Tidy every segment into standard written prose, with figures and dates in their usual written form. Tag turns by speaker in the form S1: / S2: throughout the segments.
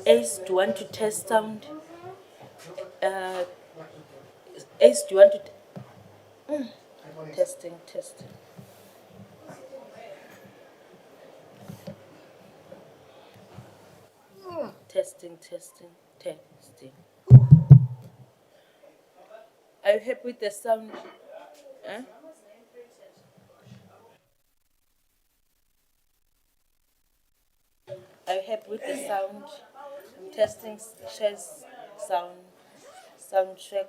S1: Ace, do you want to test sound? Ace, do you want to... Testing. Testing. Are you happy with the sound? Huh? Are you happy with the sound? I'm testing chest sound check.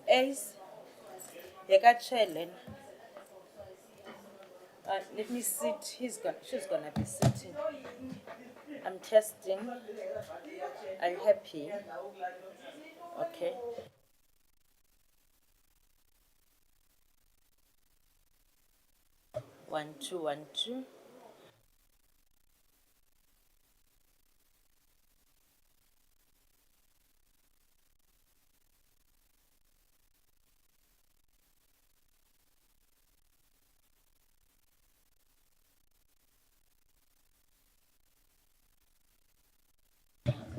S1: Ace, you got chilling. Let me sit. She's gonna be sitting. I'm testing. Are you happy? Okay. 1 2 1 2.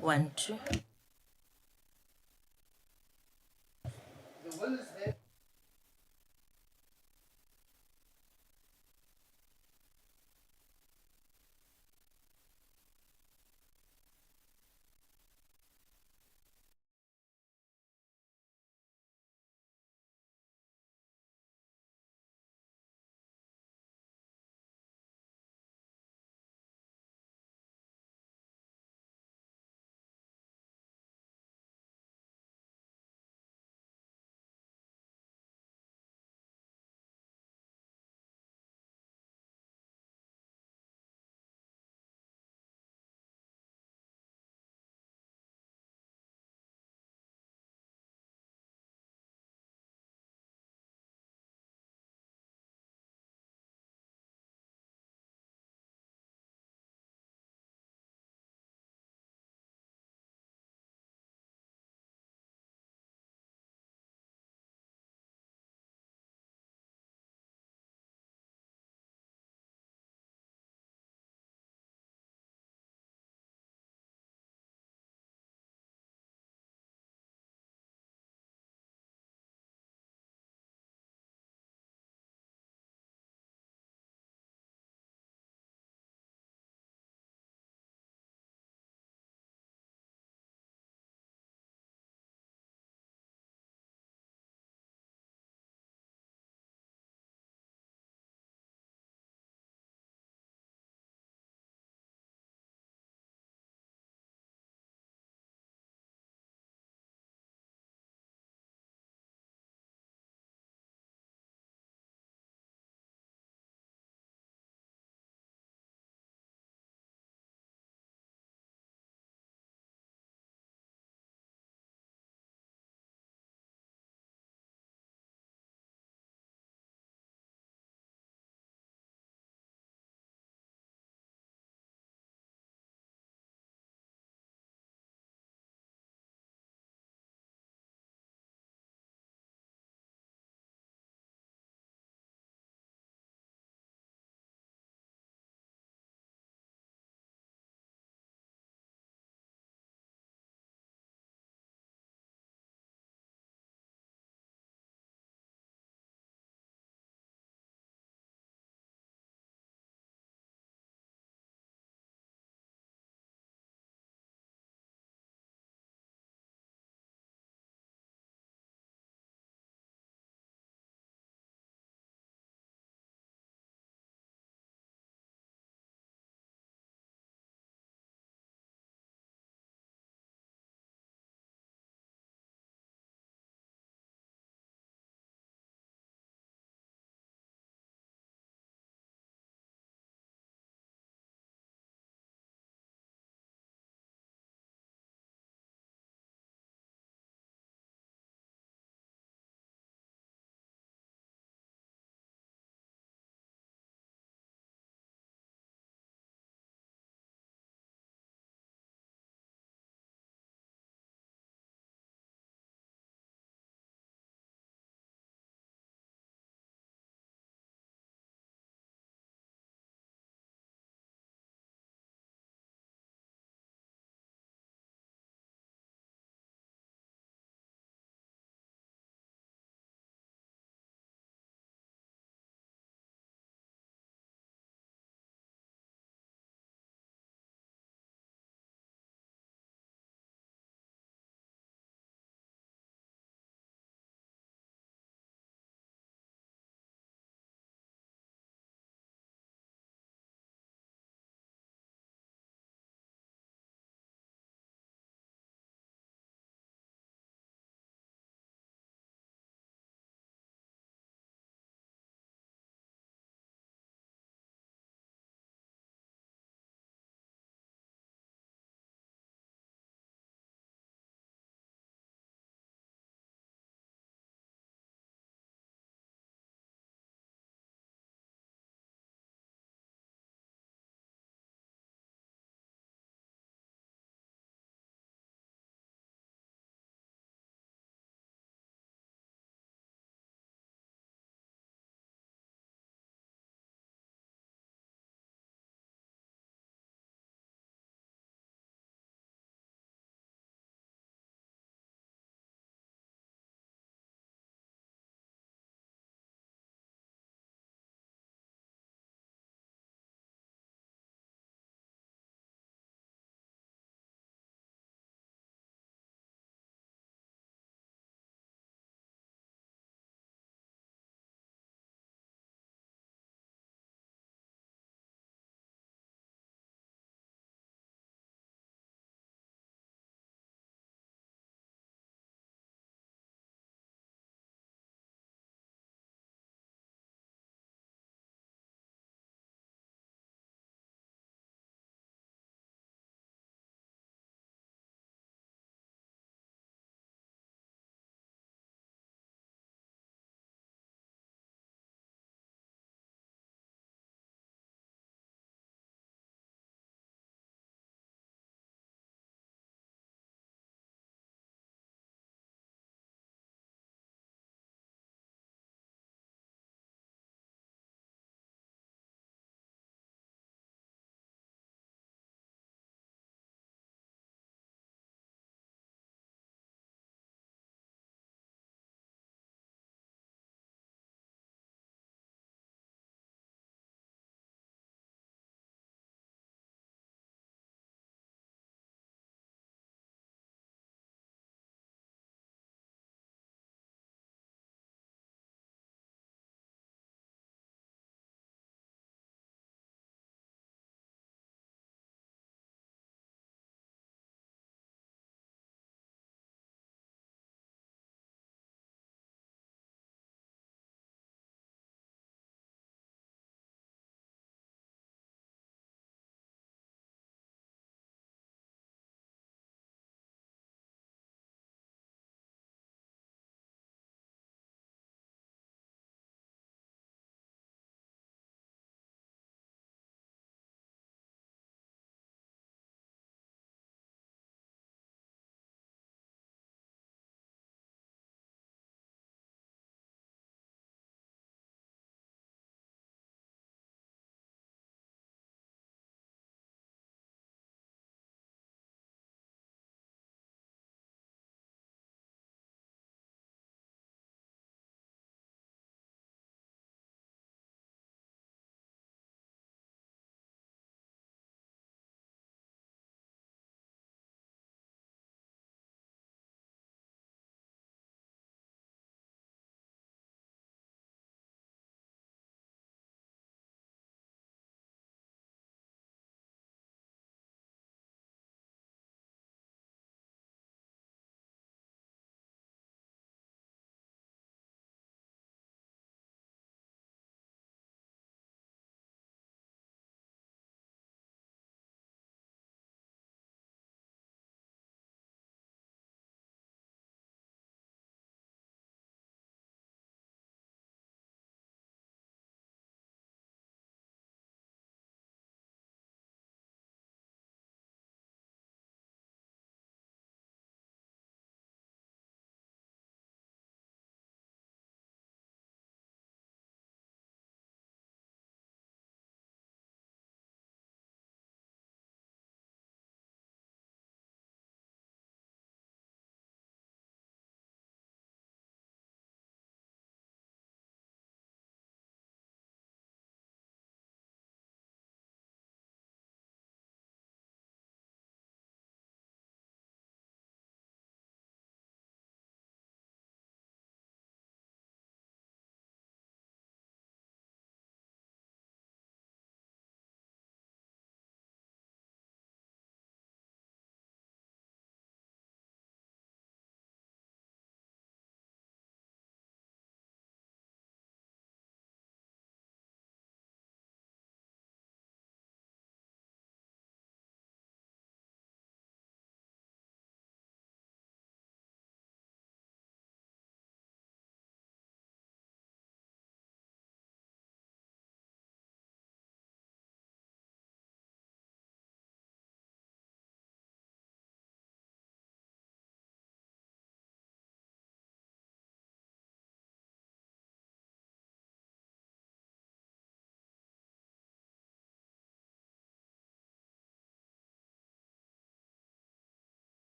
S1: One, two.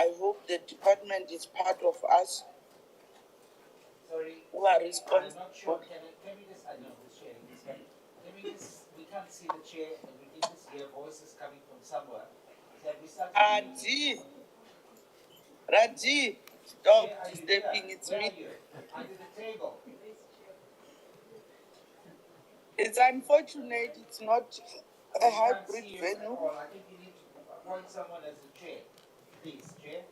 S2: I hope the department is part of us.
S3: Sorry,
S2: who are
S3: I'm
S2: responsible.
S3: not sure. Can we just, I know who's sharing this, but can we just, we can't see the chair and we can just hear voices coming from somewhere. Have we started?
S2: Raji, stop
S3: Chair, are you
S2: disturbing,
S3: here?
S2: it's
S3: Where
S2: me.
S3: are you? Under the table.
S2: It's unfortunate it's not a
S3: I can't
S2: hybrid
S3: see you at
S2: venue.
S3: all. I think you need to appoint someone as the chair. Please, chair.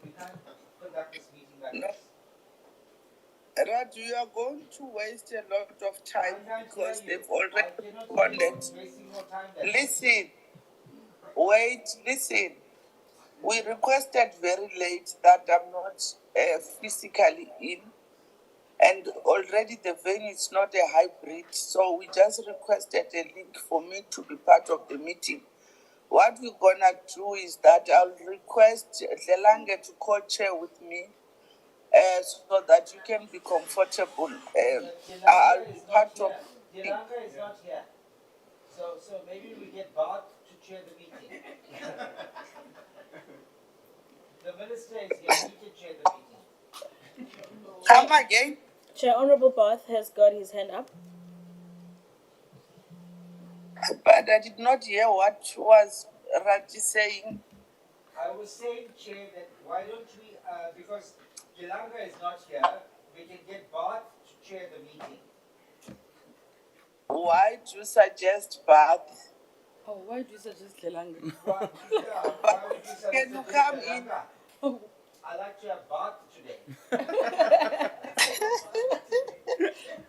S3: We can't conduct this meeting like
S2: No.
S3: this.
S2: Raju, you are going to waste a lot of time because they've already
S3: responded.
S2: responded.
S3: Wasting more time than
S2: Listen, listen. We requested very late that I'm not physically in, and already the venue is not a hybrid, so we just requested a link for me to be part of the meeting. What we're gonna do is that I'll request Lelange to co-chair with me, so that you can be comfortable. I'll be part of.
S3: Dilanga is not here. So maybe we get Bart to chair the meeting. The minister is here. He can chair the meeting.
S2: Come again.
S1: Chair, Honorable Barth has got his hand up.
S2: But I did not hear what was Raji saying.
S3: I was saying, Chair, that why don't we, because Dilanga is not here, we can get Bart to chair the meeting.
S2: Why do you suggest Bath?
S1: Oh, why do you suggest Lelange?
S3: Why would you suggest
S2: Can you come in?
S1: Oh.
S3: I'd like to have Bart today.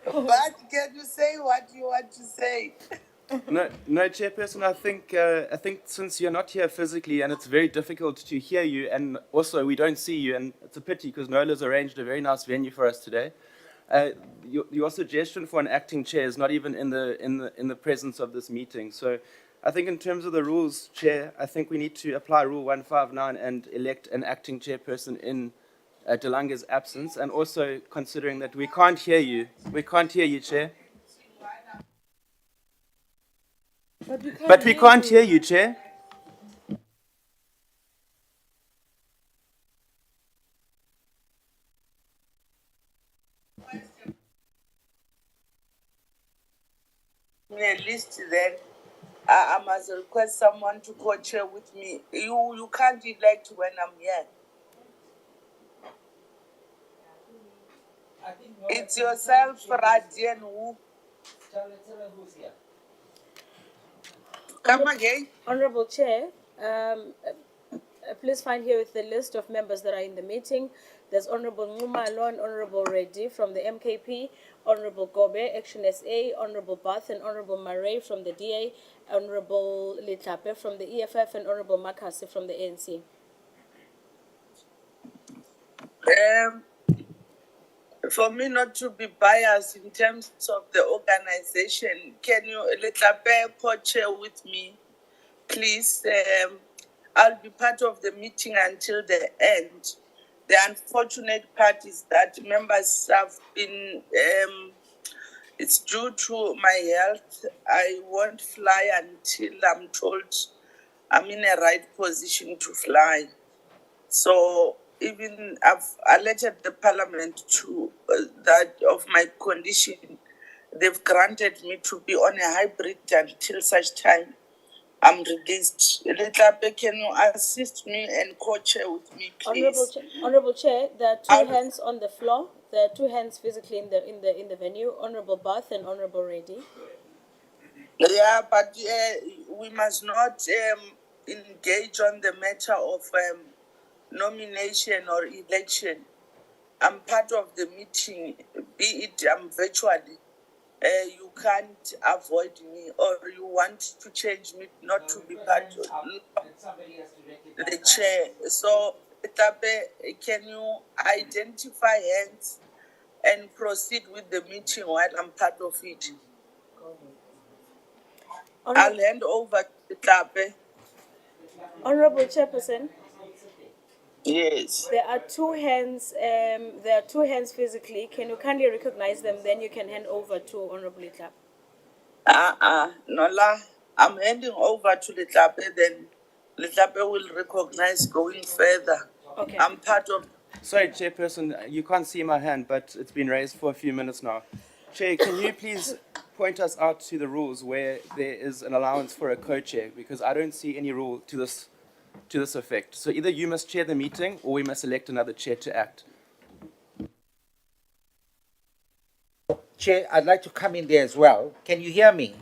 S2: But can you say what you want to say?
S4: No, Chairperson. I think since you're not here physically, and it's very difficult to hear you, and also we don't see you, and it's a pity because Nola's arranged a very nice venue for us today. Your suggestion for an acting chair is not even in the presence of this meeting. So, I think in terms of the rules, Chair, I think we need to apply Rule 159 and elect an acting chairperson in Dilanga's absence, and also considering that we can't hear you. We can't hear you, Chair. But we can't hear you, Chair.
S2: In a list, then I must request someone to co-chair with me. You can't elect when I'm here.
S3: I think
S2: It's yourself, Raji, and who?
S3: Tell her who's here.
S2: Come again.
S1: Honorable Chair, please find here with the list of members that are in the meeting. There's Honorable Ngumalo and Honorable Reddy from the MKP, Honorable Gobe, Action SA, Honorable Bath and Honorable Murray from the DA, Honorable Litlape from the EFF, and Honorable Makasi from the ANC.
S2: For me not to be biased in terms of the organization, can you Litlape co-chair with me, please? I'll be part of the meeting until the end. The unfortunate part is that members have been, it's due to my health. I won't fly until I'm told I'm in a right position to fly. So even I've alerted the parliament to that of my condition. They've granted me to be on a hybrid until such time I'm released. Litlape, can you assist me and co-chair with me, please?
S1: Honorable Chair, there are two hands on the floor. There are two hands physically in the venue. Honorable Bath and Honorable Reddy.
S2: Yeah, but we must not engage on the matter of nomination or election. I'm part of the meeting, be it virtually. You can't avoid me, or you want to change me not to be part of the chair. So, Tape, can you identify hands and proceed with the meeting while I'm part of it? I'll hand over to Tape.
S1: Honorable Chairperson.
S2: Yes.
S1: There are two hands. There are two hands physically. Can you kindly recognize them? Then you can hand over to Honorable Litlape.
S2: Nola, I'm handing over to Litlape then. Letlape will recognize going further.
S1: Okay.
S2: I'm part of.
S4: Sorry, Chairperson, you can't see my hand, but it's been raised for a few minutes now. Chair, can you please point us out to the rules where there is an allowance for a co-chair? Because I don't see any rule to this effect. So either you must chair the meeting or we must elect another chair to act.
S5: Chair, I'd like to come in there as well. Can you hear me?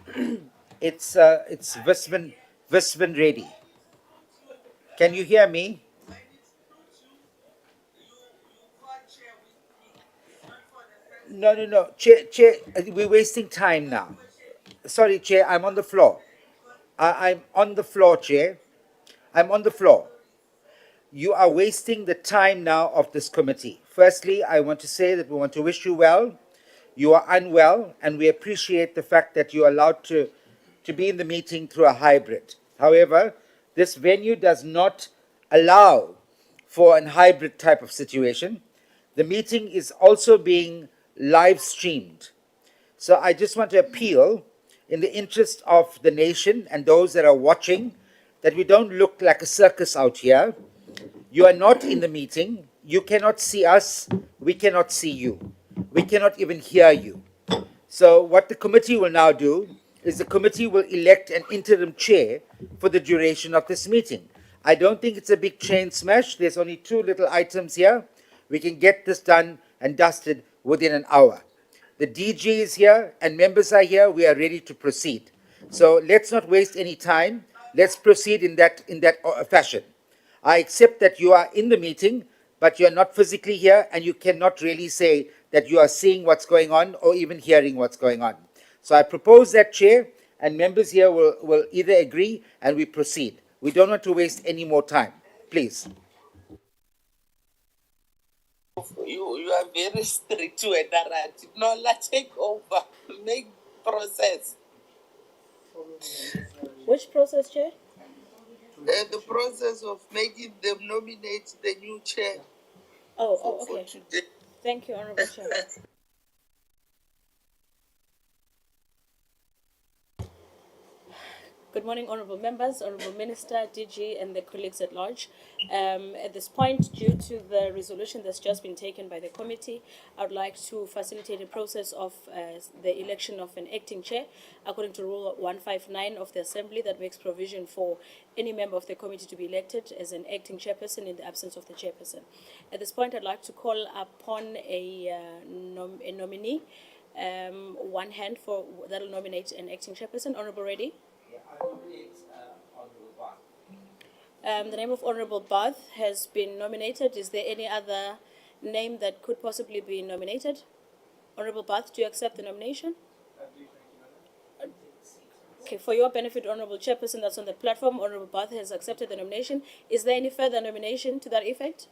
S5: It's Visvin Reddy. Can you hear me? No. Chair, we're wasting time now. Sorry, Chair, I'm on the floor. I'm on the floor, Chair. I'm on the floor. You are wasting the time now of this committee. Firstly, I want to say that we want to wish you well. You are unwell, and we appreciate the fact that you are allowed to be in the meeting through a hybrid. However, this venue does not allow for a hybrid type of situation. The meeting is also being live streamed. So I just want to appeal in the interest of the nation and those that are watching that we don't look like a circus out here. You are not in the meeting. You cannot see us. We cannot see you. We cannot even hear you. So what the committee will now do is the committee will elect an interim chair for the duration of this meeting. I don't think it's a big train smash. There's only 2 little items here. We can get this done and dusted within an hour. The DG is here and members are here. We are ready to proceed. So let's not waste any time. Let's proceed in that fashion. I accept that you are in the meeting, but you are not physically here, and you cannot really say that you are seeing what's going on or even hearing what's going on. So I propose that, Chair, and members here will either agree and we proceed. We don't want to waste any more time. Please.
S2: You are very strict to a narrative. No, let's take over. Make process.
S1: Which process, Chair?
S2: The process of making them nominate the new chair
S1: Oh,
S2: for
S1: okay.
S2: today.
S1: Thank you, Honorable Chair. Good morning, honourable members, honourable minister, DG, and the colleagues at large. At this point, due to the resolution that's just been taken by the committee, I would like to facilitate the process of the election of an acting chair, according to Rule 159 of the Assembly, that makes provision for any member of the committee to be elected as an acting chairperson in the absence of the chairperson. At this point, I'd like to call upon a nominee. One hand for that will nominate an acting chairperson. Honourable Reddy.
S3: I nominate Honorable Barth.
S1: The name of Honorable Barth has been nominated. Is there any other name that could possibly be nominated? Honorable Barth, do you accept the nomination? Okay, for your benefit, Honorable Chairperson that's on the platform, Honorable Barth has accepted the nomination. Is there any further nomination to that effect?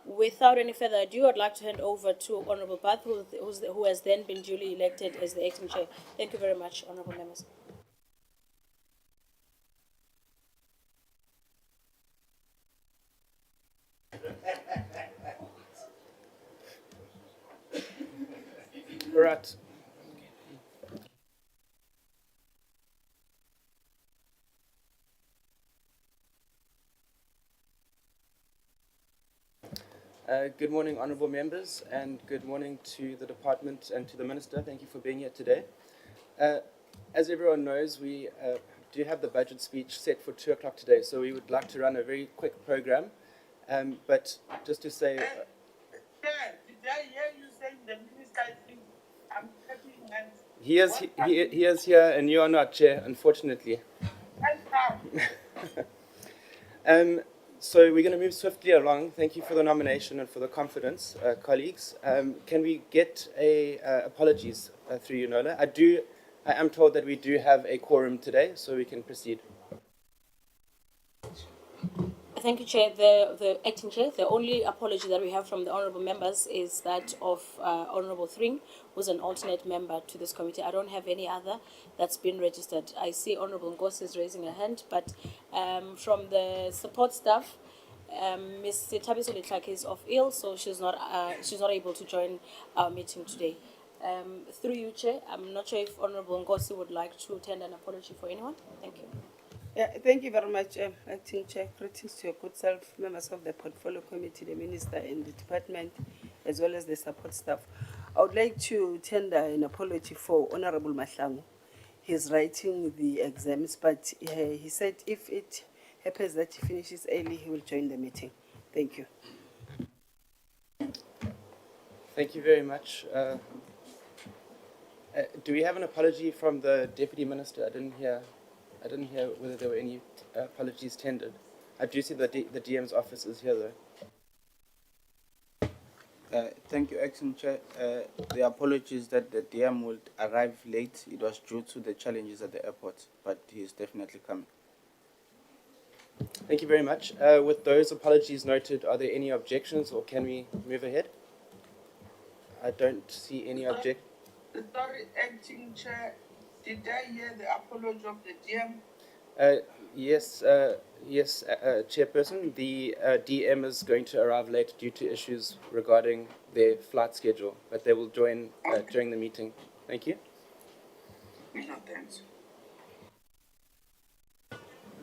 S1: Without any further ado, I'd like to hand over to Honorable Barth, who has then been duly elected as the acting chair. Thank you very much, Honorable members.
S4: Right. Good morning, honourable members, and good morning to the department and to the minister. Thank you for being here today. As everyone knows, we do have the budget speech set for 2 o'clock today, so we would like to run a very quick program. But just to say...
S2: Chair, did I hear you saying the minister is I'm clapping and...
S4: He is here, and you are not, Chair, unfortunately. So we're going to move swiftly along. Thank you for the nomination and for the confidence, colleagues. Can we get apologies through you, Nola? I am told that we do have a quorum today, so we can proceed.
S1: Thank you, Chair. The acting chair, the only apology that we have from the honourable members is that of Honourable Thring, who's an alternate member to this committee. I don't have any other that's been registered. I see Honourable Ngosi is raising her hand, but from the support staff, Ms. Tabiso Letlake is off ill, so she's not able to join our meeting today. Through you, Chair, I'm not sure if Honourable Ngosi would like to tender an apology for anyone. Thank you.
S6: Yeah, thank you very much, Acting Chair. Greetings to your good self, members of the Portfolio Committee, the Minister and the Department, as well as the support staff. I would like to tender an apology for Honorable Mahlangu. He's writing the exams, but he said if it happens that he finishes early, he will join the meeting. Thank you.
S4: Thank you very much. Do we have an apology from the Deputy Minister? I didn't hear whether there were any apologies tendered. I do see the DM's office is here, though.
S7: Thank you, Acting Chair. The apologies that the DM would arrive late. It was due to the challenges at the airport, but he is definitely coming.
S4: Thank you very much. With those apologies noted, are there any objections, or can we move ahead? I don't see any object.
S2: Sorry, Acting Chair, did I hear the apology of the DM?
S4: Yes, Chairperson. The DM is going to arrive late due to issues regarding their flight schedule, but they will join during the meeting. Thank you.
S2: No, thanks.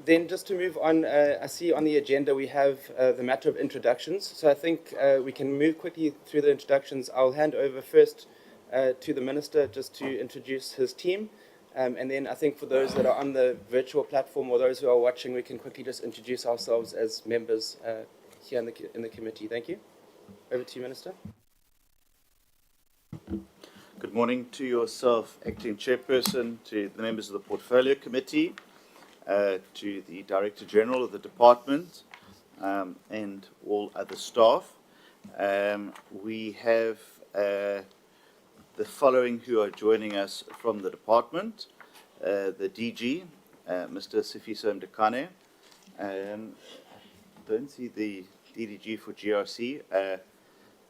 S4: Then just to move on, I see on the agenda we have the matter of introductions. So I think we can move quickly through the introductions. I'll hand over first to the Minister just to introduce his team. And then I think for those that are on the virtual platform or those who are watching, we can quickly just introduce ourselves as members here in the committee. Thank you. Over to you, Minister.
S8: Good morning to yourself, Acting Chairperson, to the members of the Portfolio Committee, to the Director General of the Department, and all other staff. We have the following who are joining us from the Department. The DG, Mr. Sifiso Mdekane. Don't see the DDG for GRC.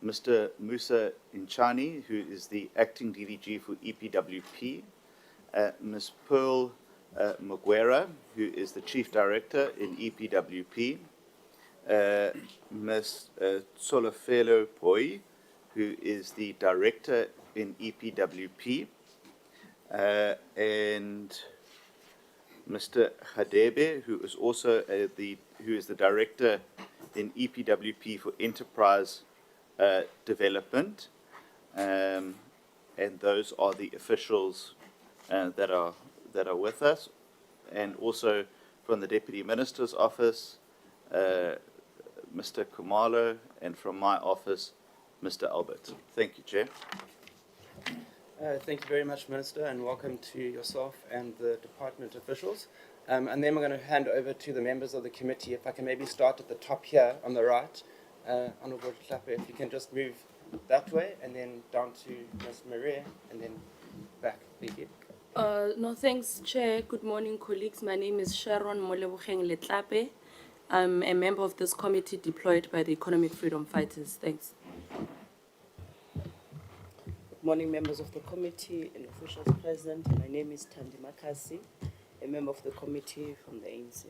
S8: Mr. Musa Inchani, who is the Acting DDG for EPWP. Ms. Pearl Mugwera, who is the Chief Director in EPWP. Ms. Tsolofelo Poi, who is the Director in EPWP. And Mr. Hadebe, who is also who is the Director in EPWP for Enterprise Development, and those are the officials that are with us, and also from the Deputy Minister's office, Mr. Kumalo, and from my office, Mr. Albert. Thank you, Chair.
S4: Thank you very much, Minister, and welcome to yourself and the department officials. And then we're going to hand over to the members of the committee. If I can maybe start at the top here on the right. Honourable Hlape, if you can just move that way and then down to Ms. Maria and then back. Thank you.
S1: No, thanks, Chair. Good morning, colleagues. My name is Sharon Moleboheng Letlape. I'm a member of this committee deployed by the Economic Freedom Fighters. Thanks. Good morning, members of the committee and officials present. My name is Tandi Makasi, a member of the committee from the ANC.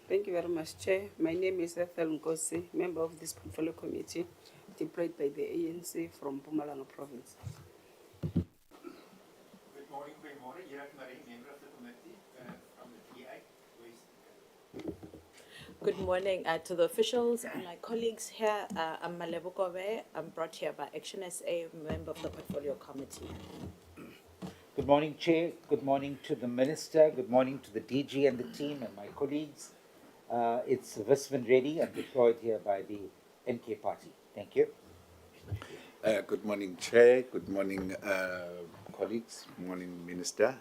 S6: Thank you very much, Chair. My name is Ethel Nkosi, member of this Portfolio Committee, deployed by the ANC from Mpumalanga Province.
S9: Good morning, member of the committee from the PI.
S10: Good morning to the officials and my colleagues here. I'm Malebo Kobe. I'm brought here by Action SA, member of the Portfolio Committee.
S5: Good morning, Chair. Good morning to the Minister. Good morning to the DG and the team and my colleagues. It's Visman Reddy. I'm deployed here by the NK Party. Thank you.
S11: Good morning, Chair. Good morning, colleagues. Good morning, Minister.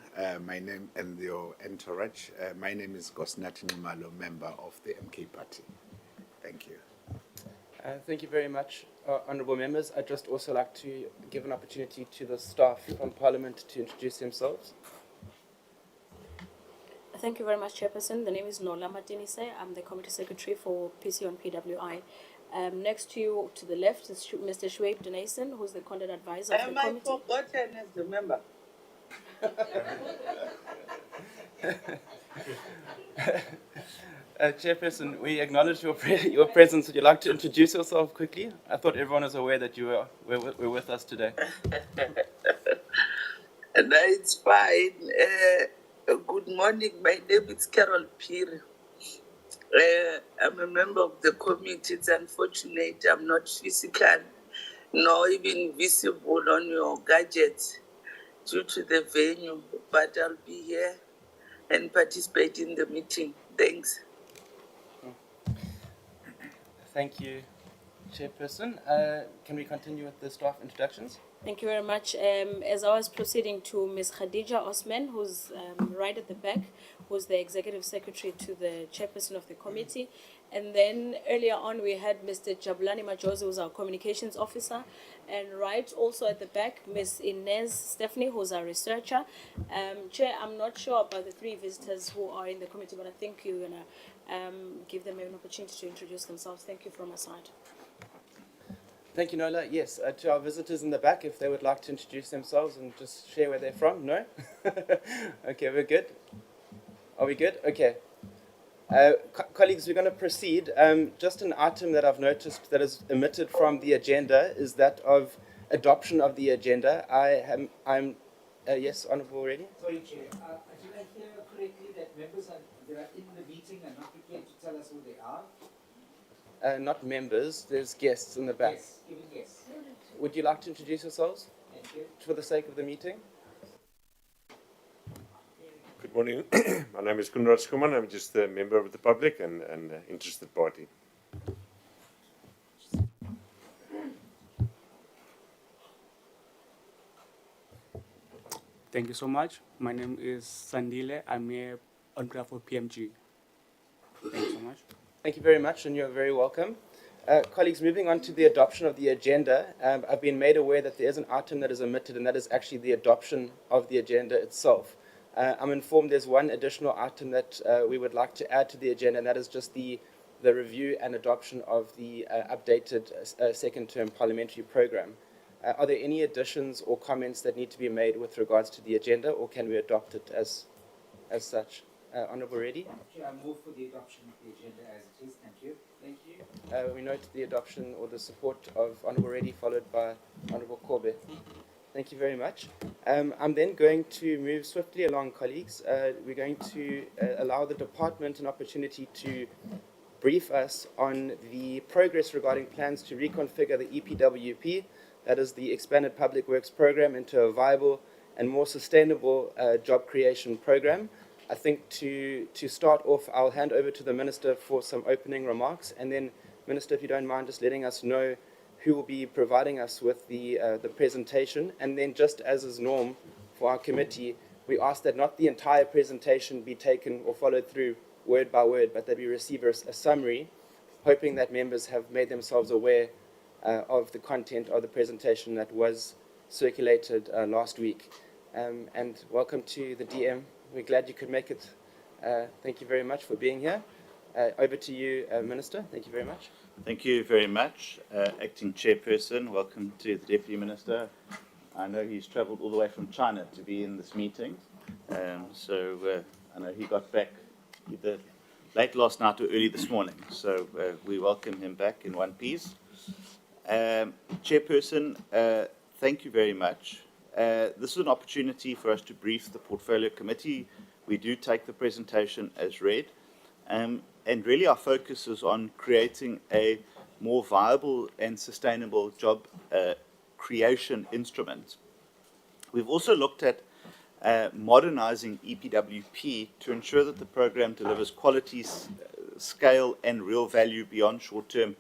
S11: My name and your entourage. My name is Gosnathi Nxumalo, member of the MK Party. Thank you.
S4: Thank you very much, honourable members. I'd just also like to give an opportunity to the staff from Parliament to introduce themselves.
S1: Thank you very much, Chairperson. The name is Nola Matinise. I'm the Committee Secretary for PC on PWI. Next to you, to the left, is Mr. Shuaib Denason, who's the content advisor of the committee.
S2: Am I forgotten as the member?
S4: Chairperson, we acknowledge your presence. Would you like to introduce yourself quickly? I thought everyone was aware that you were with us today.
S2: No, it's fine. Good morning. My name is Carol Peary. I'm a member of the committee. It's unfortunate I'm not physical nor even visible on your gadgets due to the venue, but I'll be here and participate in the meeting. Thanks.
S4: Thank you, Chairperson. Can we continue with the staff introductions?
S1: Thank you very much. As I was proceeding to Ms. Khadija Osman, who's right at the back, who's the Executive Secretary to the Chairperson of the committee. And then earlier on, we had Mr. Jabulani Majozi, who's our Communications Officer. And right also at the back, Ms. Inez Stephanie, who's our researcher. Chair, I'm not sure about the three visitors who are in the committee, but I think you're going to give them an opportunity to introduce themselves. Thank you from my side.
S4: Thank you, Nola. Yes, to our visitors in the back, if they would like to introduce themselves and just share where they're from. No? Okay, we're good. Are we good? Okay. Colleagues, we're going to proceed. Just an item that I've noticed that is omitted from the agenda is that of adoption of the agenda. Yes, Honourable Reddy?
S3: Sorry, Chair. Did I hear correctly that members that are in the meeting are not prepared to tell us who they are?
S4: Not members, there's guests in the back.
S3: Yes, even yes.
S4: Would you like to introduce yourselves
S3: Thank you.
S4: for the sake of the meeting?
S12: Good morning. My name is Kunrad Skuman. I'm just a member of the public and interested party.
S13: Thank you so much. My name is Sandile. I'm here on behalf of PMG. Thank you so much.
S4: Thank you very much, and you're very welcome. Colleagues, moving on to the adoption of the agenda, I've been made aware that there is an item that is omitted, and that is actually the adoption of the agenda itself. I'm informed there's one additional item that we would like to add to the agenda, and that is just the review and adoption of the updated second-term parliamentary programme. Are there any additions or comments that need to be made with regards to the agenda, or can we adopt it as such? Honourable Reddy?
S3: Chair, I move for the adoption of the agenda as it is. Thank you. Thank you.
S4: We note the adoption or the support of Honourable Reddy, followed by Honourable Corbe. Thank you very much. I'm then going to move swiftly along, colleagues. We're going to allow the department an opportunity to brief us on the progress regarding plans to reconfigure the EPWP, that is the Expanded Public Works Programme, into a viable and more sustainable job creation programme. I think to start off, I'll hand over to the Minister for some opening remarks, and then, Minister, if you don't mind just letting us know who will be providing us with the presentation. And then, just as is norm for our committee, we ask that not the entire presentation be taken or followed through word by word, but that we receive a summary, hoping that members have made themselves aware of the content of the presentation that was circulated last week. And welcome to the DM. We're glad you could make it. Thank you very much for being here. Over to you, Minister. Thank you very much.
S8: Thank you very much, Acting Chairperson. Welcome to the Deputy Minister. I know he's travelled all the way from China to be in this meeting. So I know he got back either late last night or early this morning. So we welcome him back in one piece. Chairperson, thank you very much. This is an opportunity for us to brief the Portfolio Committee. We do take the presentation as read. And really our focus is on creating a more viable and sustainable job creation instrument. We've also looked at modernizing EPWP to ensure that the program delivers quality, scale, and real value beyond short-term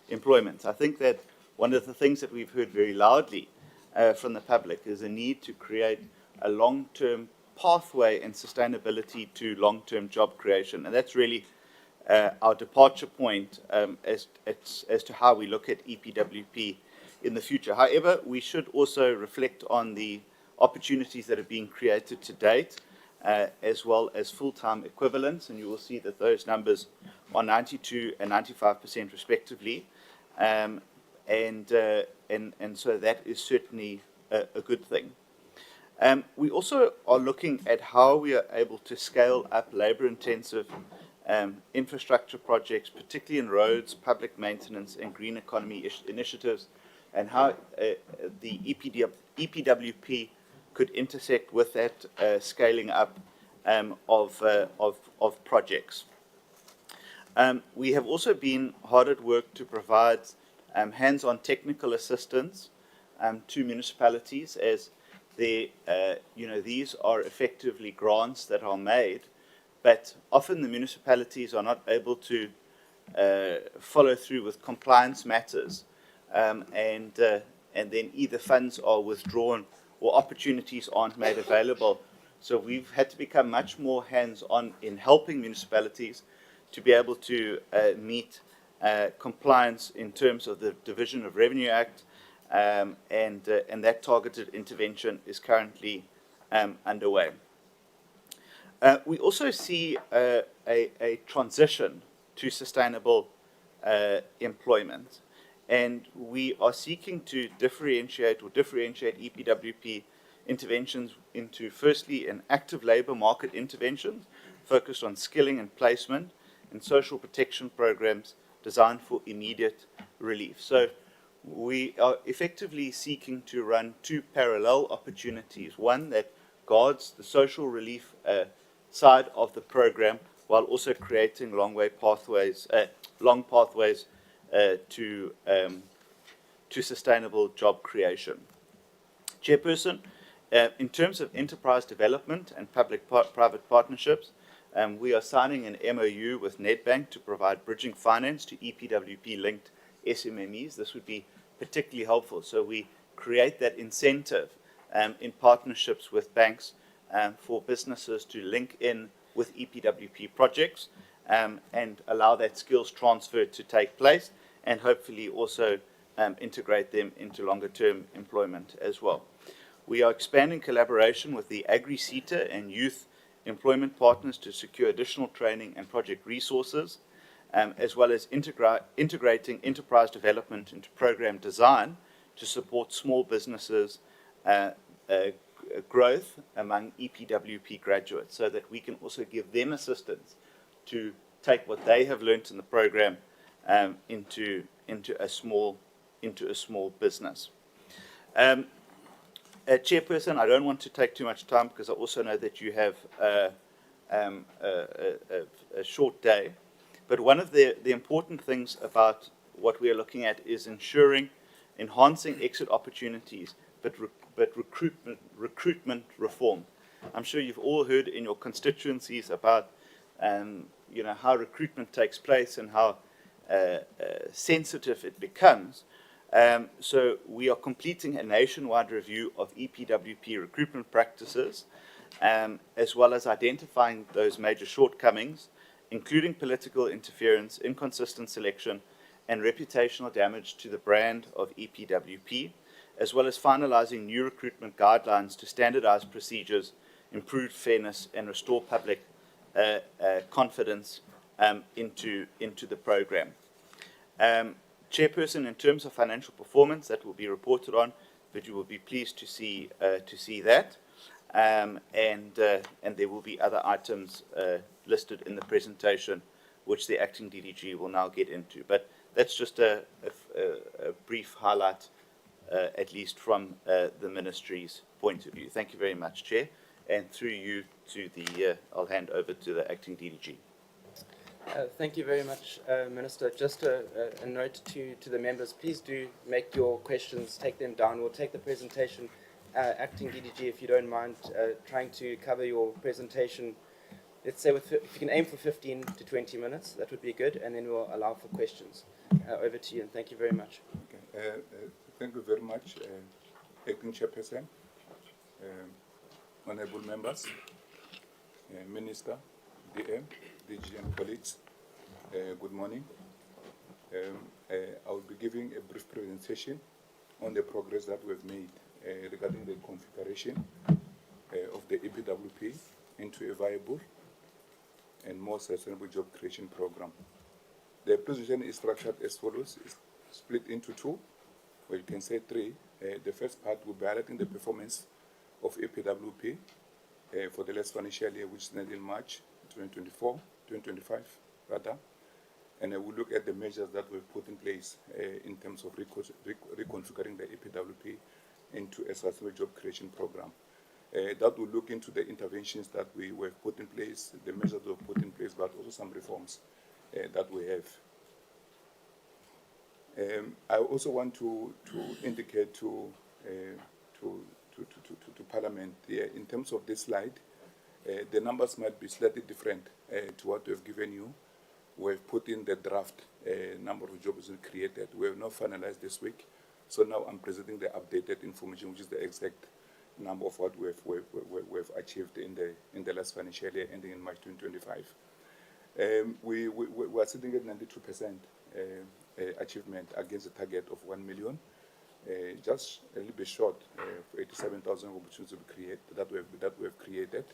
S8: employment. I think that one of the things that we've heard very loudly from the public is a need to create a long-term pathway and sustainability to long-term job creation. And that's really our departure point as to how we look at EPWP in the future. However, we should also reflect on the opportunities that are being created to date, as well as full-time equivalents, and you will see that those numbers are 92% and 95% respectively. And so that is certainly a good thing. We also are looking at how we are able to scale up labour-intensive infrastructure projects, particularly in roads, public maintenance, and green economy initiatives, and how the EPWP could intersect with that scaling up of projects. We have also been hard at work to provide hands-on technical assistance to municipalities, as these are effectively grants that are made, but often the municipalities are not able to follow through with compliance matters, and then either funds are withdrawn or opportunities aren't made available. So we've had to become much more hands-on in helping municipalities to be able to meet compliance in terms of the Division of Revenue Act, and that targeted intervention is currently underway. We also see a transition to sustainable employment, and we are seeking to differentiate EPWP interventions into, firstly, an active labour market intervention focused on skilling and placement, and social protection programs designed for immediate relief. So we are effectively seeking to run two parallel opportunities, one that guards the social relief side of the program while also creating long pathways to sustainable job creation. Chairperson, in terms of enterprise development and public-private partnerships, we are signing an MOU with Nedbank to provide bridging finance to EPWP-linked SMMEs. This would be particularly helpful. So we create that incentive in partnerships with banks for businesses to link in with EPWP projects and allow that skills transfer to take place, and hopefully also integrate them into longer-term employment as well. We are expanding collaboration with the Agri-SETA and youth employment partners to secure additional training and project resources, as well as integrating enterprise development into program design to support small businesses' growth among EPWP graduates, so that we can also give them assistance to take what they have learnt in the program into a small business. Chairperson, I don't want to take too much time because I also know that you have a short day. But one of the important things about what we are looking at is enhancing exit opportunities, but recruitment reform. I'm sure you've all heard in your constituencies about how recruitment takes place and how sensitive it becomes. So we are completing a nationwide review of EPWP recruitment practices, as well as identifying those major shortcomings, including political interference, inconsistent selection, and reputational damage to the brand of EPWP, as well as finalizing new recruitment guidelines to standardize procedures, improve fairness, and restore public confidence into the program. Chairperson, in terms of financial performance, that will be reported on, but you will be pleased to see that, and there will be other items listed in the presentation, which the acting DDG will now get into. But that's just a brief highlight, at least from the ministry's point of view. Thank you very much, Chair, and through you to I'll hand over to the acting DDG.
S4: Thank you very much, Minister. Just a note to the members, please do make your questions, take them down. We'll take the presentation. Acting DDG, if you don't mind, trying to cover your presentation, let's say if you can aim for 15 to 20 minutes, that would be good, and then we'll allow for questions. Over to you, and thank you very much.
S11: Okay. Thank you very much, Acting Chairperson, honorable members, Minister, DM, DG and colleagues, good morning. I will be giving a brief presentation on the progress that we've made regarding the configuration of the EPWP into a viable and more sustainable job creation program. The presentation is structured as follows. It's split into two, or you can say three. The first part will be highlighting the performance of EPWP for the last financial year, which ended in March 2025, rather. And I will look at the measures that we've put in place in terms of reconfiguring the EPWP into a sustainable job creation program. that will look into the interventions that we have put in place, the measures we have put in place, but also some reforms that we have. I also want to indicate to Parliament here, in terms of this slide, the numbers might be slightly different to what we've given you. We've put in the draft number of jobs we created. We have not finalized this week, so now I'm presenting the updated information, which is the exact number of what we've achieved in the last financial year ending in March 2025. We are sitting at 92% achievement against a target of 1 million. Just a little bit short of 87,000 opportunities that we have created.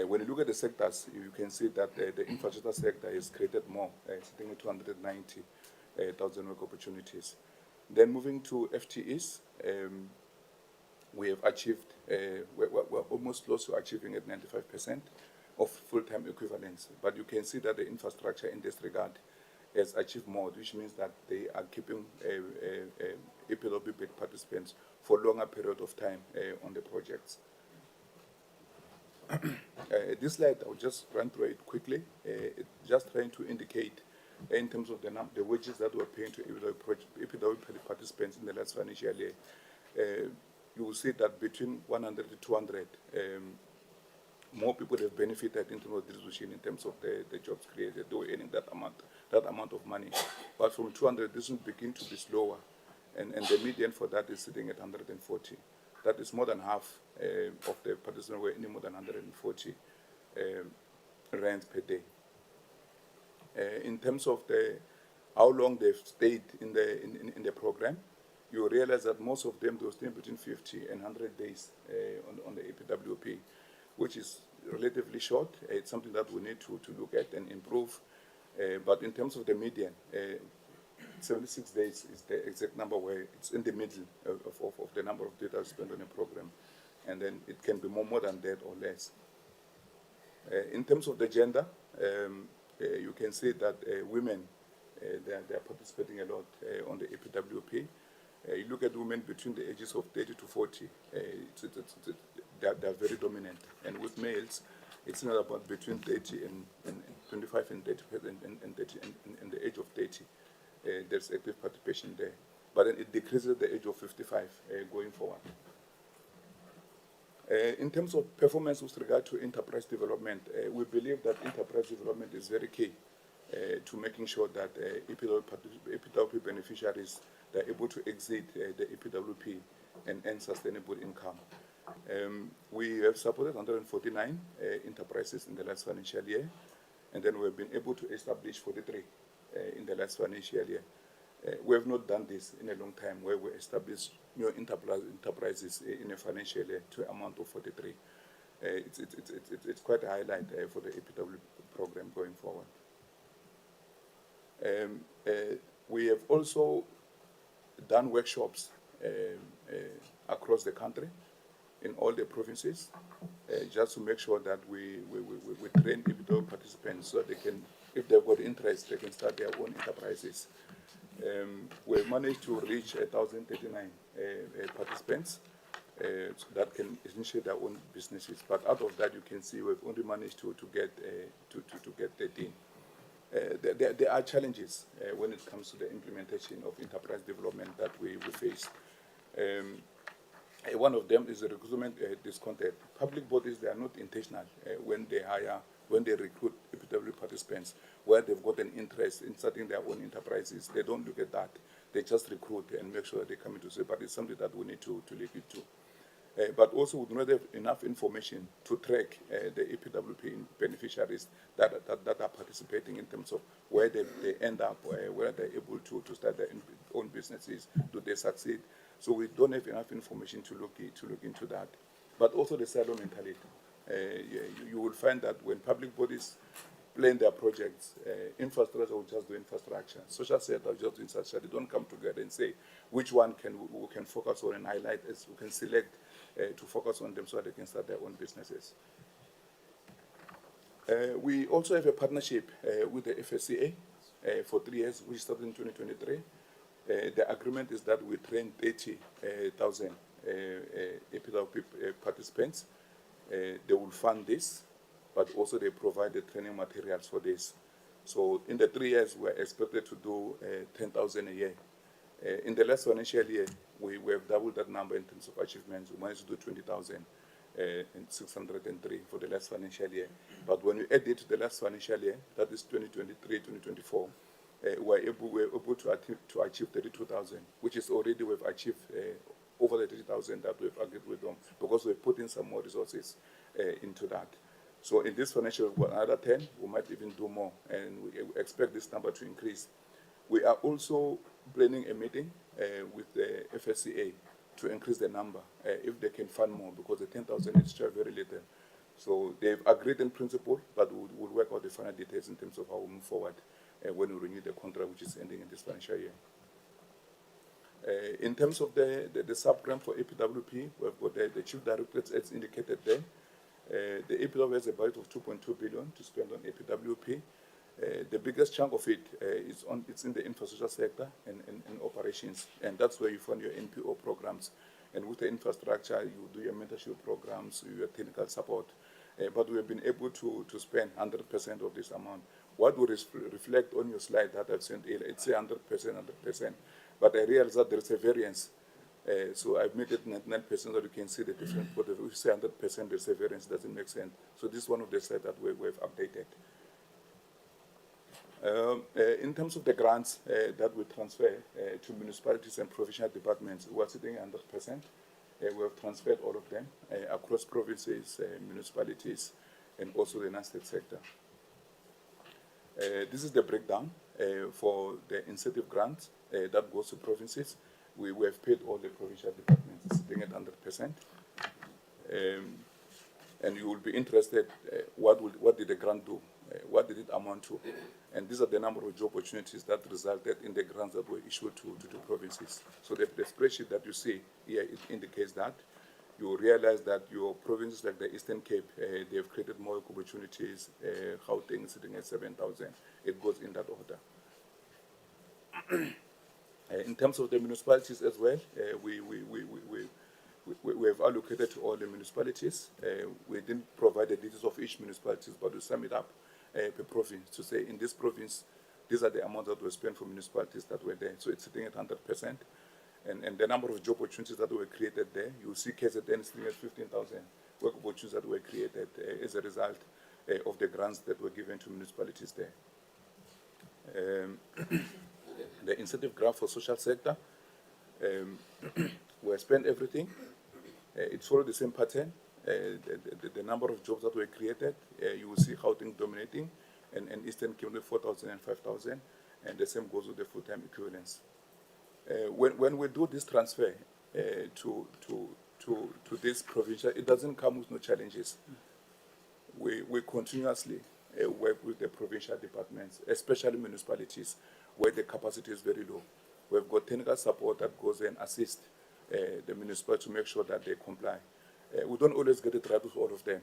S11: When you look at the sectors, you can see that the infrastructure sector has created more, sitting at 290,000 work opportunities. Then moving to FTEs, we have achieved, we're almost close to achieving at 95% of full-time equivalents. But you can see that the infrastructure in this regard has achieved more, which means that they are keeping EPWP participants for a longer period of time on the projects. This slide, I'll just run through it quickly. Just trying to indicate in terms of the wages that we're paying to EPWP participants in the last financial year. You will see that between 100 to 200, more people have benefited in terms of distribution in terms of the jobs created. They were earning that amount of money. But from 200, this will begin to be slower. And the median for that is sitting at 140. That is more than half of the participants were earning more than 140 rands per day. In terms of how long they've stayed in the program, you realize that most of them, they were staying between 50 and 100 days on the EPWP, which is relatively short. It's something that we need to look at and improve. But in terms of the median, 76 days is the exact number where it's in the middle of the number of days spent on a program. And then it can be more than that or less. In terms of the gender, you can see that women, they are participating a lot on the EPWP. You look at women between the ages of 30 to 40, they are very dominant. And with males, it's not about between 30 and 25 and 30 and the age of 30. There's active participation there. But then it decreases the age of 55 going forward. In terms of performance with regard to enterprise development, we believe that enterprise development is very key to making sure that EPWP beneficiaries are able to exit the EPWP and earn sustainable income. We have supported 149 enterprises in the last financial year, and then we have been able to establish 43 in the last financial year. We have not done this in a long time, where we establish new enterprises in a financial year to amount of 43. It's quite a highlight for the EPW program going forward. We have also done workshops across the country in all the provinces, just to make sure that we train EPW participants so they can, if they've got interest, they can start their own enterprises. We managed to reach 1,039 participants that can initiate their own businesses. But out of that, you can see we've only managed to get 13. There are challenges when it comes to the implementation of enterprise development that we face. One of them is the recruitment discontent. Public bodies, they are not intentional when they recruit EPW participants, where they've got an interest in starting their own enterprises. They don't look at that. They just recruit and make sure that they come into say, but it's something that we need to look into. But also we do not have enough information to track the EPWP beneficiaries that are participating in terms of where they end up, where they're able to start their own businesses, do they succeed. So we don't have enough information to look into that. But also the silo mentality. You will find that when public bodies plan their projects, infrastructure will just do infrastructure. Social sector will just do infrastructure. They don't come together and say which one we can focus on and highlight as we can select to focus on them so that they can start their own businesses. We also have a partnership with the FSCA for 3 years, which started in 2023. The agreement is that we train 30,000 EPWP participants. They will fund this, but also they provide the training materials for this. So in the 3 years, we're expected to do 10,000 a year. In the last financial year, we have doubled that number in terms of achievements. We managed to do 20,603 for the last financial year. But when you add it to the last financial year, that is 2023, 2024, we're able to achieve 32,000, which is already we've achieved over the 30,000 that we've agreed with them, because we've put in some more resources into that. So in this financial year, another 10, we might even do more, and we expect this number to increase. We are also planning a meeting with the FSCA to increase the number if they can fund more, because the 10,000 is still very little. So they've agreed in principle, but we'll work out the final details in terms of how we move forward when we renew the contract, which is ending in this financial year. In terms of the sub-grant for EPWP, we've got the chief directorate as indicated there. The EPWP has a budget of 2.2 billion to spend on EPWP. The biggest chunk of it it's in the infrastructure sector and operations, and that's where you fund your NPO programs. And with the infrastructure, you do your mentorship programs, your technical support. But we have been able to spend 100% of this amount. What would reflect on your slide that I've sent earlier, it's 100%, 100%. But I realize that there's a variance. So I've made it 99% so you can see the difference. But if you say 100%, there's a variance, doesn't make sense. So this is one of the slides that we've updated. In terms of the grants that we transfer to municipalities and provincial departments, we're sitting 100%. We have transferred all of them across provinces, municipalities, and also the non-state sector. This is the breakdown for the incentive grants that goes to provinces. We have paid all the provincial departments, sitting at 100%. And you will be interested, what did the grant do? What did it amount to? And these are the number of job opportunities that resulted in the grants that were issued to provinces. So the spreadsheet that you see here, it indicates that. You will realize that your provinces like the Eastern Cape, they have created more opportunities. Gauteng is sitting at 7,000. It goes in that order. In terms of the municipalities as well, we have allocated to all the municipalities. We didn't provide the details of each municipality, but we sum it up per province to say in this province, these are the amounts that were spent for municipalities that were there. So it's sitting at 100%. And the number of job opportunities that were created there, you see KZN sitting at 15,000 work opportunities that were created as a result of the grants that were given to municipalities there. The incentive grant for social sector, we spent everything. It followed the same pattern. The number of jobs that were created, you will see Gauteng dominating, and Eastern Cape 4,000 and 5,000, and the same goes with the full-time equivalents. When we do this transfer to this provincial, it doesn't come with no challenges. We continuously work with the provincial departments, especially municipalities, where the capacity is very low. We've got technical support that goes and assists the municipality to make sure that they comply. We don't always get it right with all of them.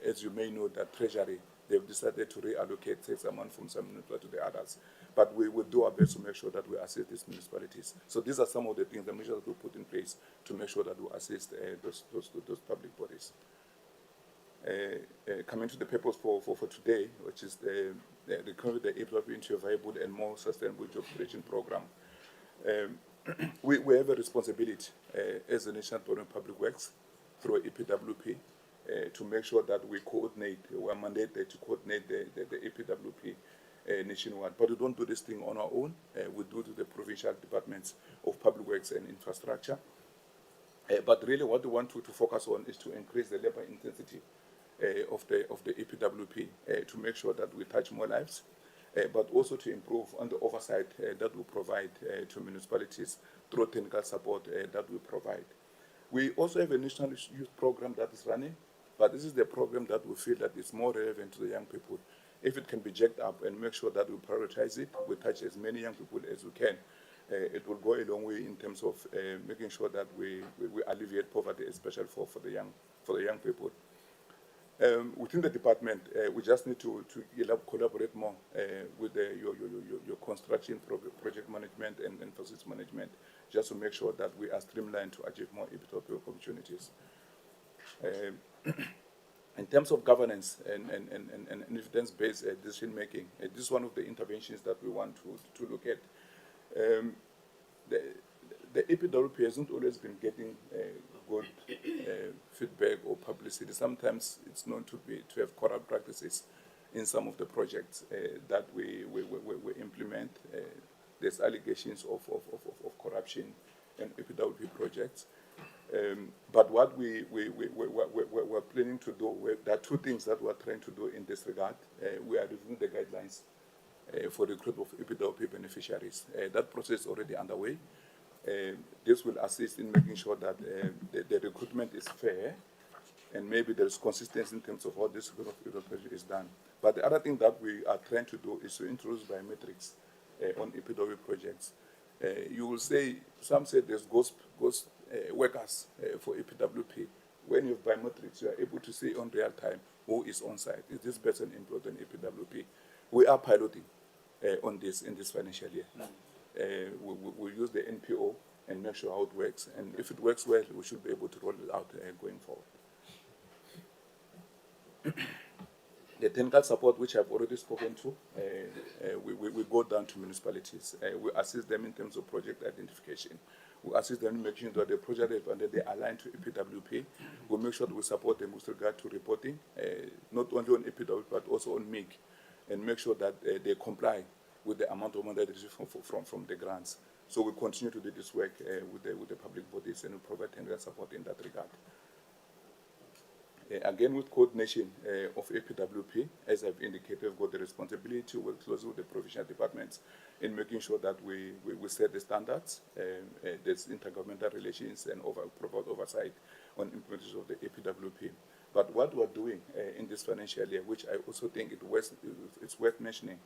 S11: As you may know, that Treasury, they've decided to reallocate this amount from some municipalities to the others. But we will do our best to make sure that we assist these municipalities. So these are some of the things, the measures that we put in place to make sure that we assist those public bodies. Coming to the purpose for today, which is the convert the EPWP into a viable and more sustainable job creation program. We have a responsibility as the National Department of Public Works through EPWP to make sure that we coordinate, we are mandated to coordinate the EPWP nationwide. But we don't do this thing on our own. We do to the provincial departments of public works and infrastructure. But really what we want to focus on is to increase the labor intensity of the EPWP to make sure that we touch more lives, but also to improve on the oversight that we provide to municipalities through technical support that we provide. We also have a national youth program that is running, but this is the program that we feel that is more relevant to the young people. If it can be jacked up and make sure that we prioritize it, we touch as many young people as we can, it will go a long way in terms of making sure that we alleviate poverty, especially for the young people.
S14: Within the department, we just need to collaborate more with your construction project management and facilities management, just to make sure that we are streamlined to achieve more EPWP opportunities. In terms of governance and evidence-based decision making, this is one of the interventions that we want to look at. The EPWP hasn't always been getting good feedback or publicity. Sometimes it's known to have corrupt practices in some of the projects that we implement. There's allegations of corruption in EPWP projects. But what we're planning to do, there are two things that we're trying to do in this regard. We are reviewing the guidelines for the group of EPWP beneficiaries. That process is already underway. This will assist in making sure that the recruitment is fair, and maybe there is consistency in terms of how this group of EPWP is done. But the other thing that we are trying to do is to introduce biometrics on EPWP projects. You will say, some say there's ghost workers for EPWP. When you have biometrics, you are able to see on real time who is on site. Is this person employed in EPWP? We are piloting on this in this financial year. We'll use the NPO and make sure how it works. And if it works well, we should be able to roll it out going forward. The technical support, which I've already spoken to, we go down to municipalities. We assist them in terms of project identification. We assist them in making sure that the project they align to EPWP. We make sure that we support them with regard to reporting, not only on EPWP, but also on MIG, and make sure that they comply with the amount of money that is from the grants. So we continue to do this work with the public bodies, and we provide technical support in that regard. Again, with coordination of EPWP, as I've indicated, we've got the responsibility to work closely with the provincial departments in making sure that we set the standards, there's intergovernmental relations, and provide oversight on implementation of the EPWP. But what we're doing in this financial year, which I also think it's worth mentioning,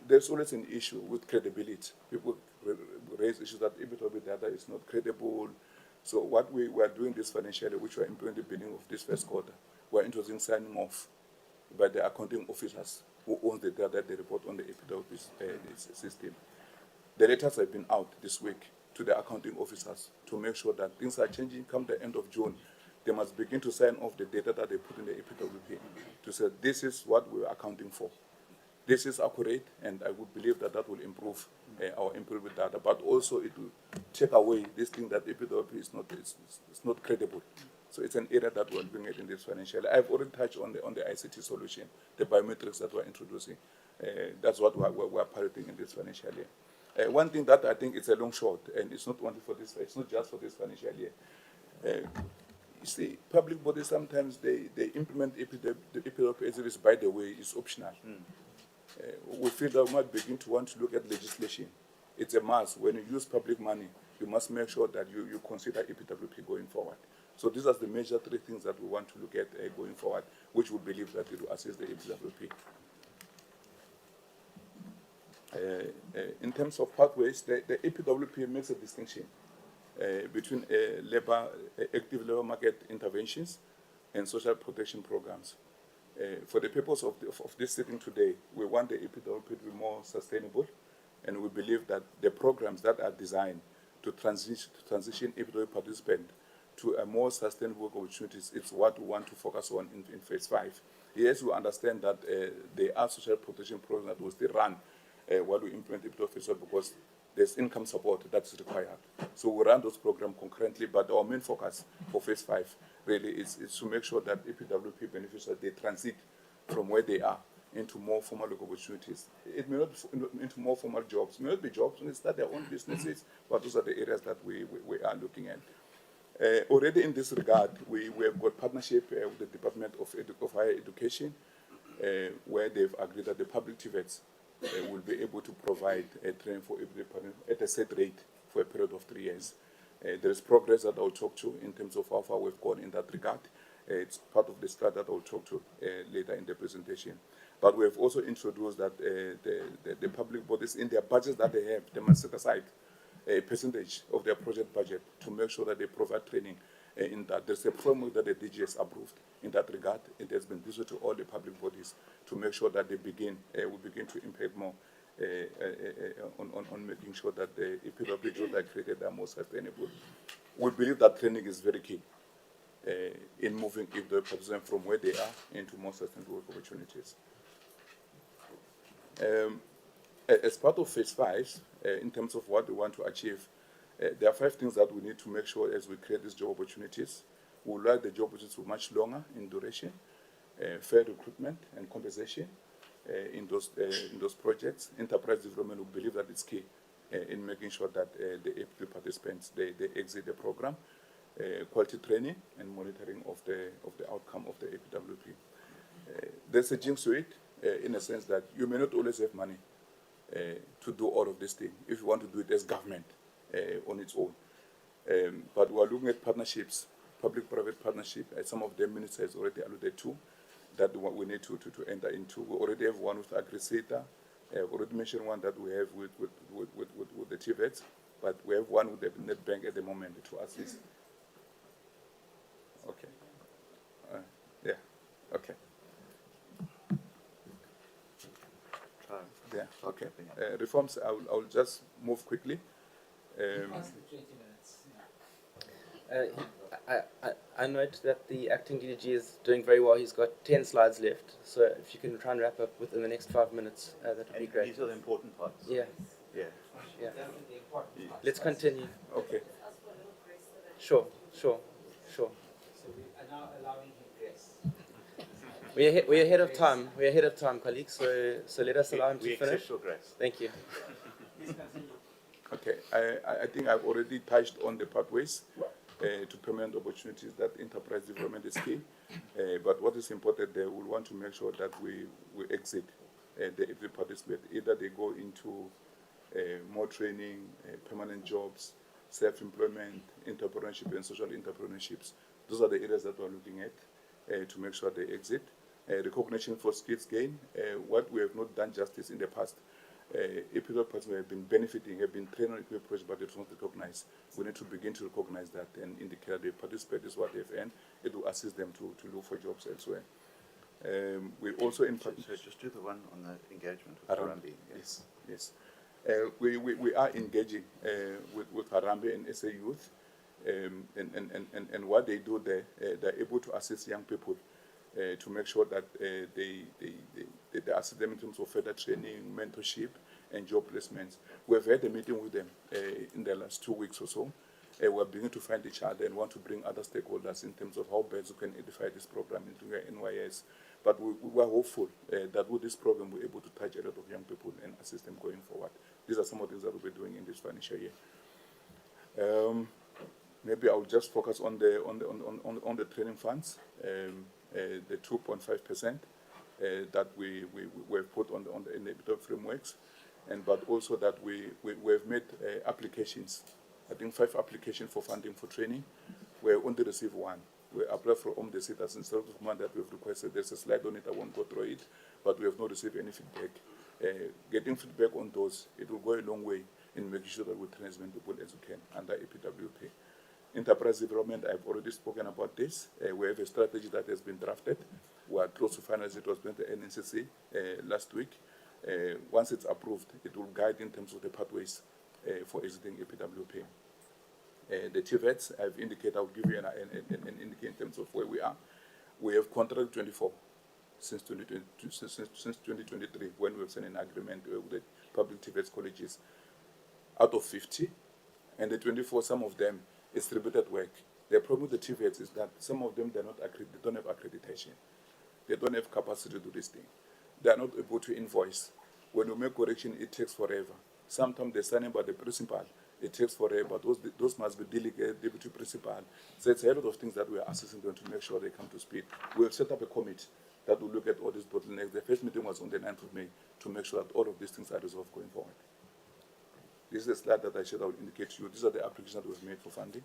S14: there's always an issue with credibility. People raise issues that EPWP data is not credible. So what we are doing this financial year, which we are implementing at the beginning of this first quarter, we're introducing signing off by the accounting officers who own the data that they report on the EPWP system. The letters have been out this week to the accounting officers to make sure that things are changing. Come the end of June, they must begin to sign off the data that they put in the EPWP to say this is what we're accounting for. This is accurate, and I would believe that that will improve our improved data, but also it will take away this thing that EPWP is not credible. So it's an area that we're doing it in this financial year. I've already touched on the ICT solution, the biometrics that we're introducing. That's what we're piloting in this financial year. One thing that I think is a long shot, and it's not only for this, it's not just for this financial year. You see, public bodies sometimes they implement the EPWP as it is, by the way, is optional. We feel that we might begin to want to look at legislation. It's a must. When you use public money, you must make sure that you consider EPWP going forward. So these are the major three things that we want to look at going forward, which we believe that it will assist the EPWP. In terms of pathways, the EPWP makes a distinction between active labor market interventions and social protection programs. For the purpose of this sitting today, we want the EPWP to be more sustainable, and we believe that the programs that are designed to transition EPWP participants to a more sustainable opportunities, it's what we want to focus on in phase 5. Yes, we understand that there are social protection programs that will still run while we implement EPWP phase 1, because there's income support that's required. So we run those programs concurrently, but our main focus for phase 5 really is to make sure that EPWP beneficiaries, they transit from where they are into more formal opportunities. It may not be into more formal jobs. It may not be jobs when they start their own businesses, but those are the areas that we are looking at. Already in this regard, we have got partnership with the Department of Higher Education, where they've agreed that the public TVETs will be able to provide a training for every department at a set rate for a period of 3 years. There is progress that I'll talk to in terms of how far we've gone in that regard. It's part of the start that I'll talk to later in the presentation. But we have also introduced that the public bodies, in their budgets that they must set aside a percentage of their project budget to make sure that they provide training in that. There's a framework that the DG has approved in that regard. It has been distributed to all the public bodies to make sure that they begin to impact more on making sure that the EPWP jobs that are created are more sustainable. We believe that training is very key in moving EPWP from where they are into more sustainable work opportunities. As part of phase 5, in terms of what we want to achieve, there are 5 things that we need to make sure as we create these job opportunities. We would like the job opportunities to be much longer in duration, fair recruitment and compensation in those projects. Enterprise development, we believe that it's key in making sure that the EPWP participants, they exit the program. Quality training and monitoring of the outcome of the EPWP. There's a jinx to it, in a sense that you may not always have money to do all of this thing if you want to do it as government on its own. But we are looking at partnerships, public-private partnership, as some of the ministers already alluded to, that we need to enter into. We already have one with AgriSeta. I've already mentioned one that we have with the TVETs, but we have one with the Net Bank at the moment to assist. Okay. Yeah. Okay. Yeah. Okay. Reforms. I will just move quickly.
S4: I note that the acting DDG is doing very well. He's got 10 slides left. So if you can try and wrap up within the next 5 minutes, that would be great.
S8: These are the important parts.
S4: Yeah.
S8: Yeah.
S4: Yeah. Let's continue.
S14: Okay.
S4: Sure.
S3: So we are now allowing him grace.
S4: We're ahead of time. We're ahead of time, colleagues. So let us allow him to finish.
S8: Accept your grace.
S4: Thank you.
S14: Okay. I think I've already touched on the pathways to permanent opportunities. That enterprise development is key. But what is important there, we want to make sure that we exit every participant. Either they go into more training, permanent jobs, self-employment, entrepreneurship, and social entrepreneurships. Those are the areas that we're looking at to make sure they exit. Recognition for skills gain. What we have not done justice in the past. EPWP personnel have been benefiting, have been trained on EPWP projects, but it's not recognized. We need to begin to recognize that and indicate that they participate is what they've earned. It will assist them to look for jobs elsewhere. We also
S8: So just do the one on the engagement with
S14: Harambe.
S8: Harambe.
S14: Yes. We are engaging with Harambe and SA Youth, and what they do there, they're able to assist young people to make sure that they assist them in terms of further training, mentorship, and job placements. We've had a meeting with them in the last 2 weeks or so. We're beginning to find each other and want to bring other stakeholders in terms of how best we can edify this program into NYS. But we are hopeful that with this program we're able to touch a lot of young people and assist them going forward. These are some of the things that we'll be doing in this financial year. Maybe I'll just focus on the training funds, the 2.5% that we've put on the inhibitor frameworks, but also that we've made applications. I think 5 applications for funding for training. We only received 1. We applied for the status instead of one that we've requested. There's a slide on it, I won't go through it, but we have not received any feedback. Getting feedback on those, it will go a long way in making sure that we train as many people as we can under EPWP. Enterprise development, I've already spoken about this. We have a strategy that has been drafted. We are close to finalize it. Was presented at NCC last week. Once it's approved, it will guide in terms of the pathways for exiting EPWP. The TVETs, I've indicated, I'll give you an indication in terms of where we are. We have contracted 24 since 2023, when we have signed an agreement with the public TVETs colleges, out of 50. And the 24, some of them, is distributed work. The problem with the TVETs is that some of them, they don't have accreditation. They don't have capacity to do this thing. They are not able to invoice. When you make correction, it takes forever. Sometimes they sign in by the principal. It takes forever. Those must be delegated, deputy principal. So it's a lot of things that we are assessing them to make sure they come to speed. We have set up a committee that will look at all these bottlenecks. The first meeting was on the 9th of May to make sure that all of these things are resolved going forward. This is a slide that I said I will indicate to you. These are the applications that we've made for funding.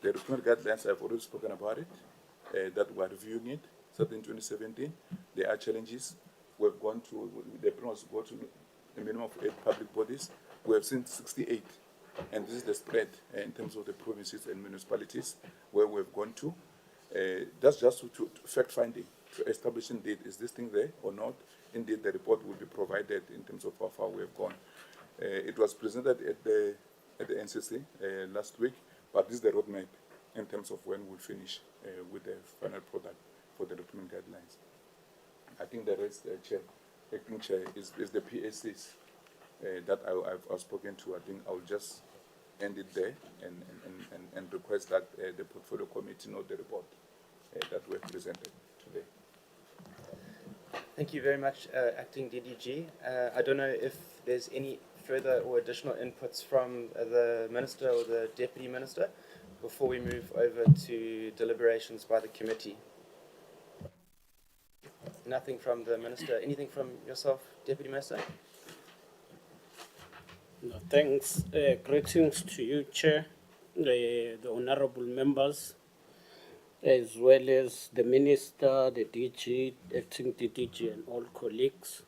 S14: The recruitment guidelines, I've already spoken about it, that we're reviewing it, starting in 2017. There are challenges. We've gone to, the plan was to go to a minimum of 8 public bodies. We have seen 68 And this is the spread in terms of the provinces and municipalities where we've gone to. That's just to fact-finding, to establish indeed, is this thing there or not? Indeed, the report will be provided in terms of how far we have gone. It was presented at the NCC last week, but this is the roadmap in terms of when we'll finish with the final product for the document guidelines. I think the rest, Chair, Acting Chair, is the PACs that I've spoken to. I think I'll just end it there and request that the portfolio committee note the report that we have presented today.
S4: Thank you very much, Acting DDG. I don't know if there's any further or additional inputs from the Minister or the Deputy Minister before we move over to deliberations by the committee. Nothing from the Minister. Anything from yourself, Deputy Minister?
S15: No, thanks. Greetings to you, Chair, the honorable members, as well as the Minister, the DG, Acting DDG, and all colleagues.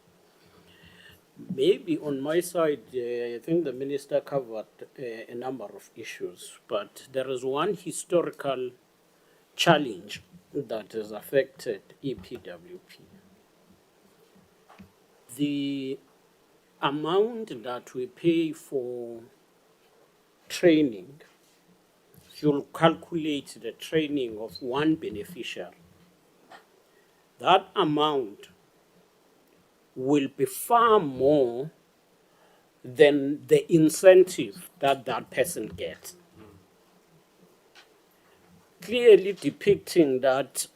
S15: Maybe on my side, I think the Minister covered a number of issues, but there is one historical challenge that has affected EPWP. The amount that we pay for training, you'll calculate the training of one beneficiary. That amount will be far more than the incentive that that person gets. Clearly depicting that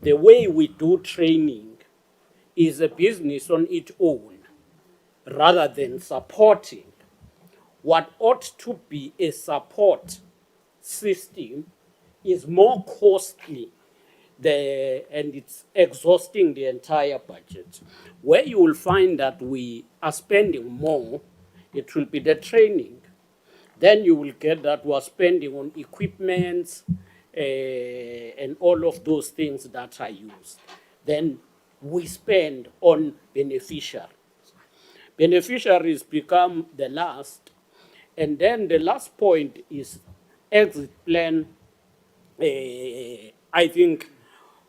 S15: the way we do training is a business on its own, rather than supporting what ought to be a support system is more costly and it's exhausting the entire budget. Where you will find that we are spending more, it will be the training. Then you will get that we are spending on equipment and all of those things that are used. Then we spend on beneficiaries. Beneficiaries become the last. And then the last point is exit plan. I think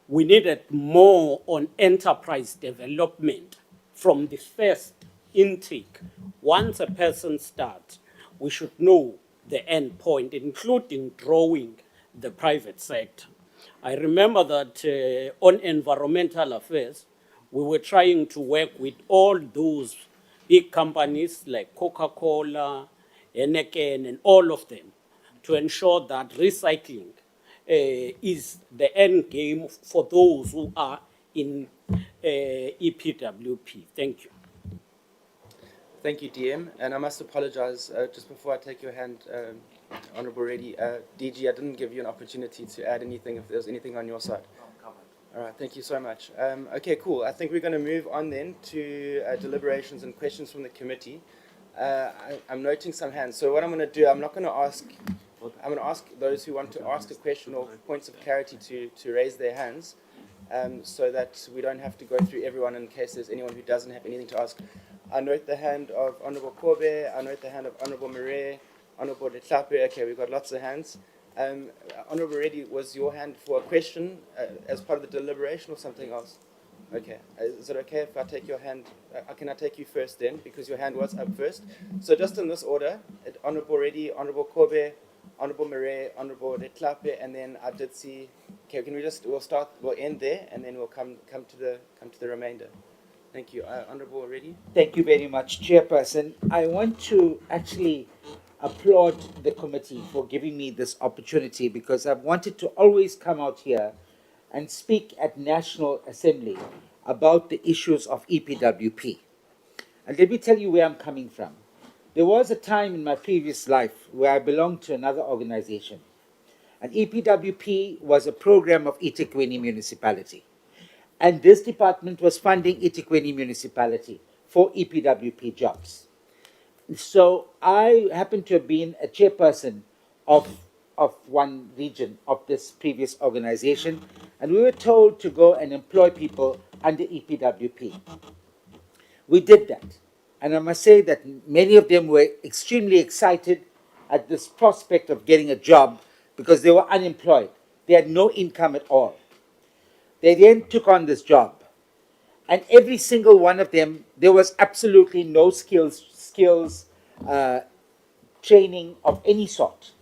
S15: we needed more on enterprise development from the first intake. Once a person starts, we should know the end point, including drawing the private sector. I remember that on environmental affairs, we were trying to work with all those big companies like Coca-Cola, Heineken, and all of them to ensure that recycling is the end game for those who are in EPWP. Thank you.
S4: Thank you, DM. And I must apologize, just before I take your hand, Honorable Reddy, DG, I didn't give you an opportunity to add anything if there's anything on your side. All right, thank you so much. Okay, cool. I think we're going to move on then to deliberations and questions from the committee. I'm noting some hands. So what I'm going to do, I'm going to ask those who want to ask a question or points of clarity to raise their hands so that we don't have to go through everyone in case there's anyone who doesn't have anything to ask. I note the hand of Honorable Kobe. I note the hand of Honorable Murray, Honorable Letlape. Okay, we've got lots of hands. Honorable Reddy, was your hand for a question as part of the deliberation or something else? Okay. Is it okay if I take your hand? Can I take you first then, because your hand was up first? So just in this order, Honorable Reddy, Honorable Kobe, Honorable Murray, Honorable Letlape, and then I did see. Okay, can we we'll end there, and then we'll come to the remainder. Thank you. Honorable Reddy.
S5: Thank you very much, Chairperson. I want to actually applaud the committee for giving me this opportunity, because I've wanted to always come out here and speak at National Assembly about the issues of EPWP. And let me tell you where I'm coming from. There was a time in my previous life where I belonged to another organization. And EPWP was a program of eThekwini Municipality. And this department was funding eThekwini Municipality for EPWP jobs. So I happen to have been a chairperson of one region of this previous organization, and we were told to go and employ people under EPWP. We did that, And I must say that many of them were extremely excited at this prospect of getting a job because they were unemployed. They had no income at all. They then took on this job. And every single one of them, there was absolutely no skills training of any sort.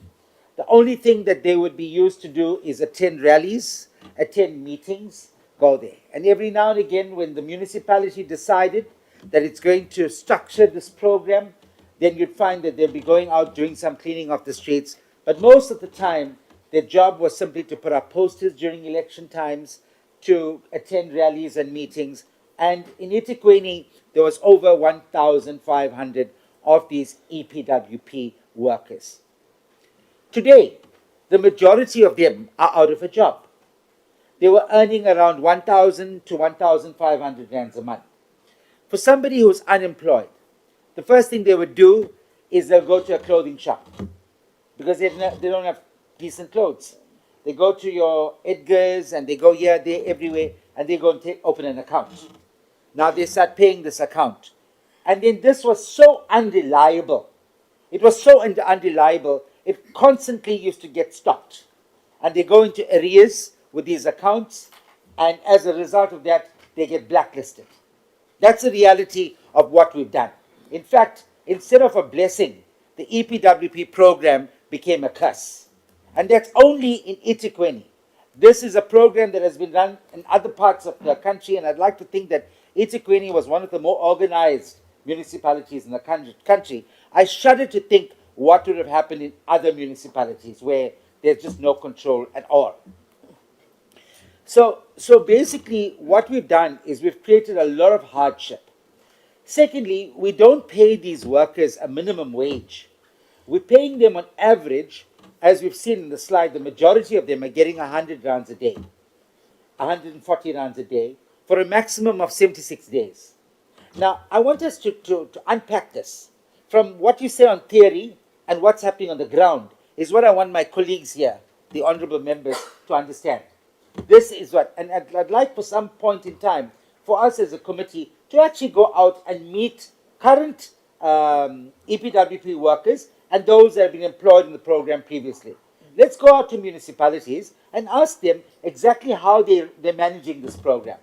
S5: The only thing that they would be used to do is attend rallies, attend meetings, go there. And every now and again, when the municipality decided that it's going to structure this program, then you'd find that they'll be going out doing some cleaning of the streets. But most of the time, their job was simply to put up posters during election times, to attend rallies and meetings. And in eThekwini, there was over 1,500 of these EPWP workers. Today, the majority of them are out of a job. They were earning around 1,000 to 1,500 rands a month. For somebody who's unemployed, the first thing they would do is they'll go to a clothing shop because they don't have decent clothes. They go to your Edgar's and they go here, there, everywhere, and they go and open an account. Now they start paying this account. And then this was so unreliable. It was so unreliable, it constantly used to get stopped. And they go into arrears with these accounts, and as a result of that, they get blacklisted. That's the reality of what we've done. In fact, instead of a blessing, the EPWP program became a curse. And that's only in eThekwini. This is a program that has been run in other parts of the country, and I'd like to think that eThekwini was one of the more organized municipalities in the country. I shudder to think what would have happened in other municipalities where there's just no control at all. So basically what we've done is we've created a lot of hardship. Secondly, we don't pay these workers a minimum wage. We're paying them on average, as we've seen in the slide, the majority of them are getting 100 rands a day, 140 rands a day, for a maximum of 76 days. Now, I want us to unpack this. From what you say on theory and what's happening on the ground is what I want my colleagues here, the honorable members, to understand. This is what, and I'd like for some point in time for us as a committee to actually go out and meet current EPWP workers and those that have been employed in the program previously. Let's go out to municipalities and ask them exactly how they're managing this program.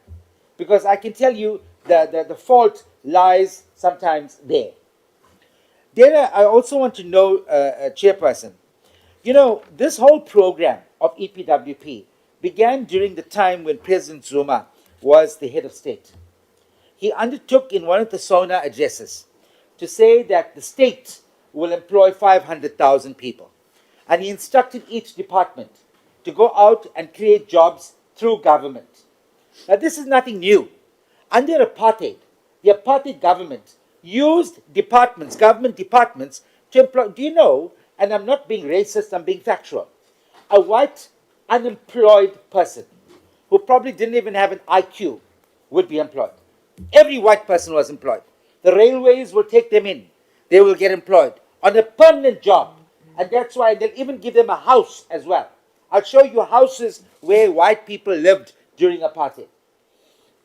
S5: Because I can tell you the fault lies sometimes there. Then I also want to know, Chairperson, you know, this whole program of EPWP began during the time when President Zuma was the head of state. He undertook in one of the SONA addresses to say that the state will employ 500,000 people. And he instructed each department to go out and create jobs through government. Now, this is nothing new. Under apartheid, the apartheid government used departments, government departments, to employ. Do you know, and I'm not being racist, I'm being factual, a white unemployed person who probably didn't even have an IQ would be employed. Every white person was employed. The railways will take them in. They will get employed on a permanent job. And that's why they'll even give them a house as well. I'll show you houses where white people lived during apartheid.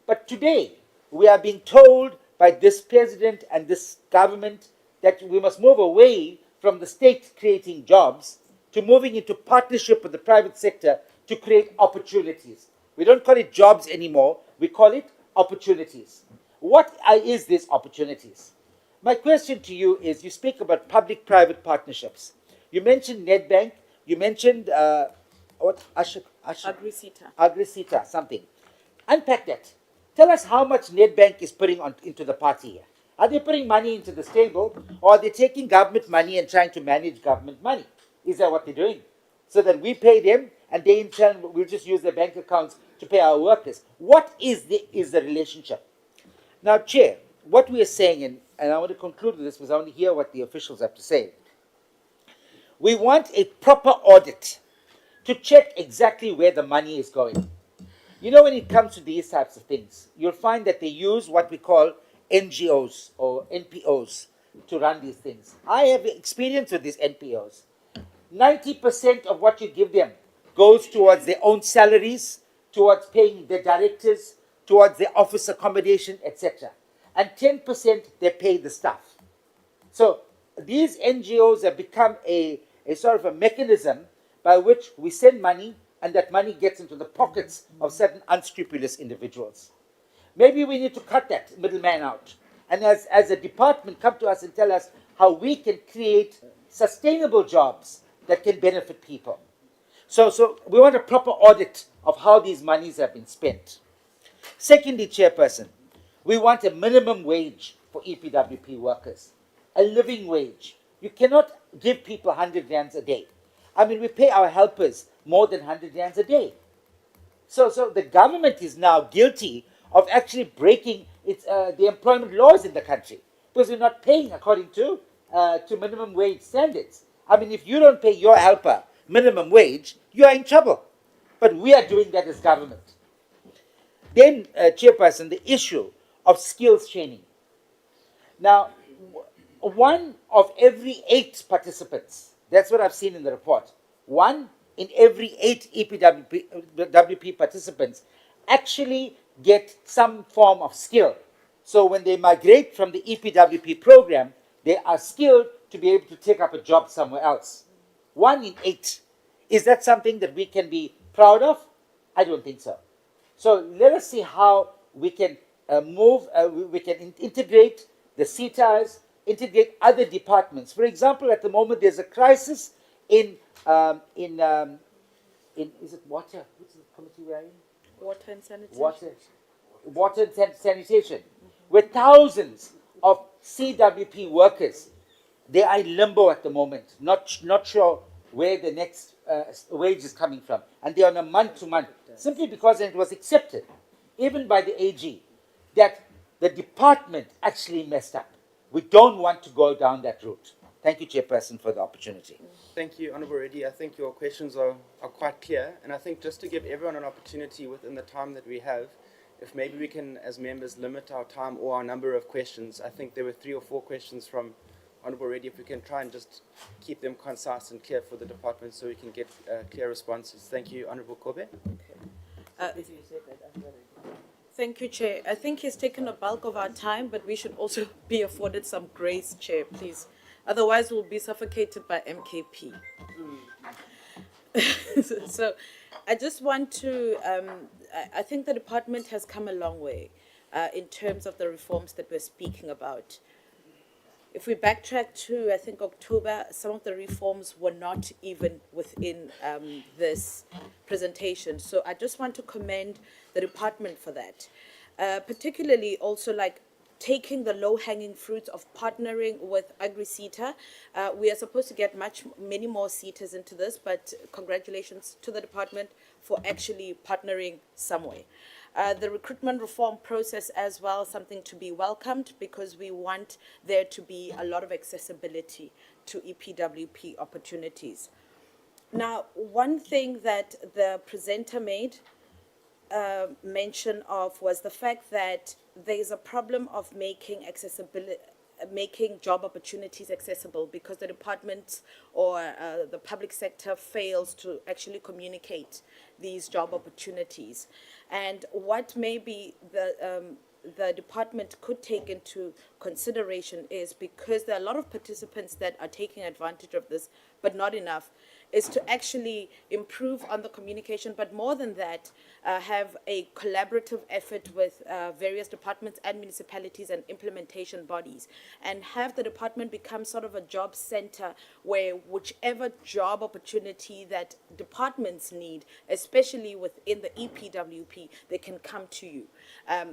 S5: But today, we are being told by this president and this government that we must move away from the state creating jobs to moving into partnership with the private sector to create opportunities. We don't call it jobs anymore, we call it opportunities. What is these opportunities? My question to you is, you speak about public-private partnerships. You mentioned Nedbank, you mentioned, Agrisita, something. Unpack that. Tell us how much Nedbank is putting into the party here. Are they putting money into the stable, or are they taking government money and trying to manage government money? Is that what they're doing? So that we pay them, and they in turn will just use their bank accounts to pay our workers. What is the relationship? Now, Chair, what we are saying, and I want to conclude with this because I want to hear what the officials have to say. We want a proper audit to check exactly where the money is going. You know, when it comes to these types of things, you'll find that they use what we call NGOs or NPOs to run these things. I have experience with these NPOs. 90% of what you give them goes towards their own salaries, towards paying their directors, towards their office accommodation, etc. and 10% they pay the staff. So these NGOs have become a sort of a mechanism by which we send money and that money gets into the pockets of certain unscrupulous individuals. Maybe we need to cut that middleman out. And as a department, come to us and tell us how we can create sustainable jobs that can benefit people. So we want a proper audit of how these monies have been spent. Secondly, Chairperson, we want a minimum wage for EPWP workers, a living wage. You cannot give people 100 rands a day. I mean, we pay our helpers more than 100 rands a day. So the government is now guilty of actually breaking the employment laws in the country because we're not paying according to minimum wage standards. I mean, if you don't pay your helper minimum wage, you are in trouble. But we are doing that as government. Then, Chairperson, the issue of skills training. Now, 1 of every 8 participants, that's what I've seen in the report, 1 in every 8 EPWP participants actually get some form of skill. So when they migrate from the EPWP program, they are skilled to be able to take up a job somewhere else. 1 in 8. Is that something that we can be proud of? I don't think so. So let us see how we can we can integrate the CETAs, integrate other departments. For example, at the moment there's a crisis in is it water? Which is the committee we are in?
S10: Water and sanitation.
S5: Water and sanitation, where thousands of CWP workers, they are in limbo at the moment, not sure where the next wage is coming from, and they are on a month-to-month, simply because it was accepted, even by the AG, that the department actually messed up. We don't want to go down that route. Thank you, Chairperson, for the opportunity.
S4: Thank you, Honourable Reddy. I think your questions are quite clear, and I think just to give everyone an opportunity within the time that we have, if maybe we can, as members, limit our time or our number of questions. I think there were 3 or 4 questions from Honourable Reddy. If we can try and just keep them concise and clear for the department so we can get clear responses. Thank you, Honourable Kobe.
S10: Thank you, Chair. I think he's taken a bulk of our time, but we should also be afforded some grace, Chair, please. Otherwise, we'll be suffocated by MKP. So I just want to, I think the department has come a long way in terms of the reforms that we're speaking about. If we backtrack to, I think, October, some of the reforms were not even within this presentation. So I just want to commend the department for that. Particularly also like taking the low-hanging fruits of partnering with Agri-CETA. We are supposed to get many more CETAs into this, but congratulations to the department for actually partnering somewhere. The recruitment reform process as well, something to be welcomed because we want there to be a lot of accessibility to EPWP opportunities. Now, one thing that the presenter made mention of was the fact that there is a problem of making job opportunities accessible because the department or the public sector fails to actually communicate these job opportunities. And what maybe the department could take into consideration is, because there are a lot of participants that are taking advantage of this, but not enough, is to actually improve on the communication, but more than that, have a collaborative effort with various departments and municipalities and implementation bodies, and have the department become sort of a job center where whichever job opportunity that departments need, especially within the EPWP, they can come to you.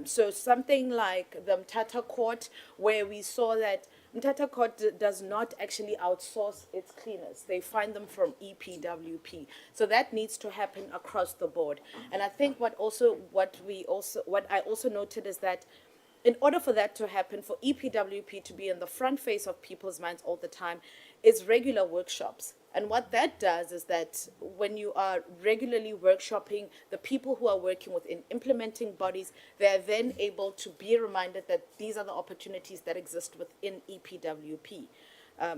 S10: So something like the Mthatha Court, where we saw that Mthatha Court does not actually outsource its cleaners. They find them from EPWP. So that needs to happen across the board. And I think what I also noted is that in order for that to happen, for EPWP to be in the front face of people's minds all the time, is regular workshops. And what that does is that when you are regularly workshopping the people who are working within implementing bodies, they are then able to be reminded that these are the opportunities that exist within EPWP.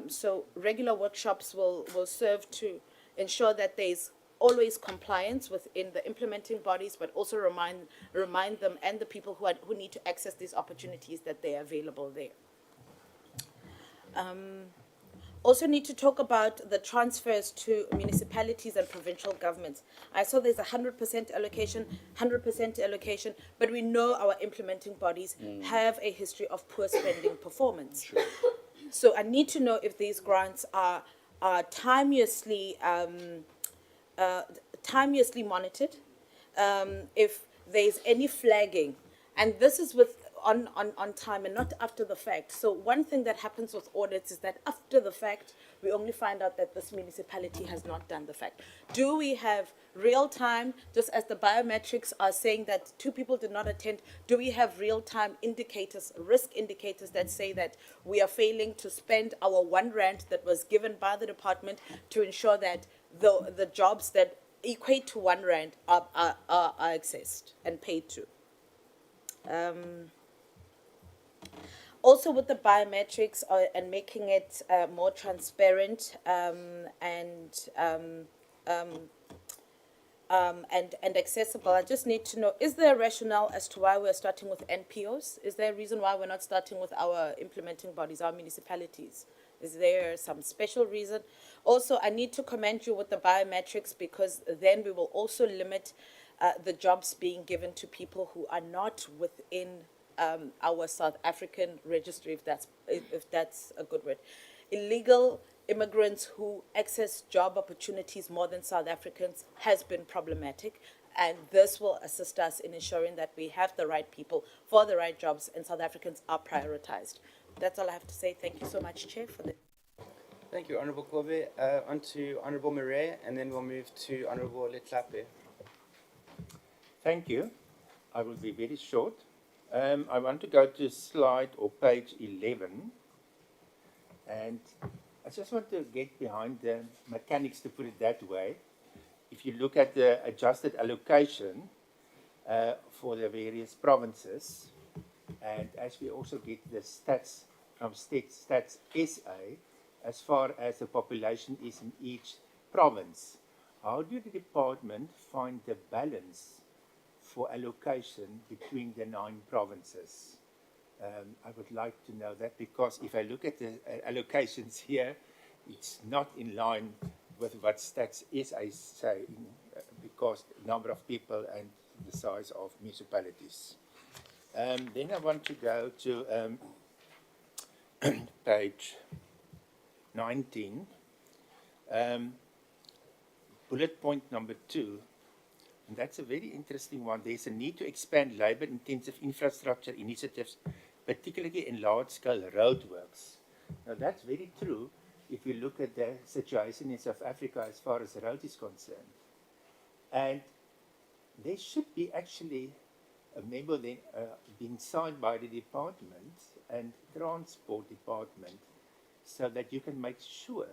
S10: So regular workshops will serve to ensure that there's always compliance within the implementing bodies, but also remind them and the people who need to access these opportunities that they are available there. Also need to talk about the transfers to municipalities and provincial governments. I saw there's 100% allocation, but we know our implementing bodies have a history of poor spending performance. So I need to know if these grants are timeously monitored, if there's any flagging, and this is on time and not after the fact. So one thing that happens with audits is that after the fact, we only find out that this municipality has not done the fact. Do we have real time, just as the biometrics are saying that 2 people did not attend, do we have real time indicators, risk indicators that say that we are failing to spend our R1 that was given by the department to ensure that the jobs that equate to R1 are accessed and paid to? Also with the biometrics and making it more transparent and accessible, I just need to know, is there a rationale as to why we're starting with NPOs? Is there a reason why we're not starting with our implementing bodies, our municipalities? Is there some special reason? Also, I need to commend you with the biometrics, because then we will also limit the jobs being given to people who are not within our South African registry, if that's a good word. Illegal immigrants who access job opportunities more than South Africans has been problematic, and this will assist us in ensuring that we have the right people for the right jobs and South Africans are prioritized. That's all I have to say. Thank you so much, Chair, for the...
S4: Thank you, Honourable Kobe. On to Honourable Murray, and then we'll move to Honourable Letlape.
S16: Thank you. I will be very short. I want to go to slide or page 11, and I just want to get behind the mechanics, to put it that way. If you look at the adjusted allocation for the various provinces, and as we also get the stats from Stats SA, as far as the population is in each province, how do the department find the balance for allocation between the 9 provinces? I would like to know that, because if I look at the allocations here, it's not in line with what Stats SA say, because number of people and the size of municipalities. Then I want to go to page 19, bullet point number 2. And that's a very interesting one. There's a need to expand labor-intensive infrastructure initiatives, particularly in large-scale roadworks. Now, that's very true if you look at the situation in South Africa as far as the road is concerned. And there should be actually a memo then, being signed by the department and transport department, so that you can make sure,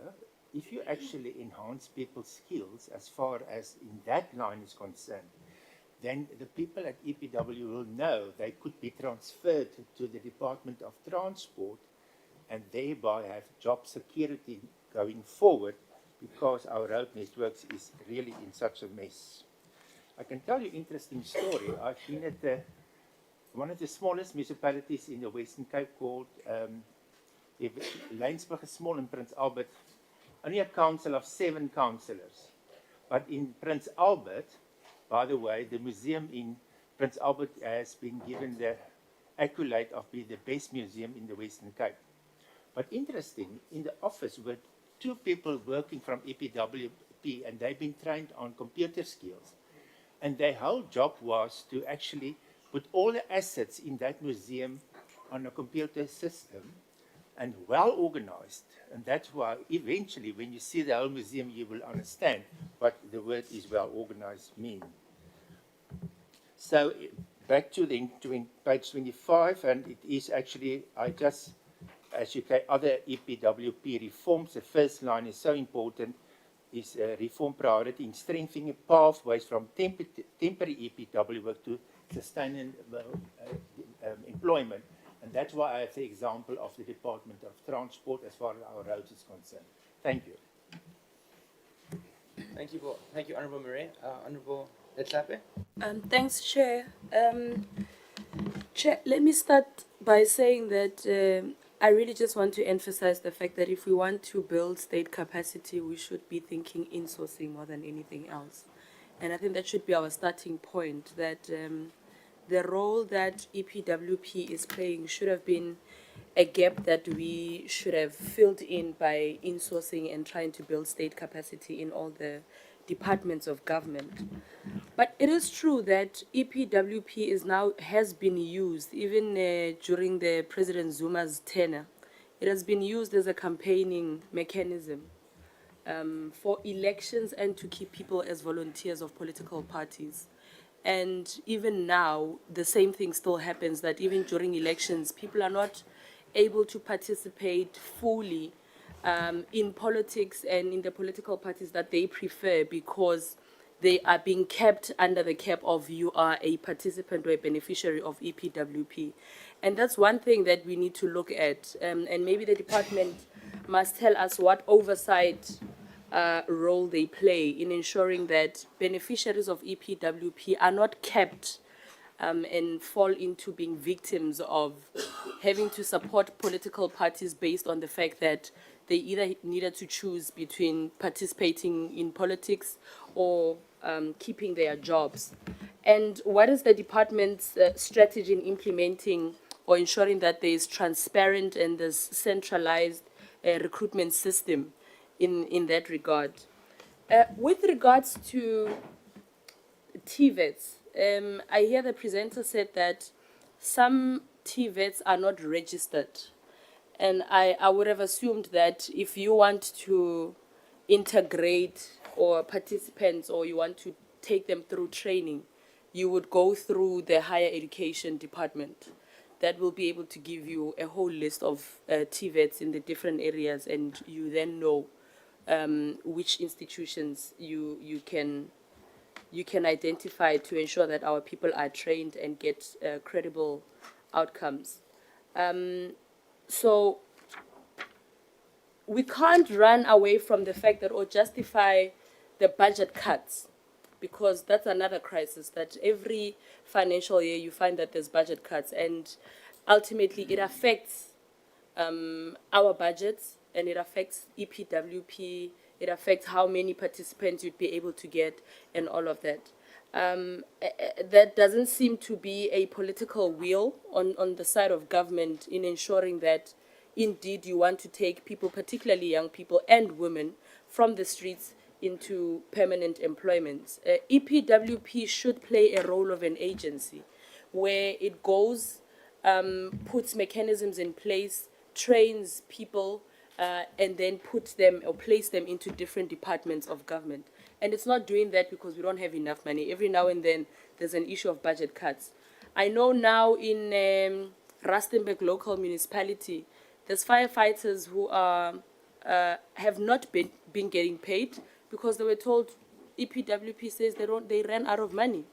S16: if you actually enhance people's skills as far as in that line is concerned, then the people at EPW will know they could be transferred to the Department of Transport and thereby have job security going forward, because our road networks is really in such a mess. I can tell you an interesting story. I've been at one of the smallest municipalities in the Western Cape called Lynsburg is small in Prince Albert, only a council of 7 councillors. But in Prince Albert, by the way, the museum in Prince Albert has been given the accolade of being the best museum in the Western Cape. But interesting, in the office were 2 people working from EPWP, and they've been trained on computer skills. And their whole job was to actually put all the assets in that museum on a computer system, and well organized. And that's why eventually when you see the whole museum, you will understand what the word is well organized mean. So back to page 25, and it is actually, as you can, other EPWP reforms, the first line is so important, is reform priority in strengthening pathways from temporary EPW work to sustainable employment. And that's why I have the example of the Department of Transport as far as our roads is concerned. Thank you.
S4: Thank you, Honourable Murray. Honourable Etlape.
S6: Thanks, Chair. Chair, let me start by saying that I really just want to emphasize the fact that if we want to build state capacity, we should be thinking insourcing more than anything else. And I think that should be our starting point, that the role that EPWP is playing should have been a gap that we should have filled in by insourcing and trying to build state capacity in all the departments of government. But it is true that EPWP has been used even during the President Zuma's tenure. It has been used as a campaigning mechanism for elections and to keep people as volunteers of political parties. And even now, the same thing still happens, that even during elections, people are not able to participate fully in politics and in the political parties that they prefer, because they are being kept under the cap of you are a participant or a beneficiary of EPWP. And that's one thing that we need to look at. And maybe the department must tell us what oversight role they play in ensuring that beneficiaries of EPWP are not kept and fall into being victims of having to support political parties based on the fact that they either needed to choose between participating in politics or keeping their jobs. And what is the department's strategy in implementing or ensuring that there is transparent and there's centralized recruitment system in that regard? With regards to TVETs, I hear the presenter said that some TVETs are not registered. And I would have assumed that if you want to integrate or participants or you want to take them through training, you would go through the higher education department. That will be able to give you a whole list of TVETs in the different areas, and you then know which institutions you can identify to ensure that our people are trained and get credible outcomes. So we can't run away from the fact that or justify the budget cuts, because that's another crisis, that every financial year you find that there's budget cuts, and ultimately it affects our budgets, and it affects EPWP, it affects how many participants you'd be able to get, and all of that. That doesn't seem to be a political will on the side of government in ensuring that indeed you want to take people, particularly young people and women, from the streets into permanent employment. EPWP should play a role of an agency where it goes, puts mechanisms in place, trains people, and then put them or place them into different departments of government. And it's not doing that because we don't have enough money. Every now and then there's an issue of budget cuts. I know now in Rustenburg local municipality, there's firefighters who have not been getting paid because they were told EPWP says they ran out of money.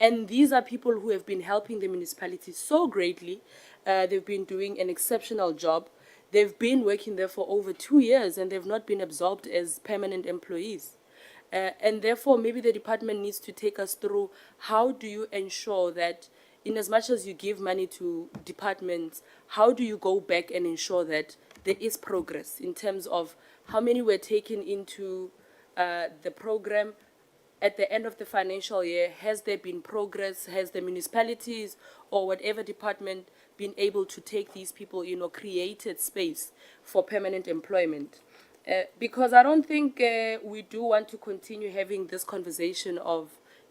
S6: And these are people who have been helping the municipality so greatly. They've been doing an exceptional job. They've been working there for over 2 years and they've not been absorbed as permanent employees. And therefore, maybe the department needs to take us through how do you ensure that in as much as you give money to departments, how do you go back and ensure that there is progress in terms of how many were taken into the program at the end of the financial year? Has there been progress? Has the municipalities or whatever department been able to take these people in or created space for permanent employment? Because I don't think we do want to continue having this conversation of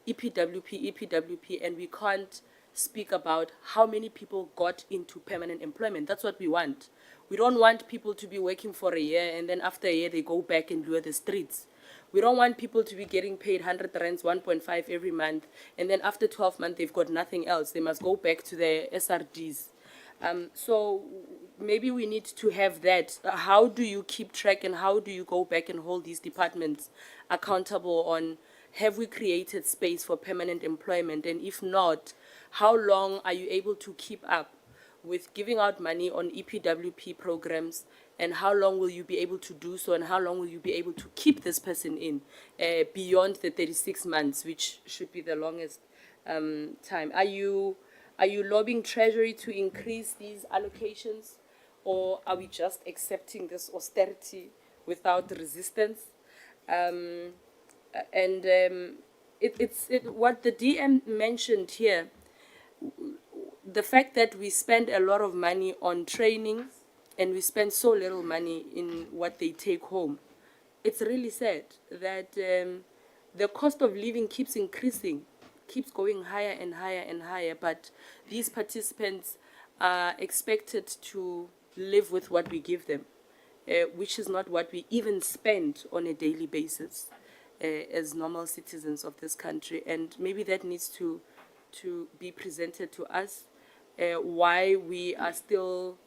S6: EPWP, and we can't speak about how many people got into permanent employment. That's what we want. We don't want people to be working for a year and then after a year they go back and lure the streets. We don't want people to be getting paid 100 rands, 1.5 every month, and then after 12 months they've got nothing else. They must go back to their SRDs. So maybe we need to have that. How do you keep track and how do you go back and hold these departments accountable on have we created space for permanent employment? And if not, how long are you able to keep up with giving out money on EPWP programs
S1: and how long will you be able to do so, and how long will you be able to keep this person in beyond the 36 months, which should be the longest time. Are you lobbying Treasury to increase these allocations, or are we just accepting this austerity without resistance? What the DM mentioned here, the fact that we spend a lot of money on training and we spend so little money in what they take home, it's really sad that the cost of living keeps increasing, keeps going higher and higher and higher, but these participants are expected to live with what we give them, which is not what we even spend on a daily basis as normal citizens of this country. And maybe that needs to be presented to us, why we are still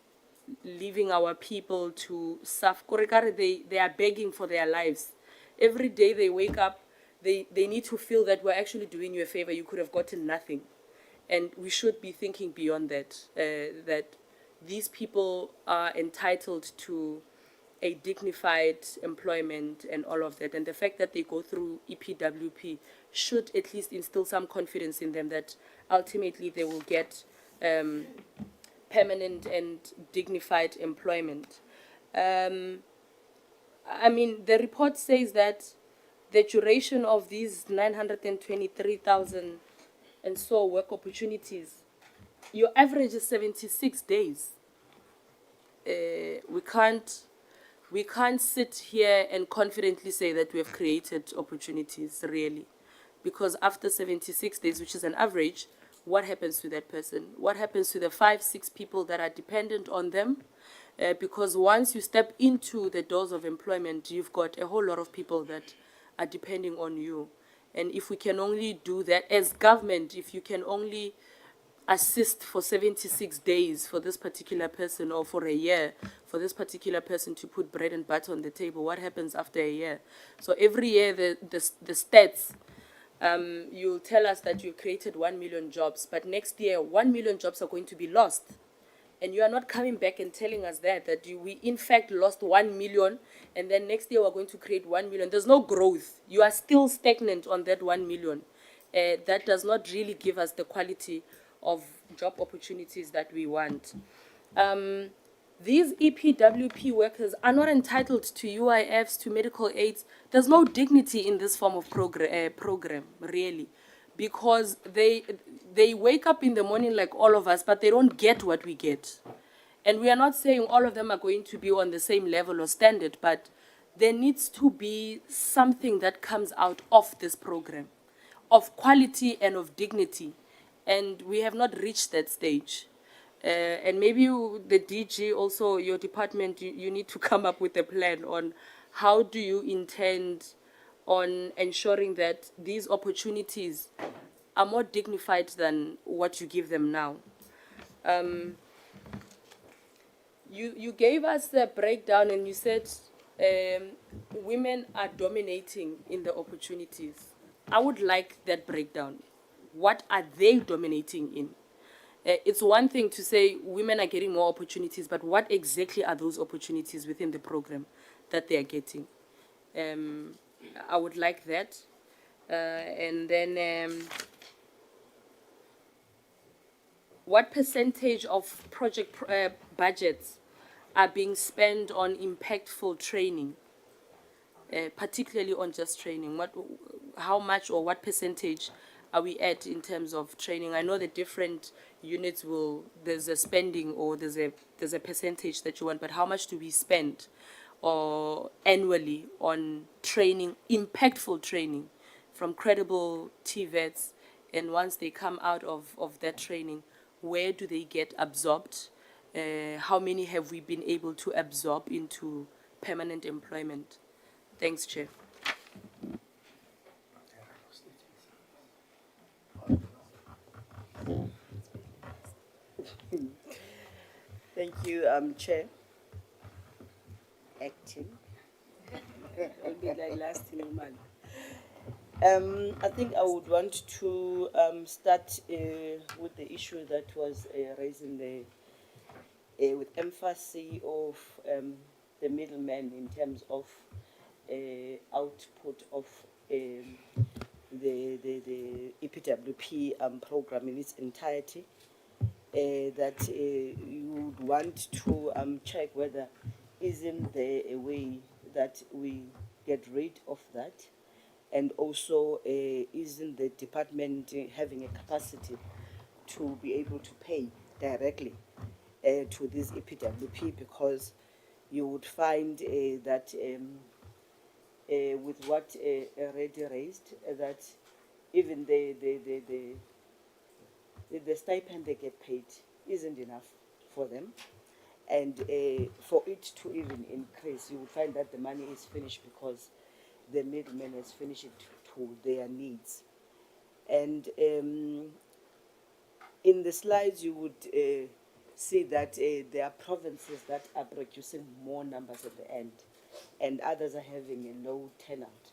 S1: leaving our people to suffer. They are begging for their lives. Every day they wake up, they need to feel that we're actually doing you a favor. You could have gotten nothing. And we should be thinking beyond that, that these people are entitled to a dignified employment and all of that. And the fact that they go through EPWP should at least instill some confidence in them that ultimately they will get permanent and dignified employment. I mean, the report says that the duration of these 923,000 and so work opportunities, your average is 76 days. We can't sit here and confidently say that we have created opportunities, really. Because after 76 days, which is an average, what happens to that person? What happens to the 5-6 people that are dependent on them? Because once you step into the doors of employment, you've got a whole lot of people that are depending on you. And if we can only do that as government, if you can only assist for 76 days for this particular person, or for a year for this particular person to put bread and butter on the table, what happens after a year? So every year the stats, you'll tell us that you created 1 million jobs, but next year 1 million jobs are going to be lost. And you are not coming back and telling us that we in fact lost 1 million, and then next year we're going to create 1 million. There's no growth. You are still stagnant on that 1 million. That does not really give us the quality of job opportunities that we want. These EPWP workers are not entitled to UIFs, to medical aids. There's no dignity in this form of program, really, because they wake up in the morning like all of us, but they don't get what we get. And we are not saying all of them are going to be on the same level or standard, but there needs to be something that comes out of this program, of quality and of dignity. And we have not reached that stage. And maybe the DG, also your department, you need to come up with a plan on how do you intend on ensuring that these opportunities are more dignified than what you give them now. You gave us the breakdown and you said women are dominating in the opportunities. I would like that breakdown. What are they dominating in? It's one thing to say women are getting more opportunities, but what exactly are those opportunities within the program that they are getting? I would like that. And then what percentage of project budgets are being spent on impactful training, particularly on just training? How much or what percentage are we at in terms of training? I know that different units there's a spending or there's a percentage that you want, but how much do we spend or annually on training, impactful training from credible TVETs, and once they come out of that training, where do they get absorbed? How many have we been able to absorb into permanent employment? Thanks, Chair.
S6: Thank you, Chair. Acting. I'll be like last in a month. I think I would want to start with the issue that was raised in the with emphasis of the middleman in terms of output of the EPWP program in its entirety. That you would want to check whether isn't there a way that we get rid of that, and also isn't the department having a capacity to be able to pay directly to this EPWP, because you would find that with what already raised, that even the stipend they get paid isn't enough for them. And for it to even increase, you will find that the money is finished because the middleman has finished it to their needs. And in the slides, you would see that there are provinces that are producing more numbers at the end, and others are having a low turnout.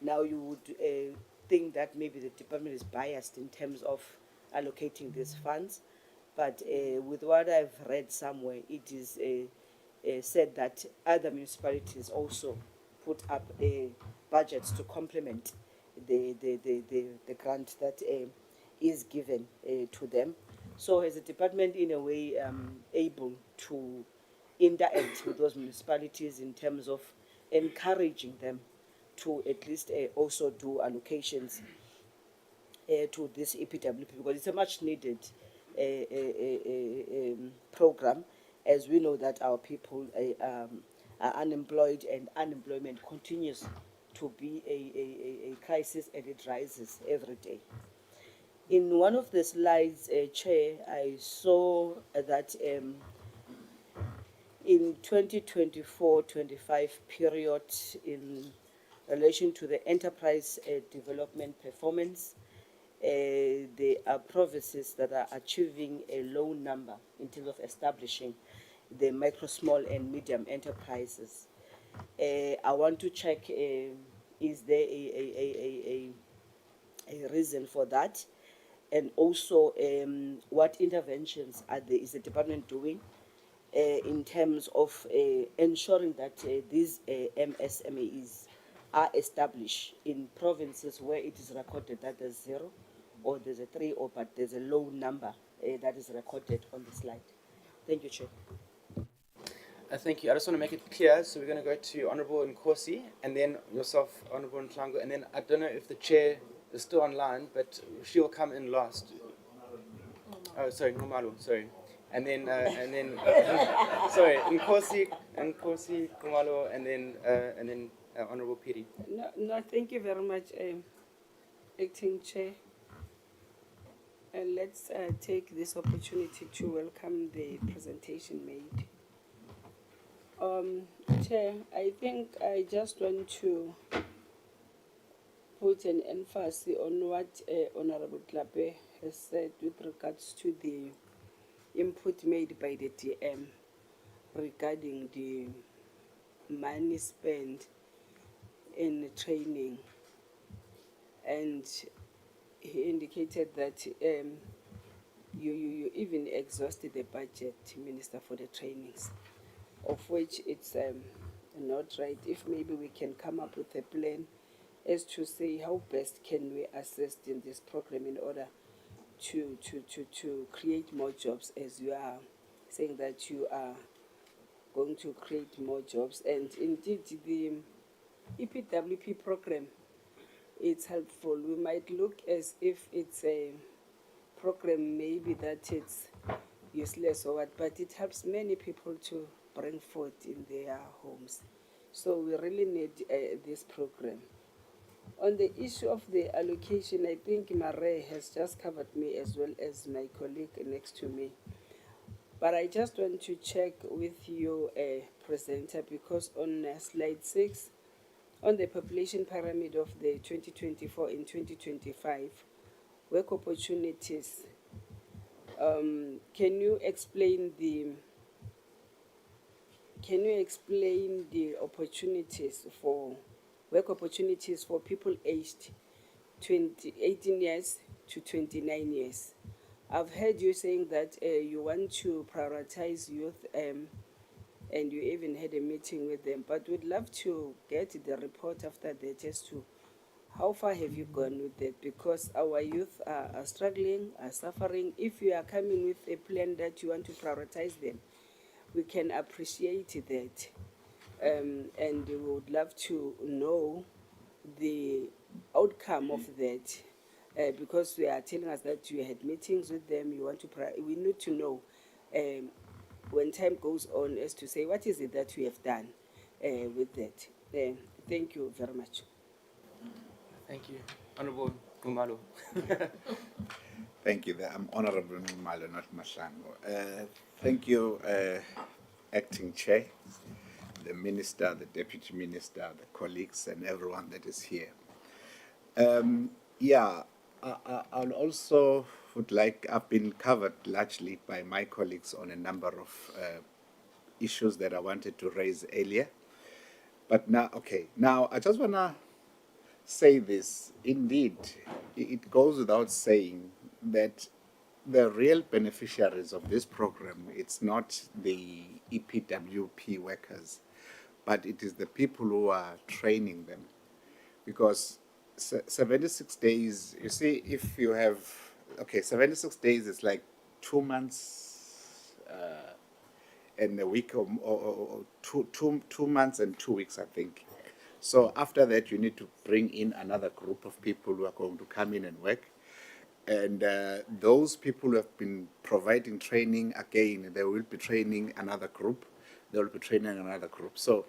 S6: Now, you would think that maybe the department is biased in terms of allocating these funds, but with what I've read somewhere, it is said that other municipalities also put up budgets to complement the grant that is given to them. So is the department in a way able to interact with those municipalities in terms of encouraging them to at least also do allocations to this EPWP, because it's a much needed program, as we know that our people are unemployed, and unemployment continues to be a crisis, and it rises every day. In one of the slides, Chair, I saw that in 2024-25 period, in relation to the enterprise development performance, there are provinces that are achieving a low number in terms of establishing the micro, small, and medium enterprises. I want to check, is there a reason for that? And also, what interventions is the department doing in terms of ensuring that these MSMEs are established in provinces where it is recorded that there's 0, or there's a 3, or but there's a low number that is recorded on the slide. Thank you, Chair.
S4: Thank you. I just want to make it clear. So we're going to go to Honourable Nkosi, and then yourself, Honourable Nhlango, and then I don't know if the chair is still online, but she'll come in last. Oh, sorry, Nxumalo, sorry. And then sorry, Nkosi, Nxumalo, and then Honourable Piri.
S6: No, thank you very much, Acting Chair. And let's take this opportunity to welcome the presentation made. Chair, I think I just want to put an emphasis on what Honourable Klape has said with regards to the input made by the DM regarding the money spent in training. And he indicated that you even exhausted the budget, Minister, for the trainings, of which it's not right. If maybe we can come up with a plan as to say how best can we assist in this program in order to create more jobs, as you are saying that you are going to create more jobs. And indeed, the EPWP program, it's helpful. We might look as if it's a program maybe that it's useless or what, but it helps many people to bring food in their homes. So we really need this program. On the issue of the allocation, I think Mare has just covered me as well as my colleague next to me. But I just want to check with you, presenter, because on slide 6, on the population pyramid of the 2024 and 2025 work opportunities, can you explain the opportunities for work opportunities for people aged 18 years to 29 years? I've heard you saying that you want to prioritize youth and you even had a meeting with them. But we'd love to get the report after that as to how far have you gone with that? Because our youth are struggling, are suffering. If you are coming with a plan that you want to prioritize them, we can appreciate that. And we would love to know the outcome of that. Because they are telling us that you had meetings with them, you want to, we need to know when time goes on as to say what is it that we have done with that. Thank you very much.
S4: Thank you. Honorable Kumalo.
S11: Thank you. I'm Honorable Malo, not Mashango. Thank you, Acting Chair, the Minister, the Deputy Minister, the colleagues, and everyone that is here. I'll also would like, I've been covered largely by my colleagues on a number of issues that I wanted to raise earlier. But now, now I just want to say this. Indeed, it goes without saying that the real beneficiaries of this program, it's not the EPWP workers, but it is the people who are training them. Because 76 days, you see, if you have, 76 days is like 2 months and a week, or 2 months and 2 weeks, I think. So after that, you need to bring in another group of people who are going to come in and work. And those people who have been providing training, again, they will be training another group. They will be training another group. So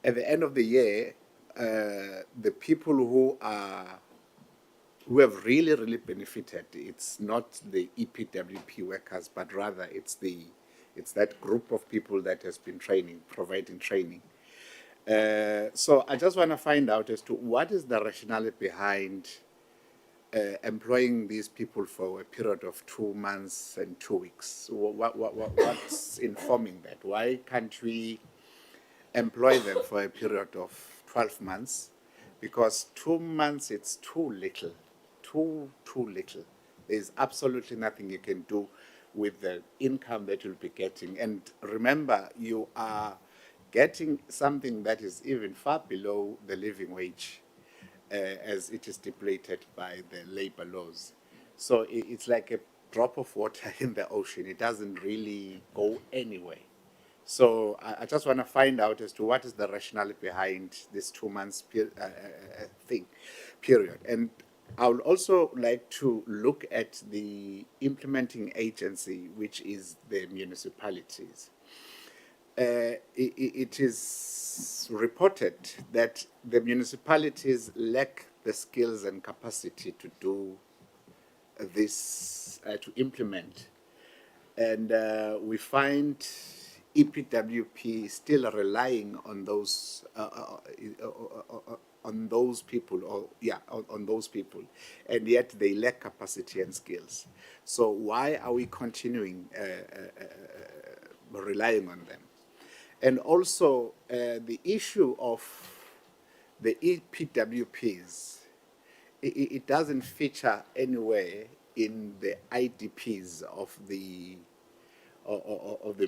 S11: at the end of the year, the people who have really benefited, it's not the EPWP workers, but rather it's that group of people that has been providing training. So I just want to find out as to what is the rationale behind employing these people for a period of 2 months and 2 weeks. What's informing that? Why can't we employ them for a period of 12 months? Because 2 months, it's too little, too little. There's absolutely nothing you can do with the income that you'll be getting. And remember, you are getting something that is even far below the living wage, as it is stipulated by the labor laws. So it's like a drop of water in the ocean. It doesn't really go anywhere. So I just want to find out as to what is the rationale behind this 2 months period. And I would also like to look at the implementing agency, which is the municipalities. It is reported that the municipalities lack the skills and capacity to do this, to implement. And we find EPWP still relying on those people, and yet they lack capacity and skills. So why are we continuing relying on them? And also the issue of the EPWPs, it doesn't feature anywhere in the IDPs of the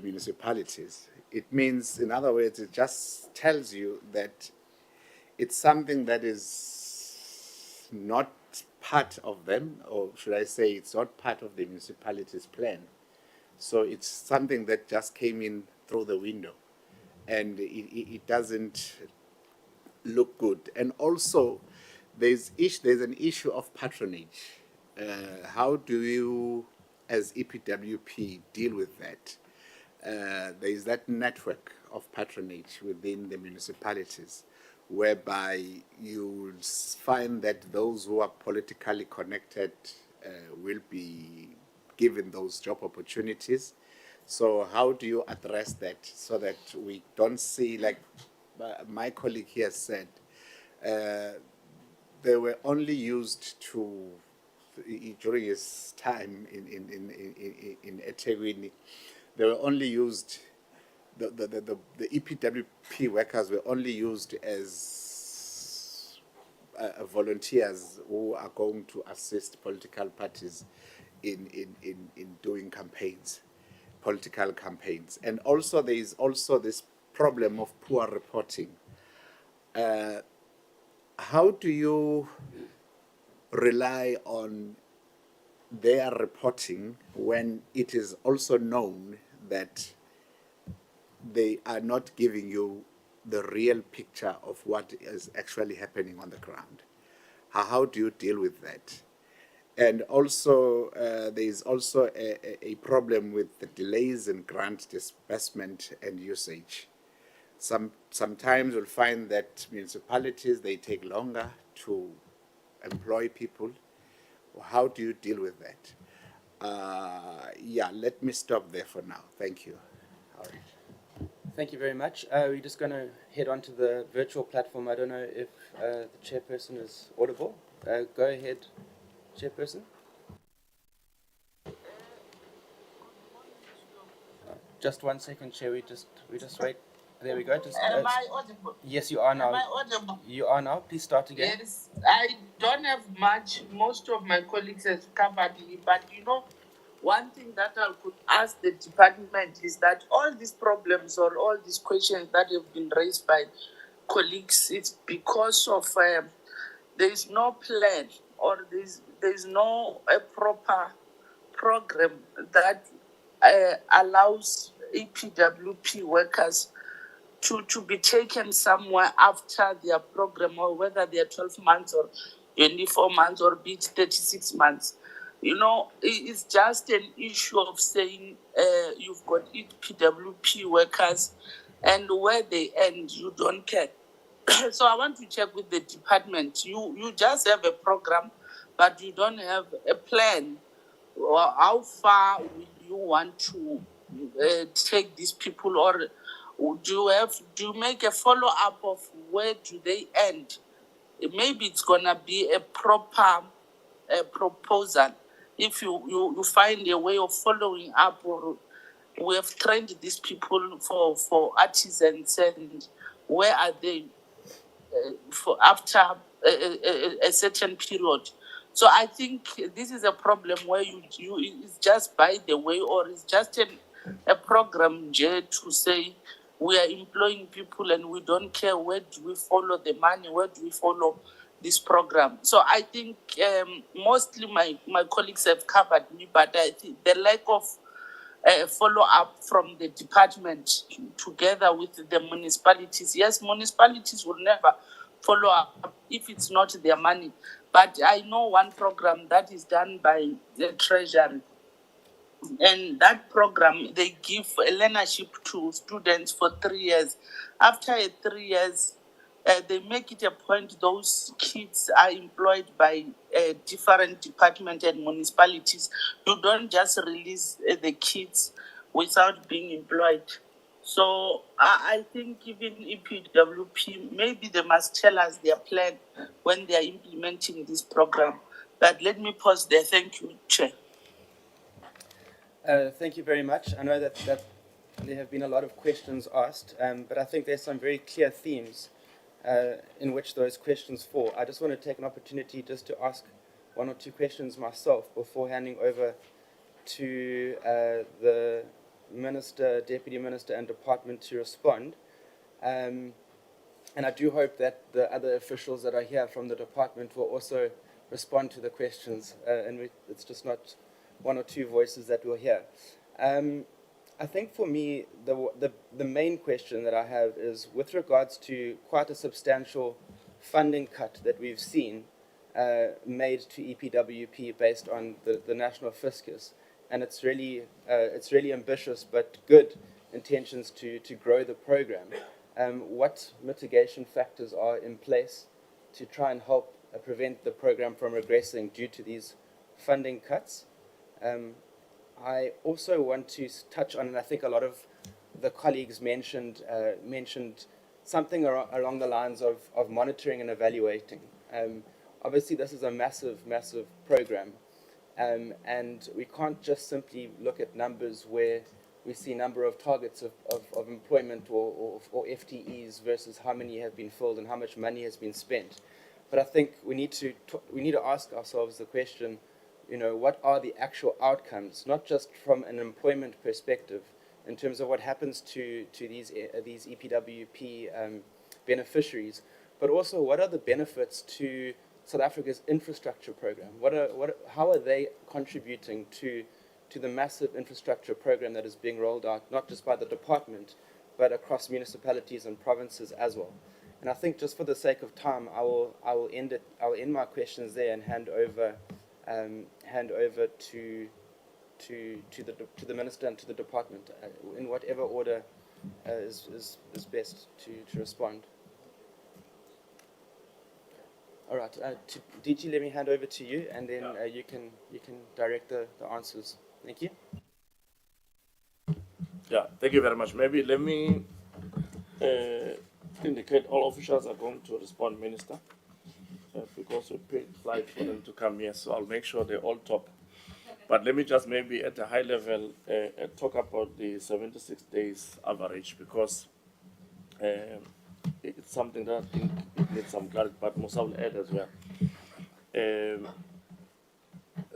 S11: municipalities. It means, in other words, it just tells you that it's something that is not part of them, or should I say it's not part of the municipality's plan. So it's something that just came in through the window, and it doesn't look good. And also, there's an issue of patronage. How do you, as EPWP, deal with that? There is that network of patronage within the municipalities, whereby you find that those who are politically connected will be given those job opportunities. So how do you address that so that we don't see, like my colleague here said, they were only used to, during his time in eThekwini, they were only used, the EPWP workers were only used as volunteers who are going to assist political parties in doing campaigns, political campaigns. And also there is also this problem of poor reporting. How do you rely on their reporting when it is also known that they are not giving you the real picture of what is actually happening on the ground? How do you deal with that? And also, there is also a problem with the delays in grant disbursement and usage. Sometimes you'll find that municipalities, they take longer to employ people. How do you deal with that? Yeah, let me stop there for now. Thank you. All right.
S4: Thank you very much. We're just going to head on to the virtual platform. I don't know if the chairperson is audible. Go ahead, chairperson. Just 1 second, chair. We just wait. There we go. Just,
S2: Am I audible?
S4: yes, you are now.
S2: Am I audible?
S4: You are now. Please start again.
S2: Yes, I don't have much. Most of my colleagues have covered me, but one thing that I could ask the department is that all these problems or all these questions that have been raised by colleagues, it's because of there is no plan or there is no a proper program that allows EPWP workers to be taken somewhere after their program, or whether they are 12 months or 24 months or be it 36 months. It's just an issue of saying you've got EPWP workers and where they end, you don't care. So I want to check with the department. You just have a program, but you don't have a plan. How far will you want to take these people, or do you make a follow-up of where do they end? Maybe it's gonna be a proper proposal. If you find a way of following up, or we have trained these people for artisans, and where are they for after a certain period? So I think this is a problem where it's just by the way, or it's just a program to say we are employing people and we don't care where do we follow the money, where do we follow this program. So I think mostly my colleagues have covered me, but I think the lack of follow-up from the department together with the municipalities. Yes, municipalities will never follow up if it's not their money. But I know one program that is done by the Treasury. And that program, they give a learnership to students for 3 years. After 3 years, they make it a point those kids are employed by different departments and municipalities. You don't just release the kids without being employed. So I think even EPWP, maybe they must tell us their plan when they are implementing this program. But let me pause there. Thank you, Chair.
S4: Thank you very much. I know that there have been a lot of questions asked, but I think there's some very clear themes in which those questions fall. I just want to take an opportunity just to ask 1 or 2 questions myself before handing over to the Minister, Deputy Minister and Department to respond. And I do hope that the other officials that are here from the Department will also respond to the questions, and it's just not 1 or 2 voices that we'll hear. I think for me, the main question that I have is with regards to quite a substantial funding cut that we've seen made to EPWP based on the national fiscus, and it's really ambitious but good intentions to grow the program. What mitigation factors are in place to try and help prevent the program from regressing due to these funding cuts? I also want to touch on, and I think a lot of the colleagues mentioned something along the lines of monitoring and evaluating. Obviously, this is a massive program, and we can't just simply look at numbers where we see number of targets of employment or FTEs versus how many have been filled and how much money has been spent. But I think we need to ask ourselves the question, what are the actual outcomes, not just from an employment perspective, in terms of what happens to these EPWP beneficiaries, but also what are the benefits to South Africa's infrastructure program? How are they contributing to the massive infrastructure program that is being rolled out, not just by the department, but across municipalities and provinces as well? And I think just for the sake of time, I will end my questions there and hand over to the minister and to the department in whatever order is best to respond. All right, DG, let me hand over to you, and then you can direct the answers. Thank you.
S17: Yeah, thank you very much. Maybe let me indicate all officials are going to respond, Minister, because we paid flight for them to come here, so I'll make sure they all talk. But let me just maybe at a high level talk about the 76 days average, because it's something that I think it needs some clarity, but Musa will add as well.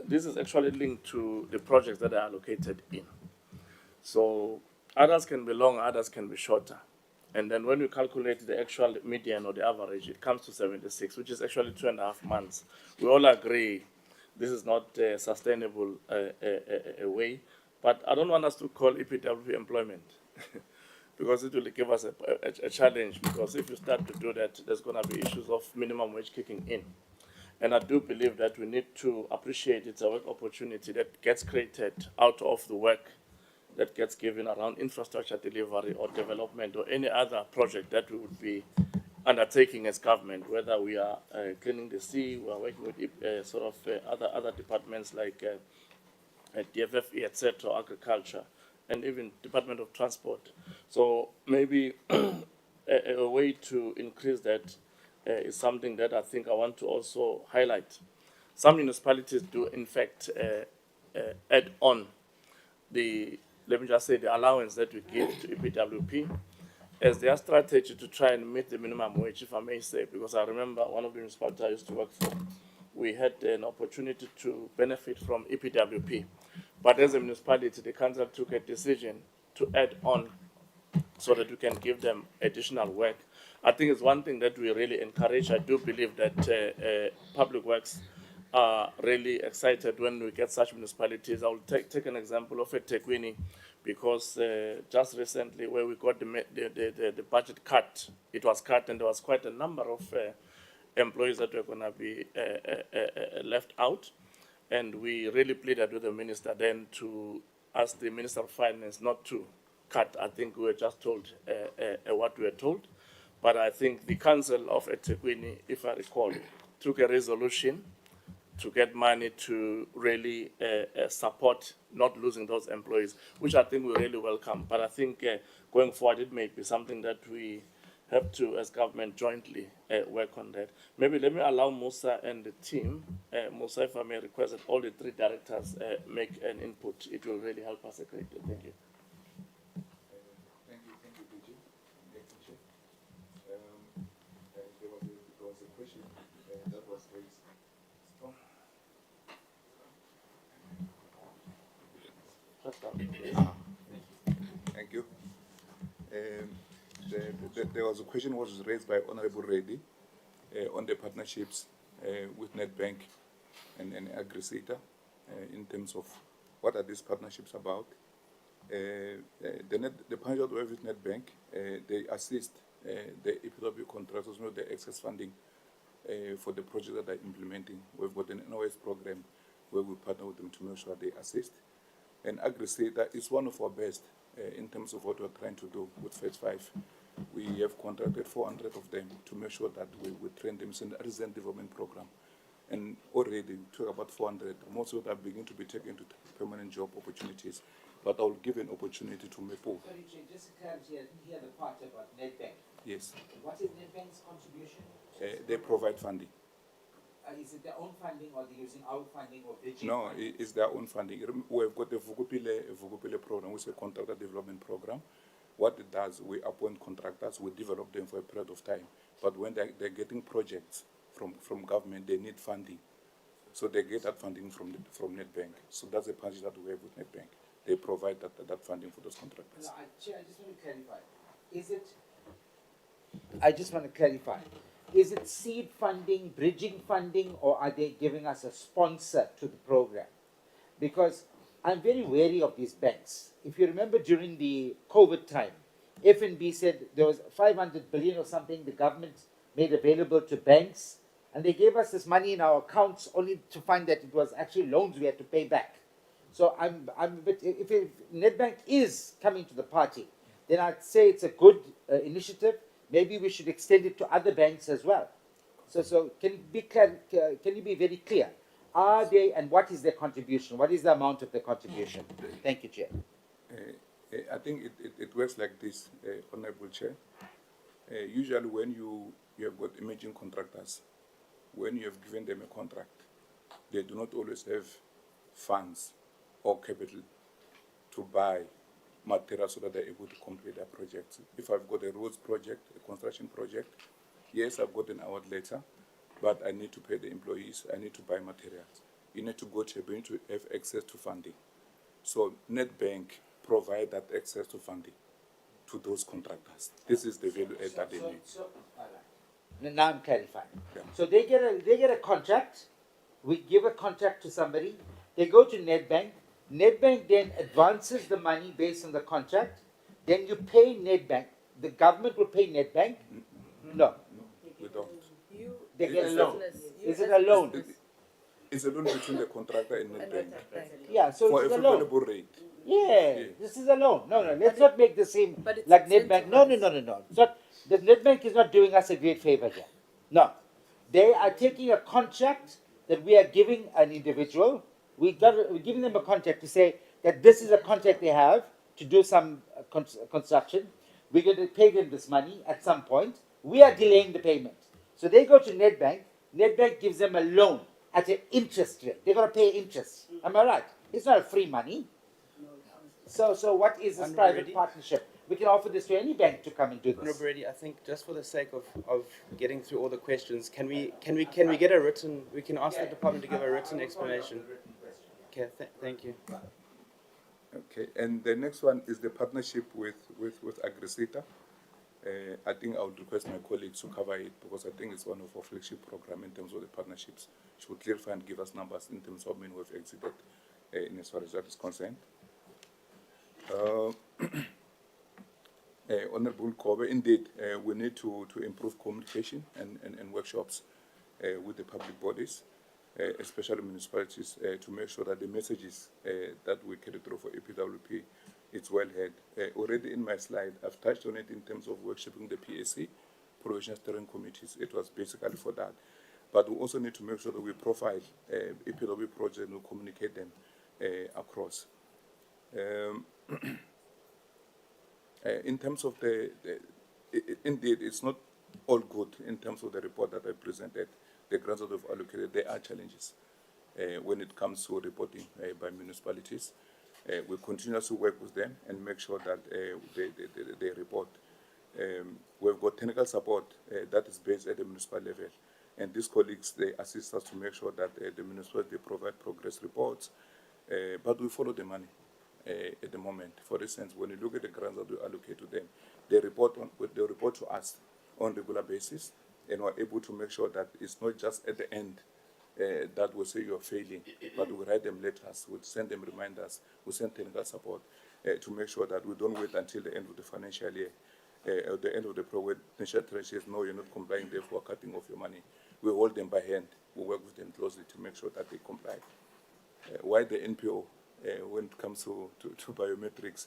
S17: This is actually linked to the projects that are allocated in. So others can be long, others can be shorter. And then when we calculate the actual median or the average, it comes to 76, which is actually 2.5 months. We all agree this is not a sustainable way, but I don't want us to call EPWP employment because it will give us a challenge, because if you start to do that, there's going to be issues of minimum wage kicking in. And I do believe that we need to appreciate it's a work opportunity that gets created out of the work that gets given around infrastructure delivery or development or any other project that we would be undertaking as government, whether we are cleaning the sea, we are working with other departments like DFFE, etc., agriculture, and even Department of Transport. So maybe a way to increase that is something that I think I want to also highlight. Some municipalities do, in fact, add on the, let me just say, the allowance that we give to EPWP as their strategy to try and meet the minimum wage, if I may say, because I remember one of the municipalities I used to work for, we had an opportunity to benefit from EPWP. But as a municipality, the council took a decision to add on so that we can give them additional work. I think it's one thing that we really encourage. I do believe that public works are really excited when we get such municipalities. I will take an example of eThekwini, because just recently where we got the budget cut, it was cut, and there was quite a number of employees that were going to be left out. And we really pleaded with the minister then to ask the Minister of Finance not to cut. I think we were just told what we were told. But I think the Council of eThekwini, if I recall, took a resolution to get money to really support not losing those employees, which I think we really welcome. But I think going forward, it may be something that we have to, as government, jointly work on that. Maybe let me allow Musa and the team, Musa, if I may request that all the three directors make an input. It will really help us a great deal. Thank you.
S14: Thank you, DG. There was a question that was raised. Thank you. There was a question was raised by Honorable Reddy on the partnerships with Nedbank and Agriseta in terms of what are these partnerships about. The partnership with Nedbank, they assist the EPWP contractors with the excess funding for the project that they're implementing. We've got an NOS program where we partner with them to make sure they assist. And Agriseta is one of our best in terms of what we're trying to do with Phase 5. We have contracted 400 of them to make sure that we train them in the resident development program. And already we talk about 400. Most of them are beginning to be taken to permanent job opportunities. But I'll give an opportunity to Mepo.
S3: Sorry, just to clarify, hear the part about Nedbank.
S14: Yes.
S3: What is Nedbank's contribution?
S14: They provide funding.
S3: Is it their own funding, or they're using our funding, or the
S14: No, it's their own funding. We've got the VUGUPILE program, which is a contractor development program. What it does, we appoint contractors, we develop them for a period of time. But when they're getting projects from government, they need funding. So they get that funding from Nedbank. So that's the partnership that we have with Nedbank. they provide that funding for those contractors.
S5: No, Chair, I just want to clarify. I just want to clarify. Is it seed funding, bridging funding, or are they giving us a sponsor to the program? Because I'm very wary of these banks. If you remember during the COVID time, FNB said there was 500 billion or something the government made available to banks, and they gave us this money in our accounts only to find that it was actually loans we had to pay back. So I'm a bit, if Nedbank is coming to the party, then I'd say it's a good initiative. Maybe we should extend it to other banks as well. So can you be clear, can you be very clear? Are they, and what is their contribution? What is the amount of their contribution? Thank you, Chair.
S14: I think it works like this, Honorable Chair. Usually when you have got emerging contractors, when you have given them a contract, they do not always have funds or capital to buy material so that they're able to complete their projects. If I've got a roads project, a construction project, yes, I've got an award letter, but I need to pay the employees, I need to buy materials. You need to go to, you need to have access to funding. So Nedbank provide that access to funding to those contractors. This is the value add that they need.
S5: Now I'm clarifying. Yeah. So they get a contract. We give a contract to somebody. They go to Nedbank. Nedbank then advances the money based on the contract. Then you pay Nedbank. The government will pay Nedbank. No,
S14: we don't.
S5: They get a loan. Is it a loan?
S14: It's a loan between the contractor and Nedbank.
S5: Yeah, so
S14: for
S5: it's
S14: a
S5: a loan.
S14: favorable rate.
S5: Yeah, this is a loan. No, let's not make the same like Nedbank. No. It's not, the Nedbank is not doing us a great favor here. No, they are taking a contract that we are giving an individual. We're giving them a contract to say that this is a contract they have to do some construction. We're going to pay them this money at some point. We are delaying the payment. So they go to Nedbank. Nedbank gives them a loan at an interest rate. They're going to pay interest. Am I right? It's not a free money. So what is this private partnership? We can offer this to any bank to come and do this.
S4: Honourable Reddy, I think just for the sake of getting through all the questions, can we get a written? We can ask the department to give a written explanation. Okay, thank you.
S14: Okay, and the next one is the partnership with Agrisita. I think I would request my colleagues to cover it because I think it's one of our flagship program in terms of the partnerships. She would clarify and give us numbers in terms of men who have exited in as far as that is concerned. Honorable Kobe, indeed, we need to improve communication and workshops with the public bodies, especially municipalities, to make sure that the messages that we carry through for EPWP it's well heard. Already in my slide, I've touched on it in terms of workshopping the PSC, Provincial Steering Committees. It was basically for that. But we also need to make sure that we profile EPWP projects and we communicate them across. In terms of indeed, it's not all good in terms of the report that I presented. The grants that we've allocated, there are challenges when it comes to reporting by municipalities. We continuously work with them and make sure that they report. We've got technical support that is based at the municipal level. And these colleagues, they assist us to make sure that the municipality provide progress reports. But we follow the money at the moment. For instance, when you look at the grants that we allocate to them, they report to us on a regular basis, and we're able to make sure that it's not just at the end that we say you're failing, but we write them letters, we send them reminders, we send technical support to make sure that we don't wait until the end of the financial year, at the end of the program, national treasury says, no, you're not complying, therefore cutting off your money. We hold them by hand, we work with them closely to make sure that they comply. Why the NPO, when it comes to biometrics,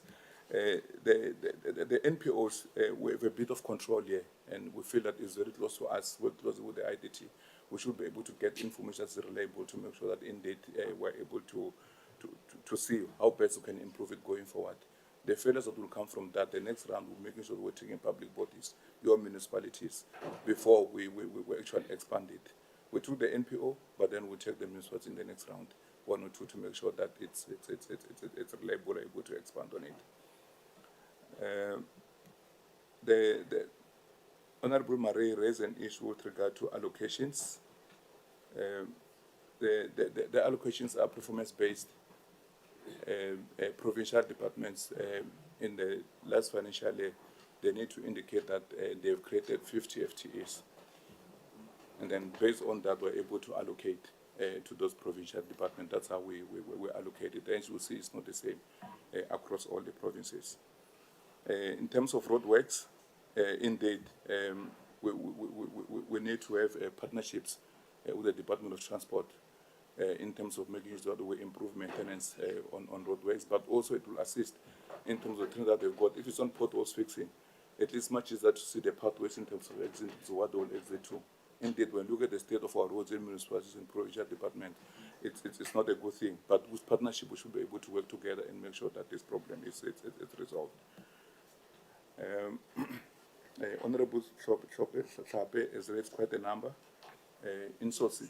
S14: the NPOs, we have a bit of control here, and we feel that it's very close to us, work closely with the IDT. We should be able to get information that's reliable to make sure that indeed we're able to see how best we can improve it going forward. The failures that will come from that, the next round, we're making sure we're taking public bodies, your municipalities, before we actually expand it. We took the NPO, but then we take the municipalities in the next round, 1 or 2, to make sure that it's reliable, able to expand on it. The Honorable Marie raised an issue with regard to allocations. The allocations are performance-based. provincial departments in the last financial year, they need to indicate that they've created 50 FTEs. And then based on that, we're able to allocate to those provincial departments. That's how we allocate it. As you will see, it's not the same across all the provinces. In terms of roadworks, indeed, we need to have partnerships with the Department of Transport in terms of making sure that we improve maintenance on roadways, but also it will assist in terms of things that they've got. If it's on potholes fixing, at least much is that to see the pathways in terms of exit, so what they will exit to. Indeed, when you look at the state of our roads in municipalities and provincial department, it's not a good thing. But with partnership, we should be able to work together and make sure that this problem is resolved. Honorable Tlhape has raised quite a number. Insourcing.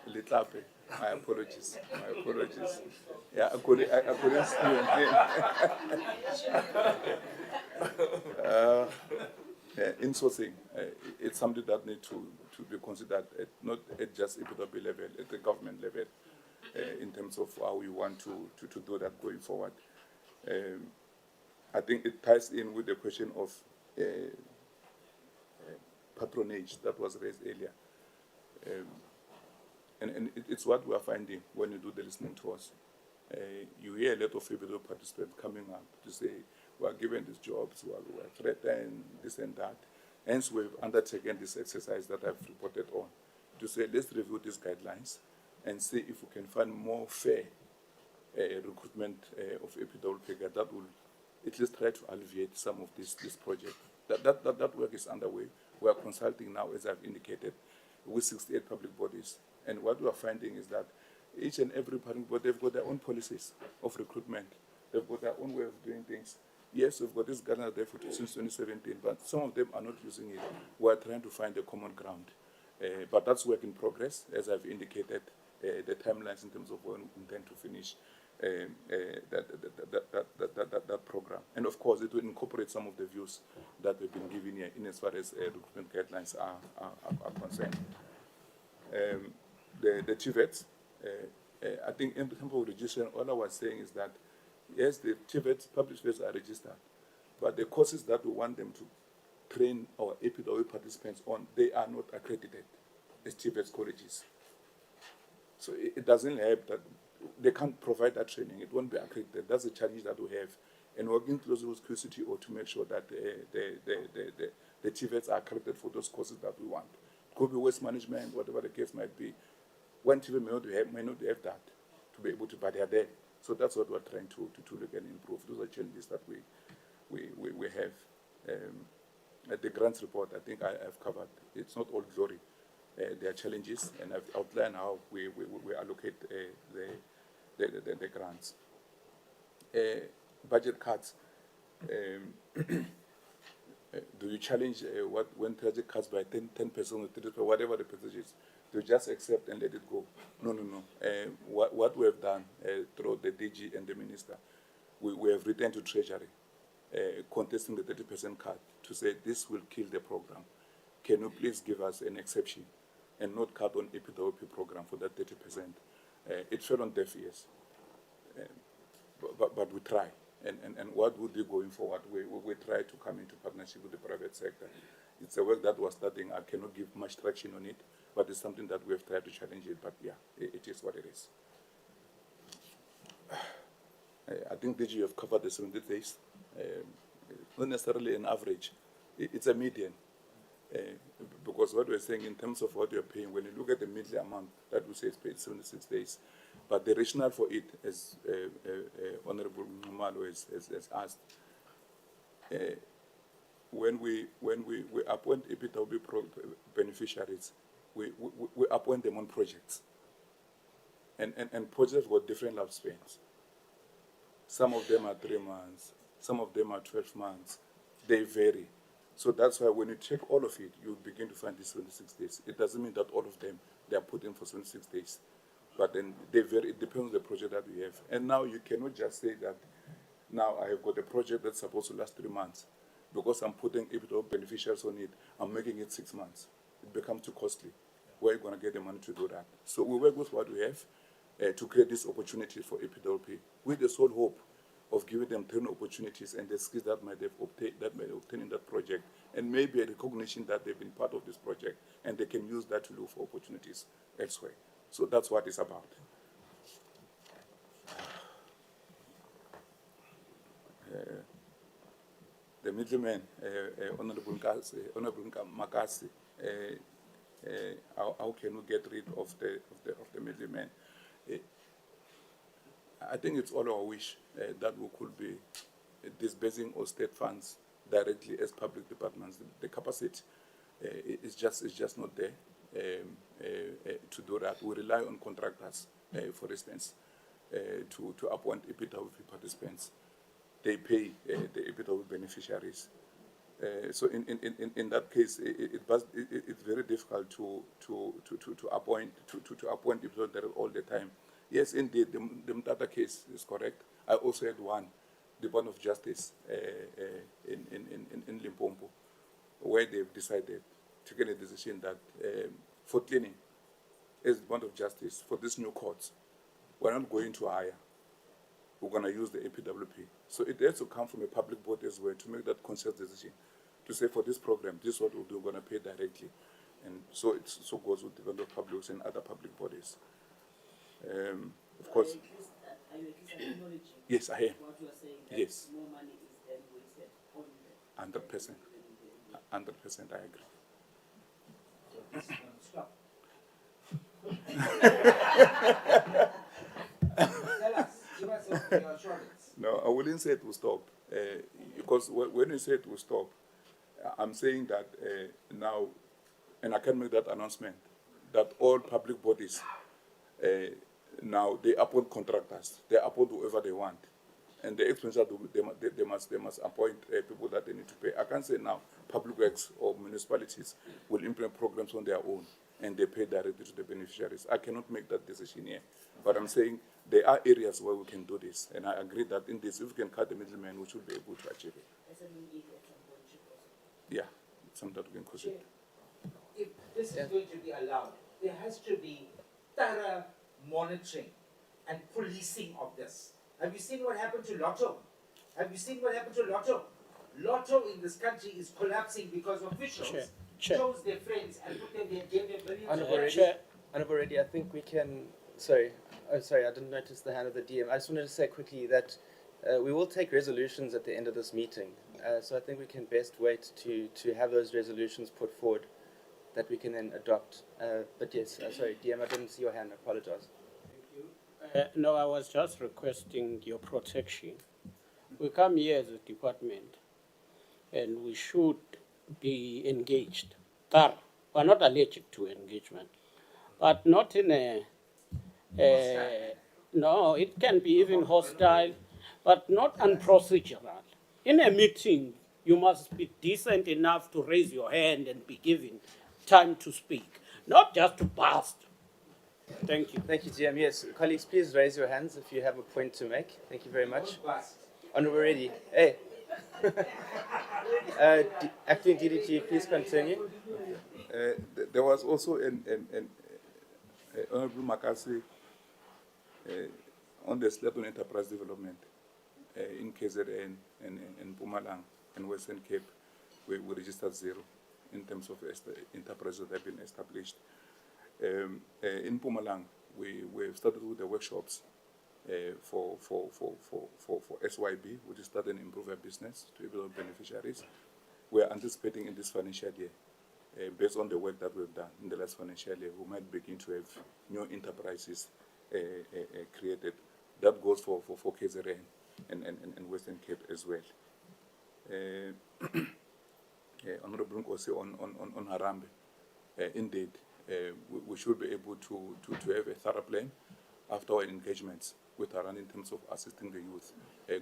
S14: Letlape. My apologies. My apologies. Yeah, I couldn't see. Insourcing. It's something that needs to be considered not at just EPWP level, at the government level, in terms of how we want to do that going forward. I think it ties in with the question of patronage that was raised earlier. And it's what we are finding when you do the listening to us. You hear a lot of EPWP participants coming up to say, we are given these jobs, we are threatened, this and that. Hence, we've undertaken this exercise that I've reported on to say, let's review these guidelines and see if we can find more fair recruitment of EPWP that will at least try to alleviate some of this project. That work is underway. We are consulting now, as I've indicated, with 68 public bodies. And what we are finding is that each and every public body, they've got their own policies of recruitment. They've got their own way of doing things. Yes, we've got this guideline there since 2017, but some of them are not using it. We are trying to find a common ground. But that's work in progress, as I've indicated, the timelines in terms of when we intend to finish that program. And of course, it will incorporate some of the views that we've been given here in as far as recruitment guidelines are concerned. The TVETs, I think in terms of registration, all I was saying is that yes, the TVETs, public TVETs are registered, but the courses that we want them to train our EPWP participants on, they are not accredited as TVETs colleges. So it doesn't help that they can't provide that training. It won't be accredited. That's the challenge that we have. And working closely with QCTO to make sure that the TVETs are accredited for those courses that we want. It could be waste management, whatever the case might be. One TVET may not have that to be able to, but they are there. So that's what we're trying to look and improve. Those are challenges that we have. The grants report, I think I've covered. It's not all glory. There are challenges, and I've outlined how we allocate the grants. Budget cuts. Do you challenge when budget cuts by 10% or 30%, whatever the percentage is? Do you just accept and let it go? No. What we have done through the DG and the minister, we have written to Treasury contesting the 30% cut to say this will kill the program. Can you please give us an exception and not cut on EPWP program for that 30%? It fell on deaf ears, but we try. And what would do going forward? We try to come into partnership with the private sector. It's a work that was starting. I cannot give much traction on it, but it's something that we have tried to challenge it. But yeah, it is what it is. I think DG, you have covered the 70 days. Not necessarily an average. It's a median. Because what we're saying in terms of what you're paying, when you look at the monthly amount, that we say is paid 76 days. But the rationale for it, as Honorable Numalo has asked, when we appoint EPWP beneficiaries, we appoint them on projects. And projects got different lifespans. Some of them are 3 months, some of them are 12 months. They vary. So that's why when you check all of it, you begin to find these 26 days. It doesn't mean that all of them, they are put in for 26 days. But then they vary. It depends on the project that we have. And now you cannot just say that, now I have got a project that's supposed to last 3 months. Because I'm putting EPWP beneficiaries on it, I'm making it 6 months. It becomes too costly. Where are you going to get the money to do that? So we work with what we have. to create this opportunity for EPWP with the sole hope of giving them training opportunities and the skills that might have obtained in that project, and maybe a recognition that they've been part of this project and they can use that to look for opportunities elsewhere. So that's what it's about. The middleman, Honorable Makasi, how can we get rid of the middleman? I think it's all our wish that we could be disbursing our state funds directly as public departments. The capacity is just not there to do that. We rely on contractors, for instance, to appoint EPWP participants. They pay the EPWP beneficiaries. So in that case, it's very difficult to appoint EPWP all the time. Yes, indeed, the Mtata case is correct. I also had one, Department of Justice in Limpopo, where they've decided, taken a decision that for cleaning, as Department of Justice, for this new courts, we're not going to hire. We're going to use the EPWP. So it has to come from a public body as well to make that conscious decision, to say for this program, this is what we'll do, we're going to pay directly. And so it so goes with Department of Public Works and other public bodies. Of course.
S3: Are you acknowledging?
S14: Yes, I am.
S3: What you are saying, that
S14: yes.
S3: more money is then wasted on the
S14: 100%. I agree.
S3: So this is going to stop. Tell us, give us your assurance.
S14: No, I wouldn't say it will stop. Because when you say it will stop, I'm saying that now, and I can make that announcement, that all public bodies now they appoint contractors, they appoint whoever they want, and the expenditure they must appoint people that they need to pay. I can't say now public works or municipalities will implement programs on their own and they pay directly to the beneficiaries. I cannot make that decision here, but I'm saying there are areas where we can do this, and I agree that in this, if we can cut the middleman, we should be able to achieve it. Yeah, something that we can consider.
S3: If this is going to be allowed, there has to be thorough monitoring and policing of this. Have you seen what happened to Lotto? Have you seen what happened to Lotto? Lotto in this country is collapsing because officials chose their friends and put them there, gave them billions.
S4: Honourable Reddy, I think we can. Sorry, I didn't notice the hand of the DM. I just wanted to say quickly that we will take resolutions at the end of this meeting. So I think we can best wait to have those resolutions put forward that we can then adopt. But yes, sorry, DM, I didn't see your hand. I apologize.
S15: No, I was just requesting your protection. We come here as a department, and we should be engaged. We're not allergic to engagement, but not in a. No, it can be even hostile, but not unprocedural. In a meeting, you must be decent enough to raise your hand and be given time to speak, not just to burst. Thank you.
S4: Thank you, GM. Yes, colleagues, please raise your hands if you have a point to make. Thank you very much. Honourable Reddy. Hey. Acting DDG, please continue.
S14: There was also an Honourable Makasi on the slate on enterprise development in KZN and Mpumalanga and Western Cape, we registered 0 in terms of enterprises that have been established. In Mpumalanga, we've started with the workshops for SYB, which is Start and Improve Our Business to able beneficiaries. We are anticipating in this financial year, based on the work that we've done in the last financial year, we might begin to have new enterprises created. That goes for KZN and Western Cape as well. Honorable Nkosi on Harambe, indeed, we should be able to have a thorough plan after our engagements with Haran in terms of assisting the youth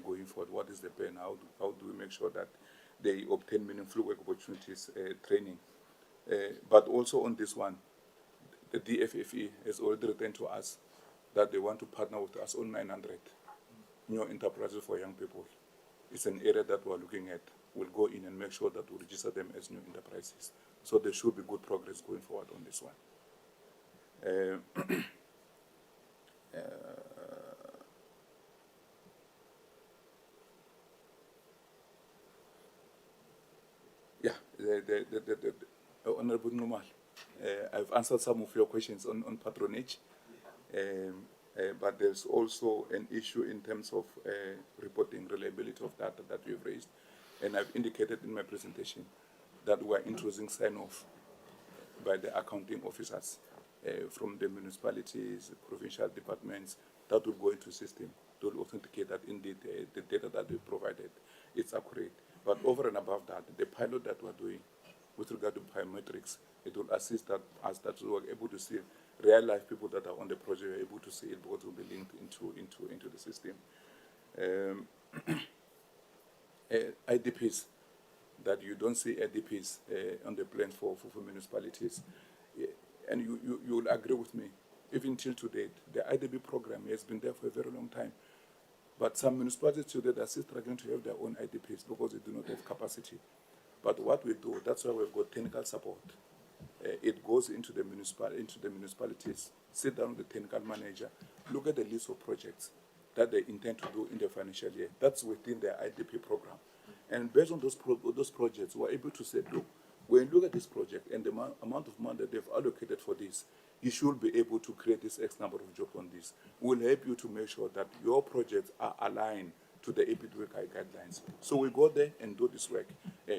S14: going forward. What is the plan? How do we make sure that they obtain meaningful work opportunities, training? But also on this one, the DFFE has already written to us that they want to partner with us on 900 new enterprises for young people. It's an area that we're looking at. We'll go in and make sure that we register them as new enterprises. So there should be good progress going forward on this one. Yeah, Honorable Numal, I've answered some of your questions on patronage, but there's also an issue in terms of reporting reliability of data that we've raised, and I've indicated in my presentation that we're introducing sign-off by the accounting officers from the municipalities, provincial departments, that will go into system to authenticate that indeed the data that we provided is accurate. But over and above that, the pilot that we're doing with regard to biometrics, it will assist us that we are able to see real life people that are on the project, we're able to see it because it will be linked into the system. IDPs, that you don't see IDPs on the plan for municipalities. And you will agree with me, even till today, the IDP program has been there for a very long time. But some municipalities today are still struggling to have their own IDPs because they do not have capacity. But what we do, that's why we've got technical support. It goes into the municipalities, sit down with the technical manager, look at the list of projects that they intend to do in the financial year. That's within their IDP program. And based on those projects, we're able to say, look, when you look at this project and the amount of money that they've allocated for this, you should be able to create this X number of jobs on this. We'll help you to make sure that your projects are aligned to the EPWP guidelines. So we go there and do this work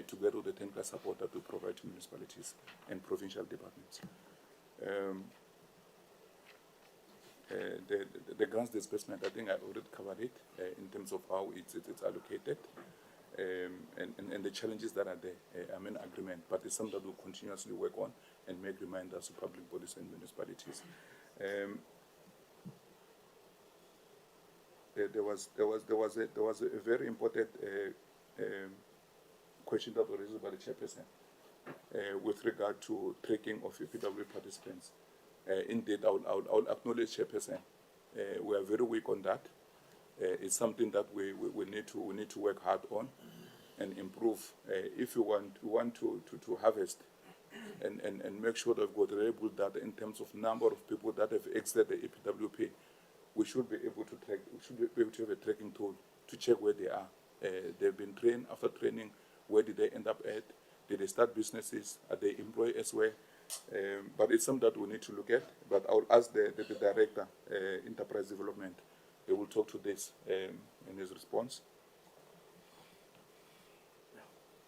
S14: together with the technical support that we provide to municipalities and provincial departments. The grants disbursement, I think I already covered it in terms of how it's allocated. And the challenges that are there, I'm in agreement, but it's something that we'll continuously work on and make reminders to public bodies and municipalities. There was a very important question that was raised by the chairperson with regard to tracking of EPWP participants. Indeed, I will acknowledge, chairperson, we are very weak on that. It's something that we need to work hard on and improve. If you want to harvest and make sure that we've got reliable data in terms of number of people that have exited the EPWP, we should be able to track. We should be able to have a tracking tool to check where they are. They've been trained. After training, where did they end up at? Did they start businesses? Are they employed as well? But it's something that we need to look at. But I will ask the director, enterprise development. They will talk to this in his response.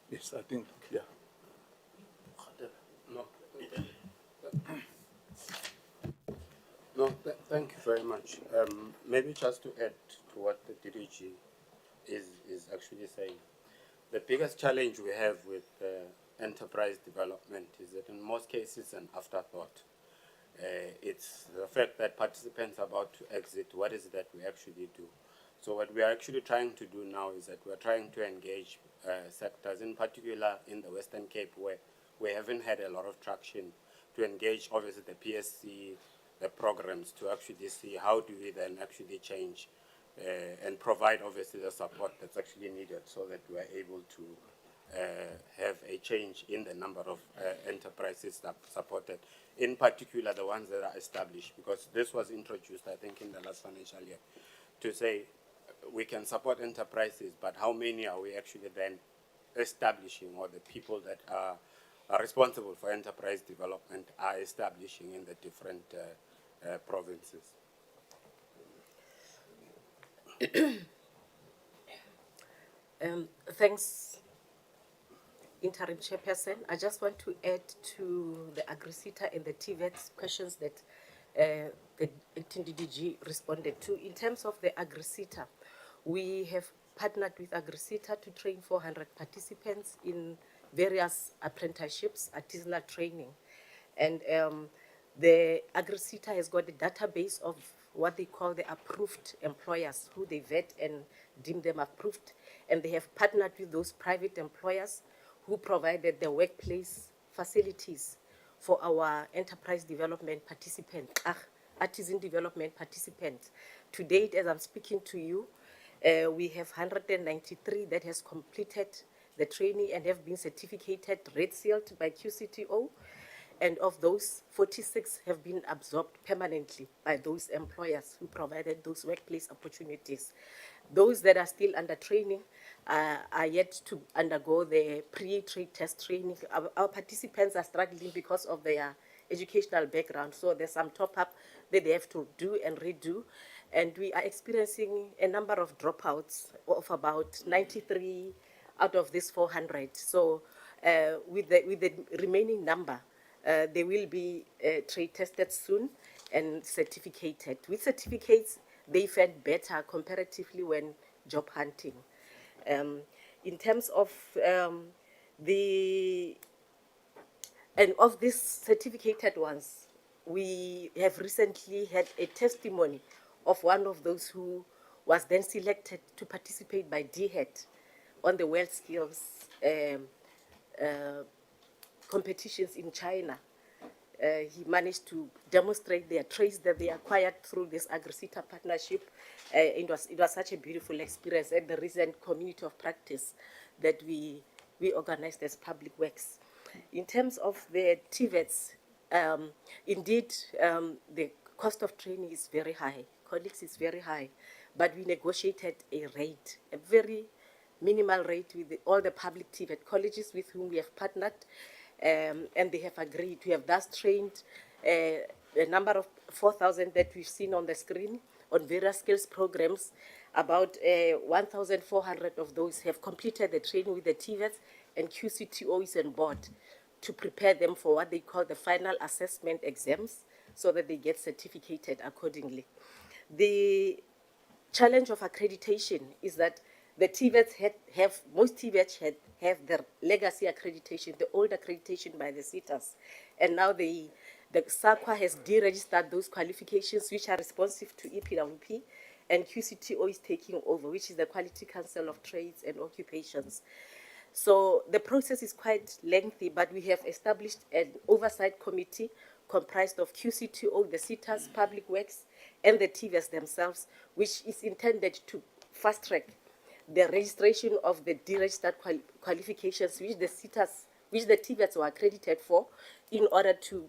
S14: Yes, I think, yeah.
S18: Thank you very much. Maybe just to add to what the DDG is actually saying. The biggest challenge we have with enterprise development is that in most cases an afterthought. It's the fact that participants are about to exit. What is it that we actually do? So what we are actually trying to do now is that we're trying to engage sectors, in particular in the Western Cape, where we haven't had a lot of traction, to engage obviously the PSC, the programs, to actually see how do we then actually change and provide obviously the support that's actually needed so that we are able to have a change in the number of enterprises that supported, in particular the ones that are established, because this was introduced, I think, in the last financial year, to say we can support enterprises, but how many are we actually then establishing, or the people that are responsible for enterprise development are establishing in the different provinces.
S19: Thanks, Interim Chairperson. I just want to add to the AgriSeta and the TVET questions that the acting DDG responded to. In terms of the AgriSeta, we have partnered with AgriSeta to train 400 participants in various apprenticeships, artisanal training. And the AgriSeta has got a database of what they call the approved employers, who they vet and deem them approved. And they have partnered with those private employers who provided the workplace facilities for our enterprise development participants, artisan development participants. To date, as I'm speaking to you, we have 193 that has completed the training and have been certificated, red sealed by QCTO. And of those, 46 have been absorbed permanently by those employers who provided those workplace opportunities. Those that are still under training are yet to undergo the pre-trade test training. Our participants are struggling because of their educational background, so there's some top-up that they have to do and redo. And we are experiencing a number of dropouts of about 93 out of this 400. So with the remaining number, they will be trade tested soon and certificated. With certificates, they felt better comparatively when job hunting. In terms of of these certificated ones, we have recently had a testimony of one of those who was then selected to participate by DHET on the World Skills competitions in China. He managed to demonstrate their traits that they acquired through this AgriSeta partnership. It was such a beautiful experience at the recent community of practice that we organized as Public Works. In terms of the TVETs, indeed, the cost of training is very high. Colleagues, is very high. But we negotiated a rate, a very minimal rate with all the public TVET colleges with whom we have partnered, and they have agreed. We have thus trained a number of 4,000 that we've seen on the screen on various skills programs. About 1,400 of those have completed the training with the TVETs, and QCTO is on board to prepare them for what they call the final assessment exams so that they get certificated accordingly. The challenge of accreditation is that the TVETs most TVETs have their legacy accreditation, the old accreditation by the SETAs. And now the SAQA has deregistered those qualifications which are responsive to EPWP, and QCTO is taking over, which is the Quality Council of Trades and Occupations. So the process is quite lengthy, but we have established an oversight committee comprised of QCTO, the SETAs, Public Works, and the TVETs themselves, which is intended to fast-track the registration of the deregistered qualifications which the SETAs, which the TVETs were accredited for, in order to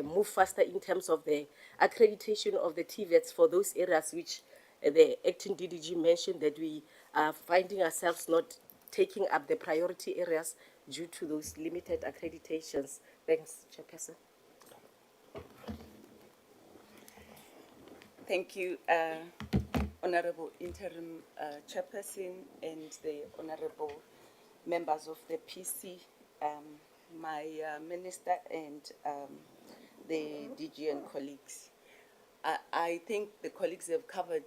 S19: move faster in terms of the accreditation of the TVETs for those areas which the acting DDG mentioned that we are finding ourselves not taking up the priority areas due to those limited accreditations. Thanks, Chairperson.
S6: Thank you, Honorable Interim Chairperson and the Honorable members of the PC, my Minister and the DG and colleagues. I think the colleagues have covered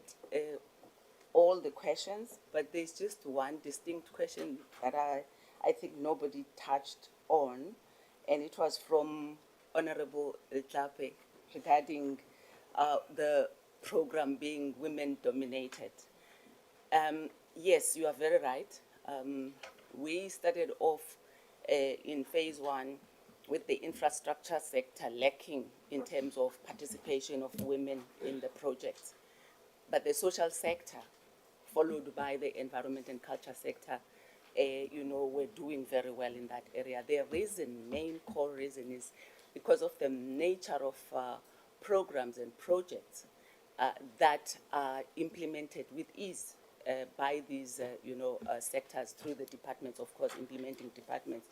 S6: all the questions, but there's just one distinct question that I think nobody touched on, and it was from Honorable Tlape regarding the program being women-dominated. Yes, you are very right. We started off in phase one with the infrastructure sector lacking in terms of participation of women in the projects. But the social sector, followed by the environment and culture sector, we're doing very well in that area. The reason, main core reason, is because of the nature of programs and projects that are implemented with ease by these, sectors through the departments, of course, implementing departments.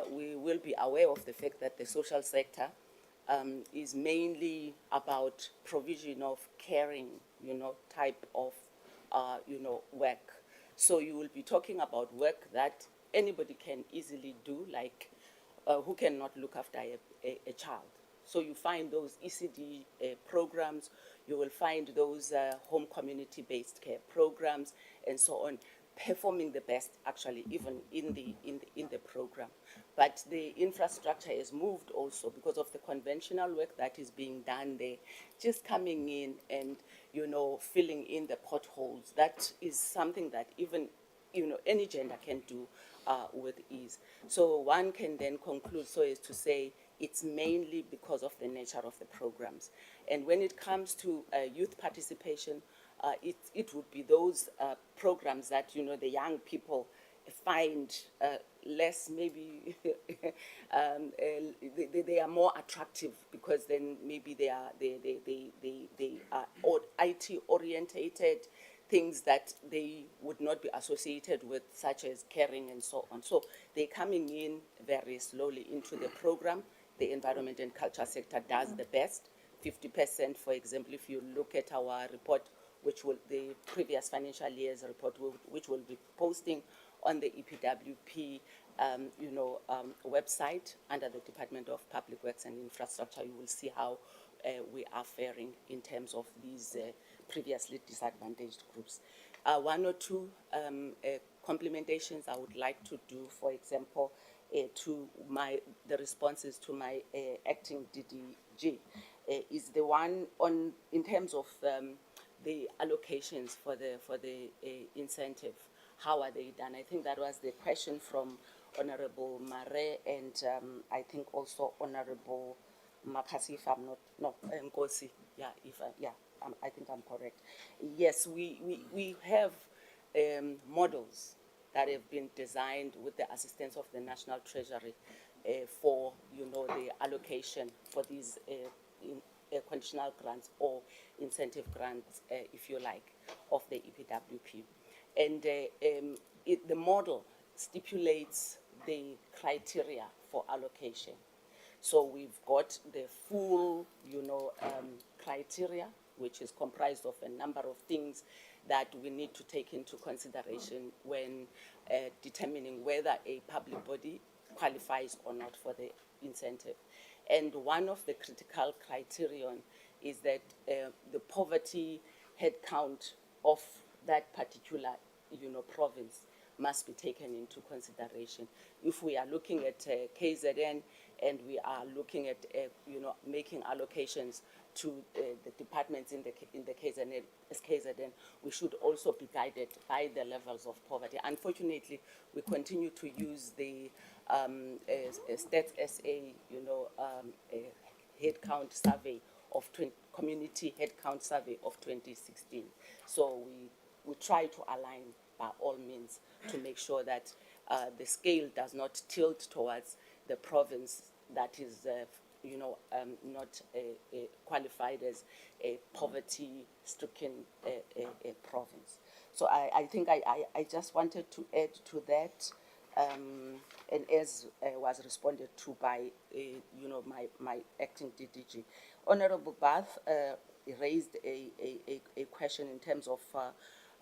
S6: We will be aware of the fact that the social sector is mainly about provision of caring, type of, work. So you will be talking about work that anybody can easily do, like who cannot look after a child. So you find those ECD programs, you will find those home community-based care programs, and so on, performing the best, actually, even in the program. But the infrastructure has moved also because of the conventional work that is being done there, just coming in and, filling in the potholes. That is something that even, any gender can do with ease. So one can then conclude so as to say it's mainly because of the nature of the programs. And when it comes to youth participation, it would be those programs that, the young people find less maybe they are more attractive because then maybe they are IT orientated, things that they would not be associated with, such as caring and so on. So they're coming in very slowly into the program. The environment and culture sector does the best. 50%, for example, if you look at our report, which will, the previous financial year's report, which will be posting on the EPWP website under the Department of Public Works and Infrastructure, you will see how we are faring in terms of these previously disadvantaged groups. One or two complementations I would like to do, for example, to the responses to my acting DDG is the one on in terms of the allocations for the incentive. How are they done? I think that was the question from Honorable Mare and I think also Honorable Makasi, if I'm not, Nkosi, I think I'm correct. Yes, we have models that have been designed with the assistance of the National Treasury for, the allocation for these conditional grants or incentive grants, if you like, of the EPWP. And the model stipulates the criteria for allocation. So we've got the full, criteria, which is comprised of a number of things that we need to take into consideration when determining whether a public body qualifies or not for the incentive. And one of the critical criterion is that the poverty headcount of that particular, province must be taken into consideration. If we are looking at KZN and we are looking at, making allocations to the departments in the KZN, we should also be guided by the levels of poverty. Unfortunately, we continue to use the Stats SA, headcount survey of community headcount survey of 2016. So we try to align by all means to make sure that the scale does not tilt towards the province that is, not qualified as a poverty-stricken province. So I think I just wanted to add to that, and as was responded to by, my acting DDG. Honorable Bath raised a question in terms of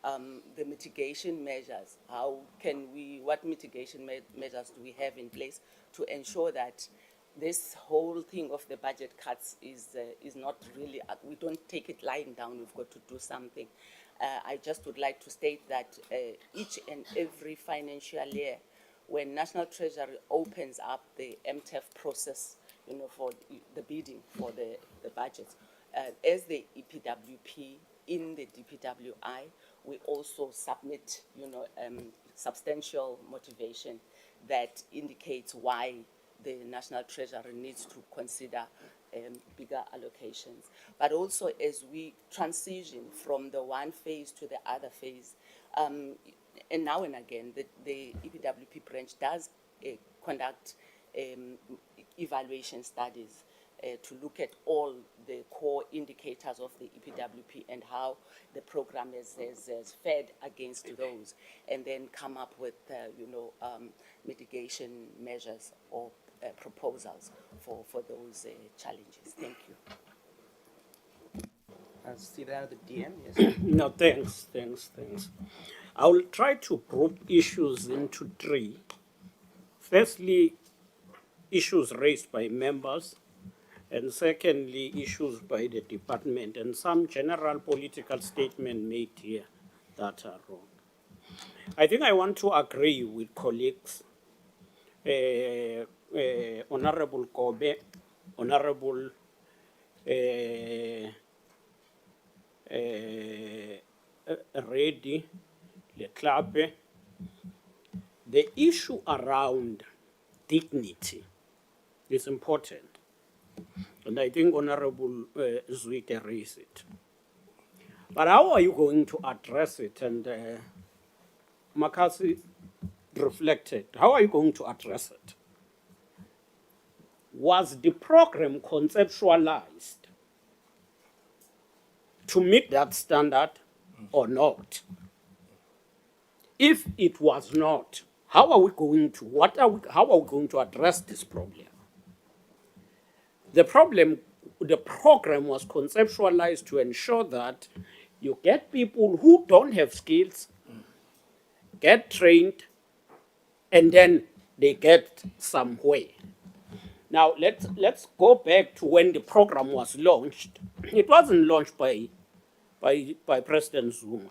S6: the mitigation measures. What mitigation measures do we have in place to ensure that this whole thing of the budget cuts is not really, we don't take it lying down, we've got to do something. I just would like to state that each and every financial year, when National Treasury opens up the MTEF process, for the bidding for the budgets, as the EPWP in the DPWI, we also submit, substantial motivation that indicates why the National Treasury needs to consider bigger allocations. But also as we transition from the one phase to the other phase, and now and again, the EPWP branch does conduct evaluation studies to look at all the core indicators of the EPWP and how the program has fared against those, and then come up with, mitigation measures or proposals for those challenges. Thank you.
S4: See that at the DM, yes.
S15: No, thanks. I will try to group issues into three. Firstly, issues raised by members, and secondly, issues by the department, and some general political statement made here that are wrong. I think I want to agree with colleagues, Honorable Kobe, Honorable Reddy, Leklape. The issue around dignity is important, and I think Honorable Zwide raised it. But how are you going to address it? And Makasi reflected, how are you going to address it? Was the program conceptualized to meet that standard or not? If it was not, how are we going to, how are we going to address this problem? The program was conceptualized to ensure that you get people who don't have skills, get trained, and then they get somewhere. Now, let's go back to when the program was launched. It wasn't launched by President Zuma.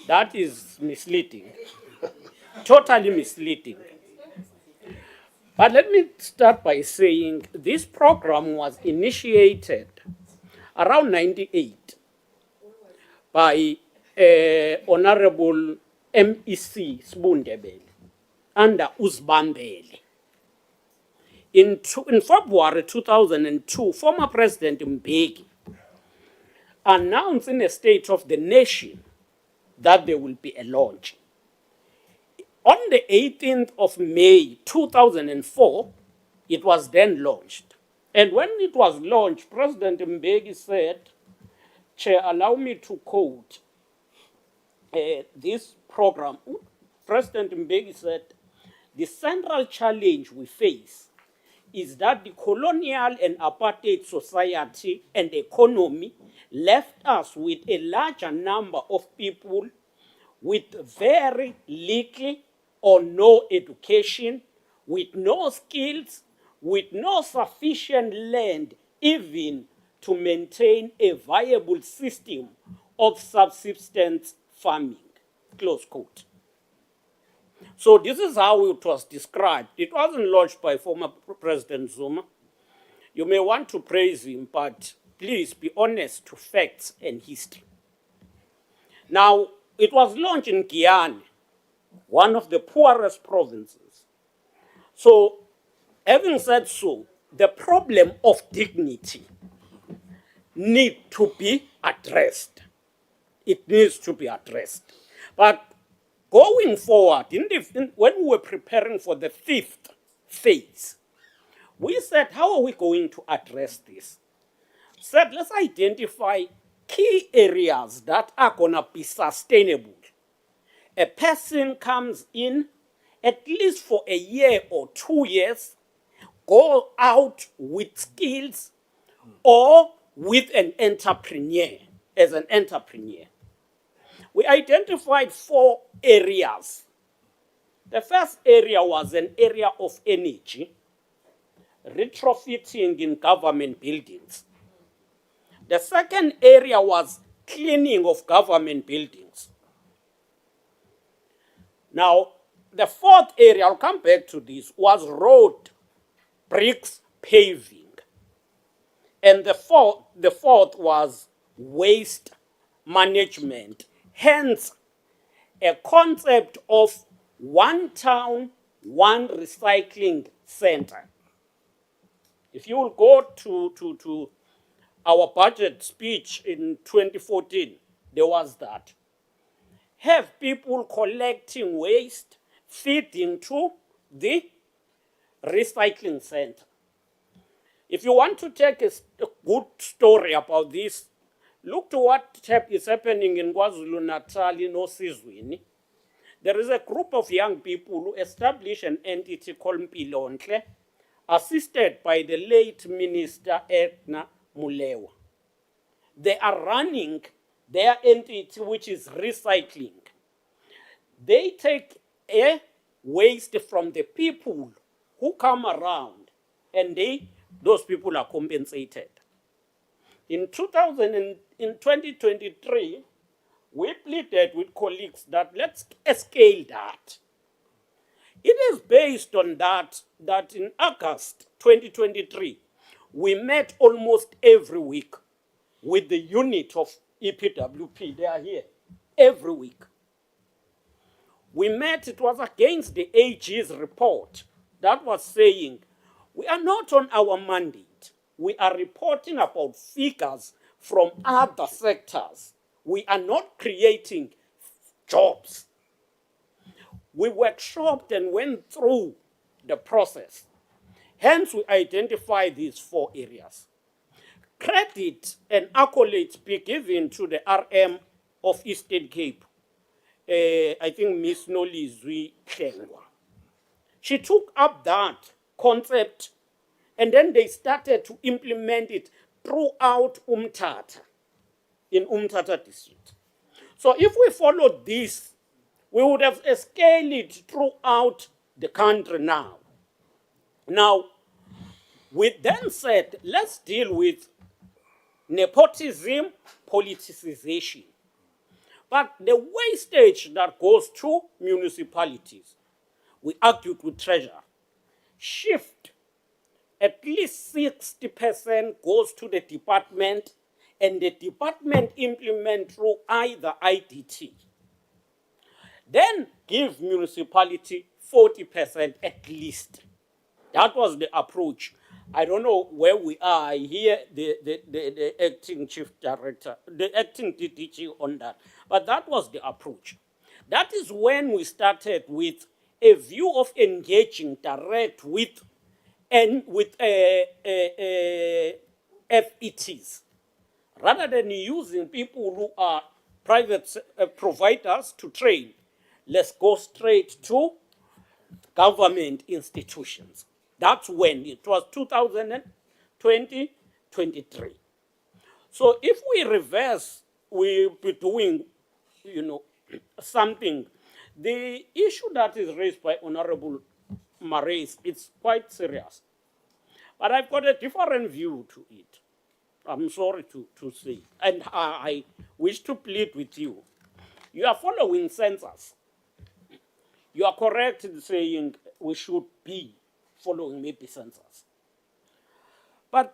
S15: That is misleading, totally misleading. But let me start by saying this program was initiated around 98 by Honorable MEC Sibundebele under Uzbambele. In February 2002, former President Mbeki announced in a State of the Nation that there will be a launch. On the 18th of May 2004, it was then launched. And when it was launched, President Mbeki said, Chair, allow me to quote this program. President Mbeki said, the central challenge we face is that the colonial and apartheid society and economy left us with a larger number of people with very little or no education, with no skills, with no sufficient land even to maintain a viable system of subsistence farming, close quote. So this is how it was described. It wasn't launched by former President Zuma. You may want to praise him, but please be honest to facts and history. Now, it was launched in Guyana, one of the poorest provinces. So, having said so, the problem of dignity needs to be addressed. It needs to be addressed. But going forward, when we were preparing for the 5th phase, we said, how are we going to address this? Said, let's identify key areas that are going to be sustainable. A person comes in at least for a year or 2 years, go out with skills or with an entrepreneur, as an entrepreneur. We identified 4 areas. The first area was an area of energy, retrofitting in government buildings. The second area was cleaning of government buildings. Now, the 4th area, I'll come back to this, was road, bricks, paving. And the fourth was waste management. Hence, a concept of one town, one recycling center. If you will go to our budget speech in 2014, there was that. Have people collecting waste, feeding to the recycling center. If you want to take a good story about this, look to what is happening in KwaZulu-Natal in Osizweni. There is a group of young people who established an entity called Mpilontle, assisted by the late Minister Edna Mulewa. They are running their entity, which is recycling. They take a waste from the people who come around, and those people are compensated. In 2023, we pleaded with colleagues that let's scale that. It is based on that in August 2023, we met almost every week with the unit of EPWP. They are here every week. We met, it was against the AG's report that was saying, we are not on our mandate. We are reporting about figures from other sectors. We are not creating jobs. We workshopped and went through the process. Hence, we identify these 4 areas. Credit and accolades be given to the RM of Eastern Cape, I think Miss Nolizwi Klengwa. She took up that concept and then they started to implement it throughout Umtata, in Umtata district. So if we followed this, we would have scaled it throughout the country now. Now, we then said, let's deal with nepotism, politicization. But the wastage that goes to municipalities, we argued with Treasurer, shift at least 60% goes to the department and the department implement through either IDT. Then give municipality 40% at least. That was the approach. I don't know where we are. I hear the acting chief director, the acting DDG on that. But that was the approach. That is when we started with a view of engaging direct with FETs, rather than using people who are private providers to train. Let's go straight to government institutions. That's when it was 2020-23. So if we reverse, we'll be doing, something. The issue that is raised by Honorable Marais, it's quite serious. But I've got a different view to it. I'm sorry to say. And I wish to plead with you. You are following census. You are correct in saying we should be following maybe census. But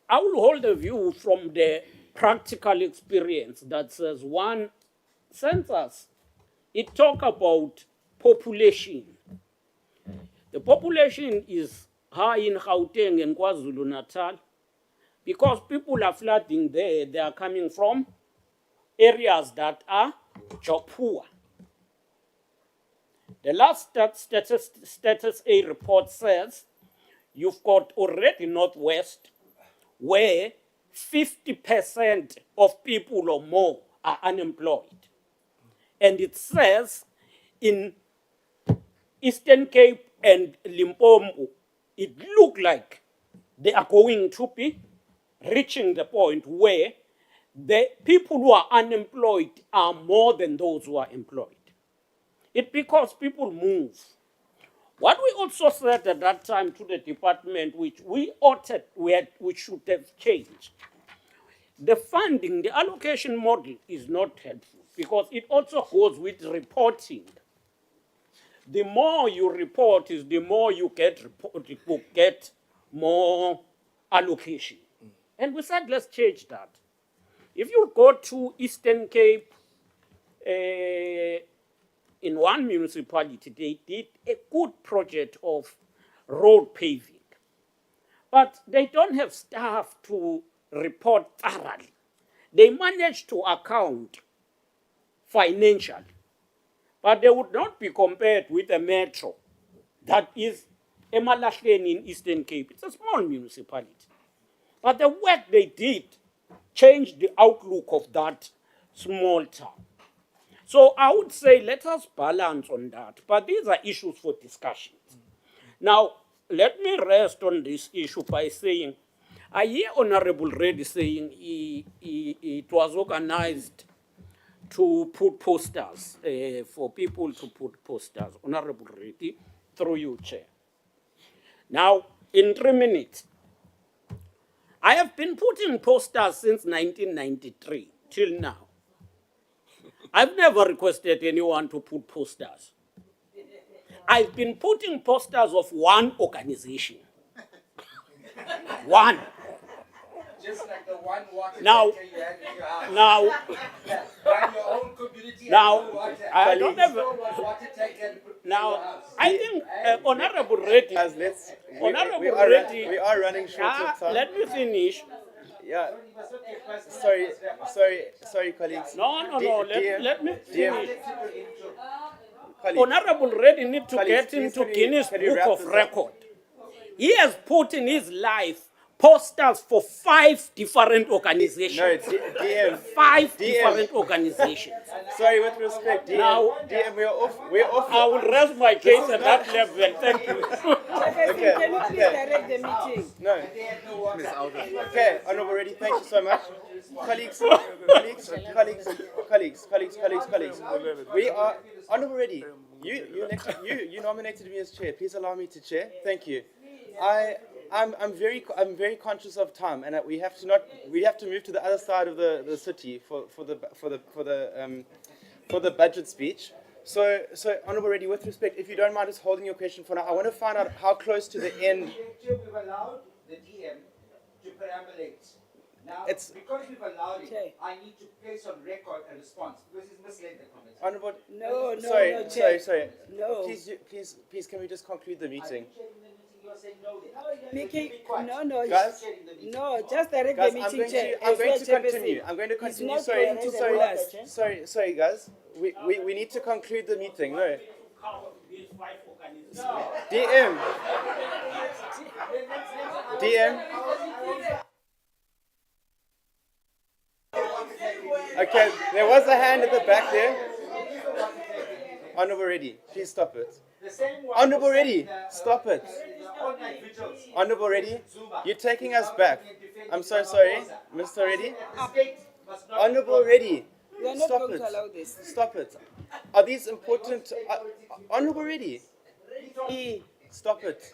S15: I will hold a view from the practical experience that says, one, census, it talk about population. The population is high in Gauteng and KwaZulu-Natal because people are flooding there. They are coming from areas that are job poor. The last status A report says you've got already Northwest where 50% of people or more are unemployed. And it says in Eastern Cape and Limpopo, it looked like they are going to be reaching the point where the people who are unemployed are more than those who are employed. It's because people move. What we also said at that time to the department, which we ought we should have changed, the funding, the allocation model is not helpful because it also goes with reporting. The more you report is the more you get more allocation. And we said, let's change that. If you go to Eastern Cape, in one municipality, they did a good project of road paving. But they don't have staff to report thoroughly. They managed to account financially, but they would not be compared with a metro that is Emalahleni in Eastern Cape. It's a small municipality. But the work they did changed the outlook of that small town. So I would say let us balance on that, but these are issues for discussions. Now, let me rest on this issue by saying, I hear Honorable Reddy saying it was organized to put posters, for people to put posters. Honorable Reddy, through you, Chair. Now, in 3 minutes, I have been putting posters since 1993 till now. I've never requested anyone to put posters. I've been putting posters of one organization. One.
S3: Just like the one water
S15: Now,
S3: tanker you had in your house.
S15: now,
S3: Run your own community
S15: now,
S3: and water.
S15: I don't have.
S3: Install one water tanker and put it in
S15: Now,
S3: your house.
S15: I think Honorable Reddy.
S4: We are running short of time.
S15: Let me finish.
S4: Yeah. Sorry, colleagues.
S15: No, let me finish. Honorable Reddy need to
S4: Colleagues,
S15: get
S4: please
S15: into
S4: can we-
S15: Guinness
S4: can we
S15: Book
S4: wrap
S15: of
S4: this up?
S15: Record. He has put in his life posters for 5 different organizations.
S4: No, DM.
S15: 5
S4: DM.
S15: different organizations.
S4: Sorry, with respect, DM.
S15: Now,
S4: DM, we're off. We're off.
S15: I will rest my
S4: This
S15: case
S4: is
S15: at
S4: not-
S15: that level. Thank you.
S4: Okay,
S6: Can you please direct the meeting?
S4: No. Okay, Honorable Reddy, thank you so much. Colleagues, colleagues. We are, Honorable Reddy, you nominated me as chair. Please allow me to chair. Thank you. I'm very conscious of time, and we have to move to the other side of the city for the budget speech. So Honorable Reddy, with respect, if you don't mind just holding your question for now, I want to find out how close to the end.
S3: We've allowed the DM to perambulate. Now,
S4: It's-
S3: because we've allowed it,
S6: Okay.
S3: I need to place on record a response because he's misled the committee.
S4: Honorable,
S6: No,
S4: sorry.
S6: Chair. No.
S4: Please, can we just conclude the meeting?
S3: You are saying no.
S6: Mickey, no,
S4: Guys?
S6: no, just direct
S4: Guys,
S6: the
S4: I'm
S6: meeting, Chair.
S4: I'm
S6: as
S4: going
S6: well,
S4: to
S6: Chairperson.
S4: continue. I'm going to
S6: He's
S4: continue.
S6: not
S4: Sorry,
S6: going to rule us.
S4: sorry, guys. We need to conclude the meeting. No. DM. Okay, there was a hand at the back there. Honorable Reddy, please stop it. Honorable Reddy, stop it. Honorable Reddy, you're taking us back. I'm so sorry, Mr. Reddy. Honorable Reddy,
S6: We are not
S4: stop
S6: going
S4: it.
S6: to allow this.
S4: Stop it. Are these important? Honorable Reddy, stop it.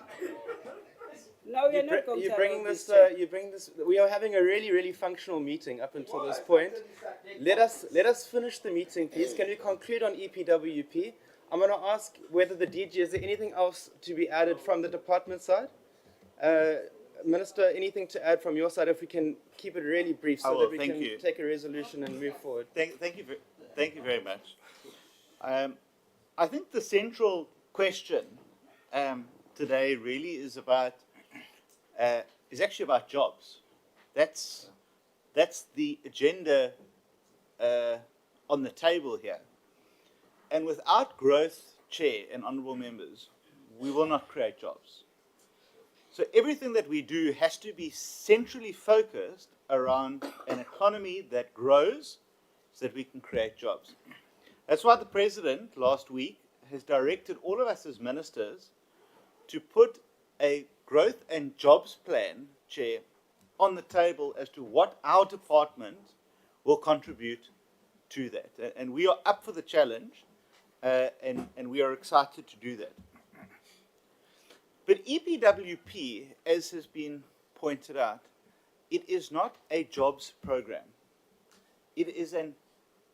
S6: No, we are not going to
S4: You're bringing
S6: allow
S4: this.
S6: Chair.
S4: You bring this. We are having a really functional meeting up until this point. Let us finish the meeting, please. Can we conclude on EPWP? I'm going to ask whether the DG, is there anything else to be added from the department side? Minister, anything to add from your side? If we can keep it really brief, so that we
S8: Thank
S4: can
S8: you.
S4: take a resolution and move forward.
S8: Thank you very much. I think the central question today really is actually about jobs. That's the agenda on the table here. And without growth, Chair and honourable members, we will not create jobs. So everything that we do has to be centrally focused around an economy that grows so that we can create jobs. That's why the President last week has directed all of us as ministers to put a growth and jobs plan, Chair, on the table as to what our department will contribute to that. And we are up for the challenge, and we are excited to do that. But EPWP, as has been pointed out, it is not a jobs program. It is an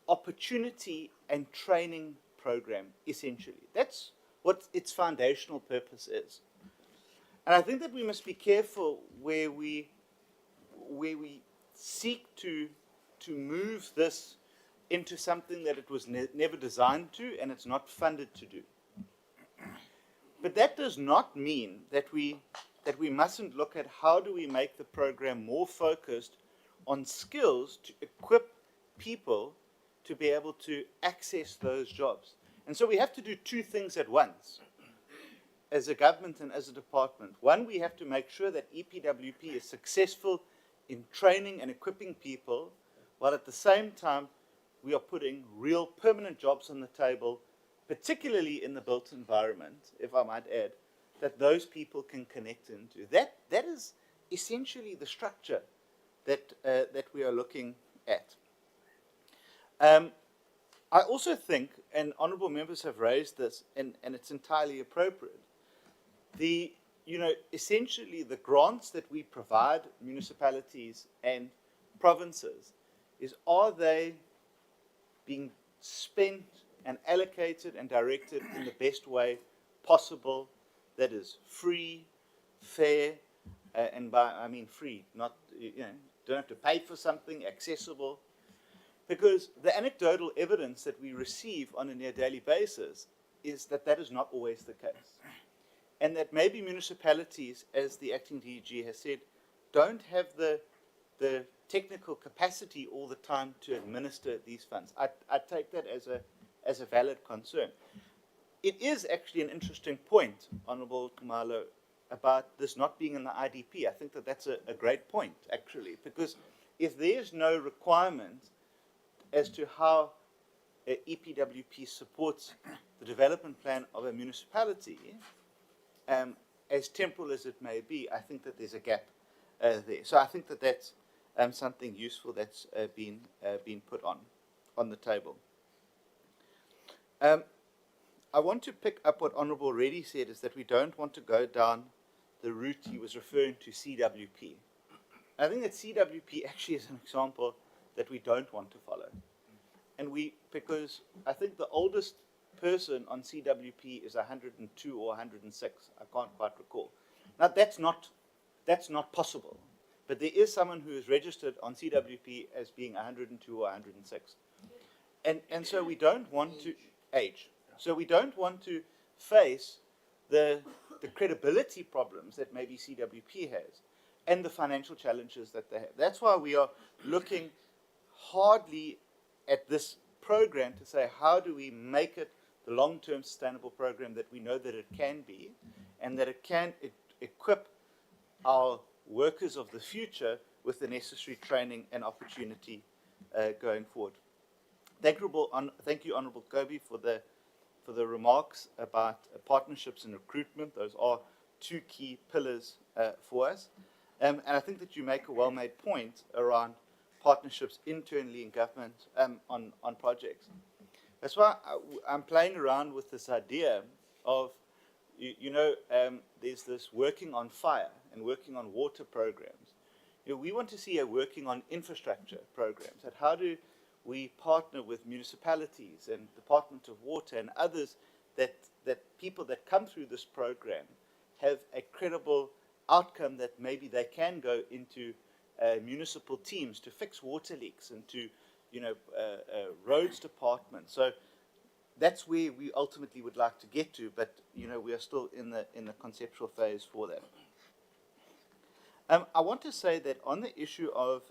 S8: opportunity and training program, essentially. That's what its foundational purpose is. And I think that we must be careful where we seek to move this into something that it was never designed to and it's not funded to do. But that does not mean that we mustn't look at how do we make the program more focused on skills to equip people to be able to access those jobs. And so we have to do two things at once, as a government and as a department. One, we have to make sure that EPWP is successful in training and equipping people, while at the same time we are putting real permanent jobs on the table, particularly in the built environment, if I might add, that those people can connect into. That is essentially the structure that we are looking at. I also think, and honourable members have raised this, and it's entirely appropriate, essentially the grants that we provide municipalities and provinces are they being spent and allocated and directed in the best way possible, that is free, fair, and by I mean free, not don't have to pay for something, accessible. Because the anecdotal evidence that we receive on a near daily basis is that that is not always the case. And that maybe municipalities, as the acting DG has said, don't have the technical capacity all the time to administer these funds. I take that as a valid concern. it is actually an interesting point, Honourable Kumalo, about this not being in the IDP. I think that that's a great point, actually, because if there's no requirement as to how EPWP supports the development plan of a municipality, as temporal as it may be, I think that there's a gap there. So I think that that's something useful that's been put on the table. I want to pick up what Honourable Reddy said, is that we don't want to go down the route he was referring to, CWP. I think that CWP actually is an example that we don't want to follow. And because I think the oldest person on CWP is 102 or 106. I can't quite recall. Now that's not possible. But there is someone who is registered on CWP as being 102 or 106. And so we don't want to age. So we don't want to face the credibility problems that maybe CWP has and the financial challenges that they have. That's why we are looking hardly at this program to say, how do we make it the long-term sustainable program that we know that it can be, and that it can equip our workers of the future with the necessary training and opportunity going forward. Thank you, Honourable Kobe, for the remarks about partnerships and recruitment. Those are two key pillars for us. And I think that you make a well-made point around partnerships internally in government on projects. That's why I'm playing around with this idea of, there's this working on fire and working on water programs. We want to see a working on infrastructure programs. And how do we partner with municipalities and Department of Water and others that people that come through this program have a credible outcome, that maybe they can go into municipal teams to fix water leaks and to, roads department. So that's where we ultimately would like to get to, but we are still in the conceptual phase for that. I want to say that on the issue of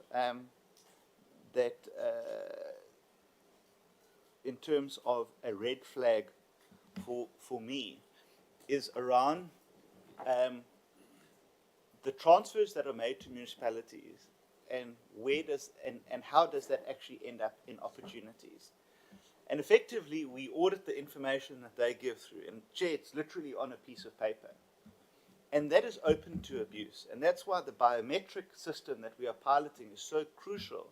S8: in terms of a red flag for me, is around the transfers that are made to municipalities, and how does that actually end up in opportunities. And effectively, we audit the information that they give through, and it's literally on a piece of paper. And that is open to abuse. And that's why the biometric system that we are piloting is so crucial,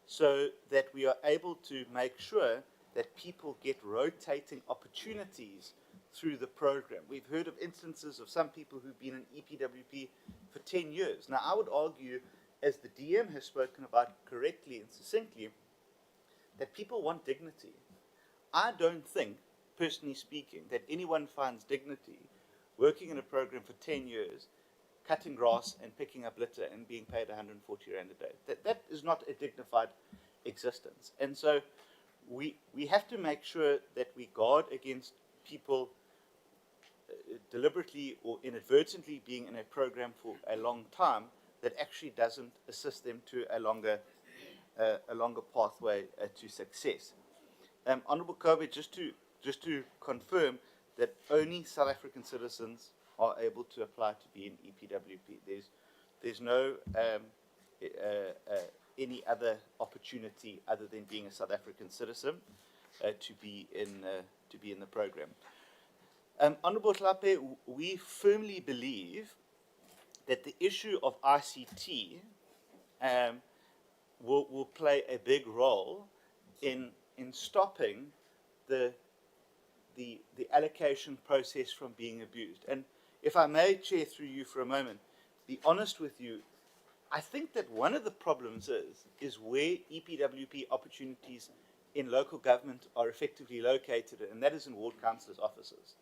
S8: so that we are able to make sure that people get rotating opportunities through the program. We've heard of instances of some people who've been in EPWP for 10 years. Now, I would argue, as the DM has spoken about correctly and succinctly, that people want dignity. I don't think, personally speaking, that anyone finds dignity working in a program for 10 years, cutting grass and picking up litter and being paid 140 rand a day. That is not a dignified existence. And so we have to make sure that we guard against people deliberately or inadvertently being in a program for a long time that actually doesn't assist them to a longer pathway to success. Honourable Kobe, just to confirm that only South African citizens are able to apply to be in EPWP. There's no any other opportunity other than being a South African citizen to be in the program. Honourable Hlape, we firmly believe that the issue of ICT will play a big role in stopping the allocation process from being abused. And if I may, Chair, through you for a moment, be honest with you, I think that one of the problems is where EPWP opportunities in local government are effectively located, and that is in ward councillors' offices.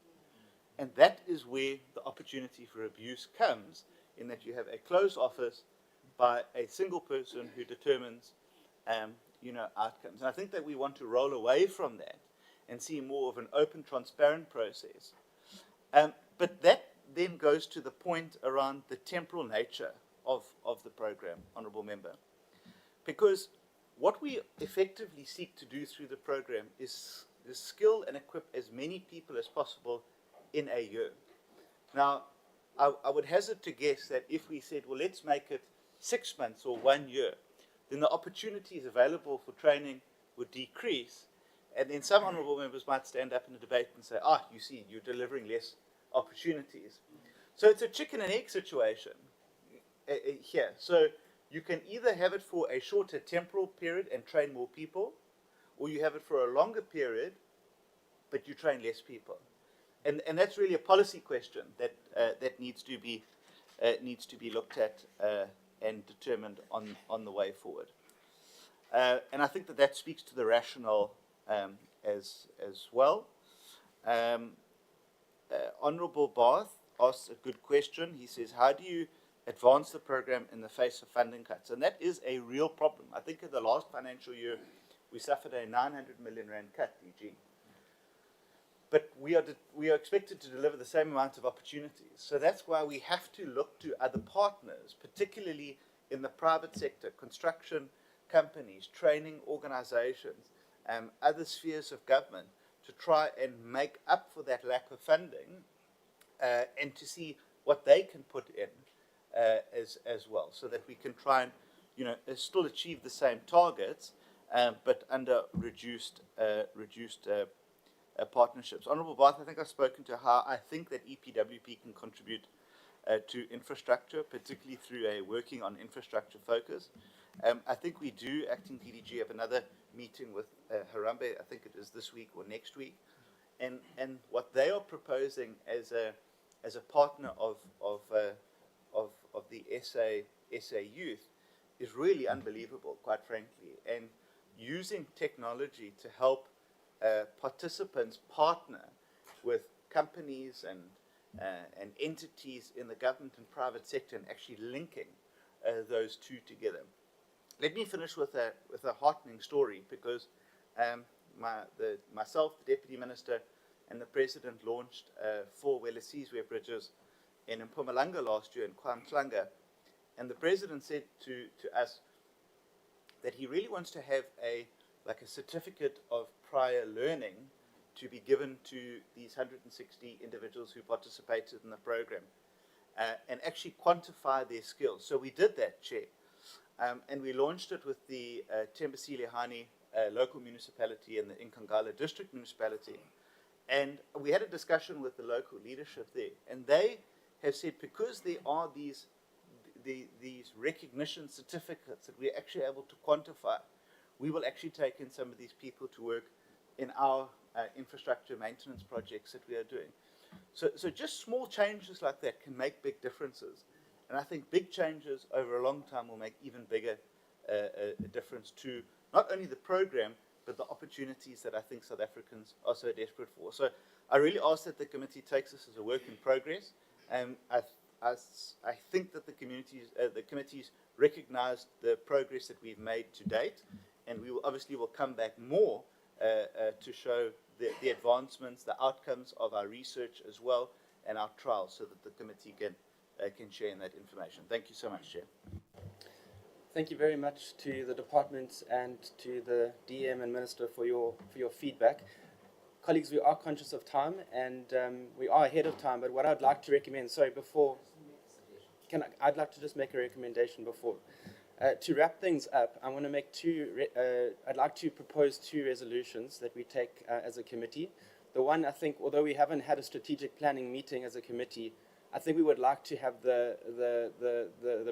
S8: And that is where the opportunity for abuse comes, in that you have a closed office by a single person who determines, outcomes. And I think that we want to roll away from that and see more of an open, transparent process. But that then goes to the point around the temporal nature of the program, Honourable Member. Because what we effectively seek to do through the program is skill and equip as many people as possible in a year. Now, I would hazard to guess that if we said, well, let's make it 6 months or 1 year, then the opportunities available for training would decrease. And then some honourable members might stand up in a debate and say, you see, you're delivering less opportunities. So it's a chicken and egg situation here. So you can either have it for a shorter temporal period and train more people, or you have it for a longer period, but you train less people. And that's really a policy question that needs to be looked at and determined on the way forward. And I think that speaks to the rationale as well. Honourable Barth asks a good question. He says, how do you advance the program in the face of funding cuts? And that is a real problem. I think in the last financial year, we suffered a 900 million rand cut, DG. But we are expected to deliver the same amount of opportunities. So that's why we have to look to other partners, particularly in the private sector, construction companies, training organizations, other spheres of government, to try and make up for that lack of funding and to see what they can put in as well, so that we can try and still achieve the same targets, but under reduced partnerships. Honourable Barth, I think I've spoken to how I think that EPWP can contribute to infrastructure, particularly through a working on infrastructure focus. I think we do, Acting DDG, have another meeting with Harambe, I think it is this week or next week, and what they are proposing as a partner of the SA youth is really unbelievable, quite frankly, and using technology to help participants partner with companies and entities in the government and private sector, and actually linking those two together. Let me finish with a heartening story, because myself, the Deputy Minister, and the President launched 4 Welisiwe bridges in Mpumalanga last year, in KwaMhlanga, and the President said to us that he really wants to have a certificate of prior learning to be given to these 160 individuals who participated in the program, and actually quantify their skills. So we did that, Chair, and we launched it with the Tembisile-Hani local municipality and the Inkangala district municipality, and we had a discussion with the local leadership there, and they have said, because there are these recognition certificates that we're actually able to quantify, we will actually take in some of these people to work in our infrastructure maintenance projects that we are doing. So just small changes like that can make big differences. And I think big changes over a long time will make even bigger a difference to not only the program, but the opportunities that I think South Africans are so desperate for. So I really ask that the committee takes this as a work in progress. I think that the committees recognize the progress that we've made to date, and we will obviously come back more to show the advancements, the outcomes of our research as well, and our trials, so that the committee can share in that information. Thank you so much, Chair.
S4: Thank you very much to the department and to the DM and Minister for your feedback. Colleagues, we are conscious of time, and we are ahead of time, but what I'd like to recommend, I'd like to just make a recommendation before. To wrap things up, I want to make I'd like to propose 2 resolutions that we take as a committee. The one, I think, although we haven't had a strategic planning meeting as a committee, I think we would like to have the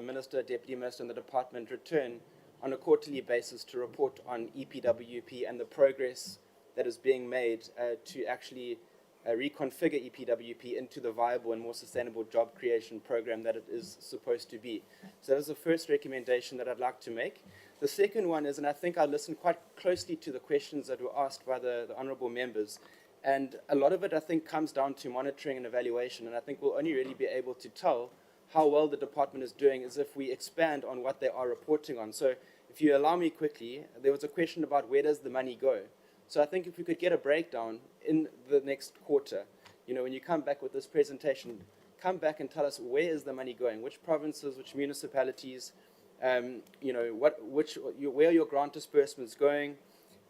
S4: Minister, Deputy Minister and the department return on a quarterly basis to report on EPWP and the progress that is being made to actually reconfigure EPWP into the viable and more sustainable job creation program that it is supposed to be. So that is the first recommendation that I'd like to make. The second one is, and I think I listened quite closely to the questions that were asked by the honourable members, and a lot of it I think comes down to monitoring and evaluation, and I think we'll only really be able to tell how well the department is doing is if we expand on what they are reporting on. So if you allow me quickly, there was a question about where does the money go? So I think if we could get a breakdown in the next quarter, when you come back with this presentation, come back and tell us where is the money going, which provinces, which municipalities, where are your grant disbursements going,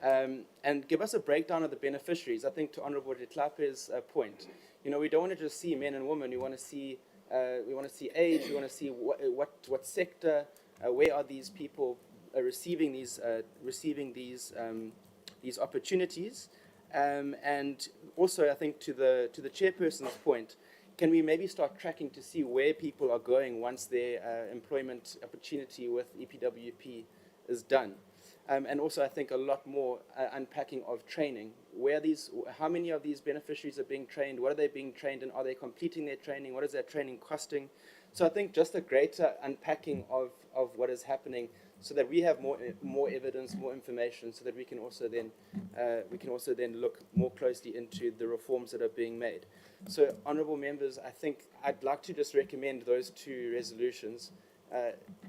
S4: and give us a breakdown of the beneficiaries. I think to Honourable Detlape's point, you know, we don't want to just see men and women. We want to see age. We want to see what sector, where are these people receiving these opportunities, and also I think to the chairperson's point, can we maybe start tracking to see where people are going once their employment opportunity with EPWP is done? And also, I think a lot more unpacking of training. How many of these beneficiaries are being trained? What are they being trained in? Are they completing their training? What is their training costing? So I think just a greater unpacking of what is happening, so that we have more evidence, more information, so that we can also then look more closely into the reforms that are being made. So, honourable members, I think I'd like to just recommend those two resolutions.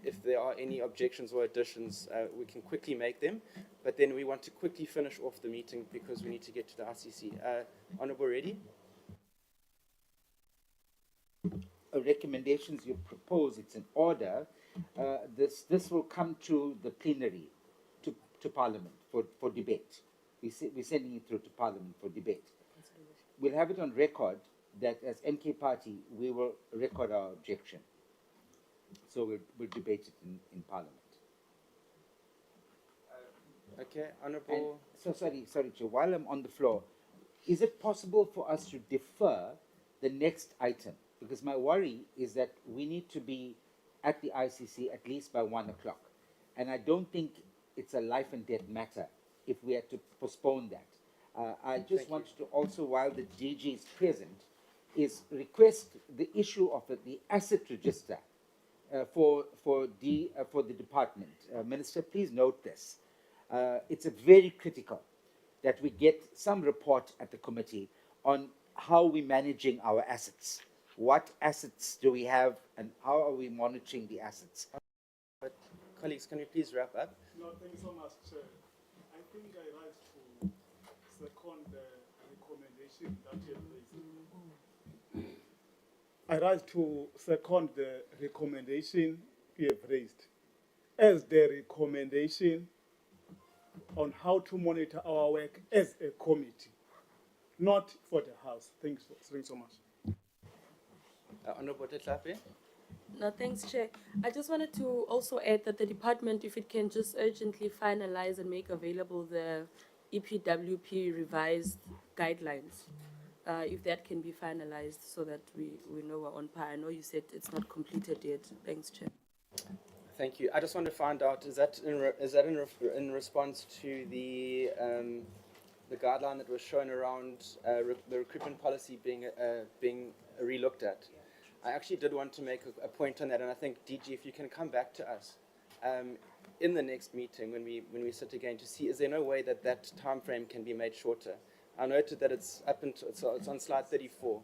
S4: If there are any objections or additions, we can quickly make them, but then we want to quickly finish off the meeting because we need to get to the ICC. Honourable Reddy?
S5: Recommendations you propose, it's in order. This will come to the plenary, to Parliament for debate. We're sending it through to Parliament for debate. We'll have it on record that as MK Party, we will record our objection. So we'll debate it in Parliament.
S4: Okay, Honourable.
S5: Sorry, Chair, while I'm on the floor, is it possible for us to defer the next item? Because my worry is that we need to be at the ICC at least by 1 o'clock. And I don't think it's a life and death matter if we had to postpone that. I just wanted to also, while the DG is present, is request the issue of the asset register for the department. Minister, please note this. It's a very critical that we get some report at the committee on how we're managing our assets. What assets do we have, and how are we monitoring the assets?
S4: Colleagues, can we please wrap up?
S20: No, thank you so much, Chair. I think I rise to second the recommendation that you have raised. I rise to second the recommendation you have raised as the recommendation on how to monitor our work as a committee, not for the House. Thanks so much.
S4: Honourable Tetlape?
S1: No, thanks, Chair. I just wanted to also add that the department, if it can just urgently finalize and make available the EPWP revised guidelines, if that can be finalized so that we know we're on par. I know you said it's not completed yet. Thanks, Chair.
S4: Thank you. I just want to find out, is that in response to the guideline that was shown around the recruitment policy being relooked at? I actually did want to make a point on that, and I think, DG, if you can come back to us in the next meeting when we sit again to see, is there no way that time frame can be made shorter? I noted that it's on slide 34.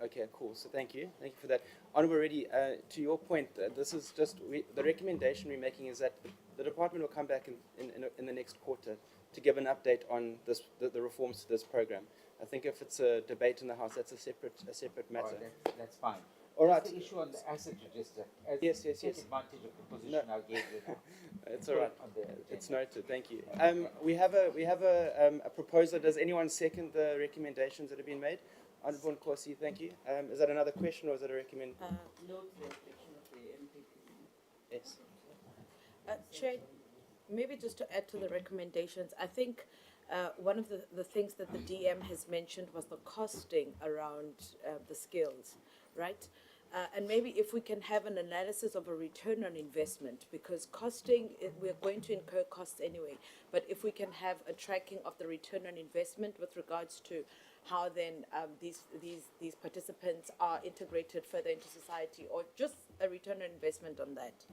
S4: Okay, cool. So thank you for that. Honourable Reddy, to your point, this is just the recommendation we're making is that the department will come back in the next quarter to give an update on the reforms to this program. I think if it's a debate in the House, that's a separate matter.
S5: Oh, that's fine.
S4: All right.
S5: The issue on the asset register.
S4: Yes.
S5: Take advantage of the position I gave you now.
S4: It's all right. It's noted. Thank you. We have a proposal. Does anyone second the recommendations that have been made? Honourable Nkosi, thank you. Is that another question or is that a recommendation?
S6: Note the reflection of the MPP.
S4: Yes.
S10: Chair, maybe just to add to the recommendations, I think one of the things that the DM has mentioned was the costing around the skills, right? And maybe if we can have an analysis of a return on investment, because costing, we're going to incur costs anyway, but if we can have a tracking of the return on investment with regards to how then these participants are integrated further into society, or just a return on investment on that.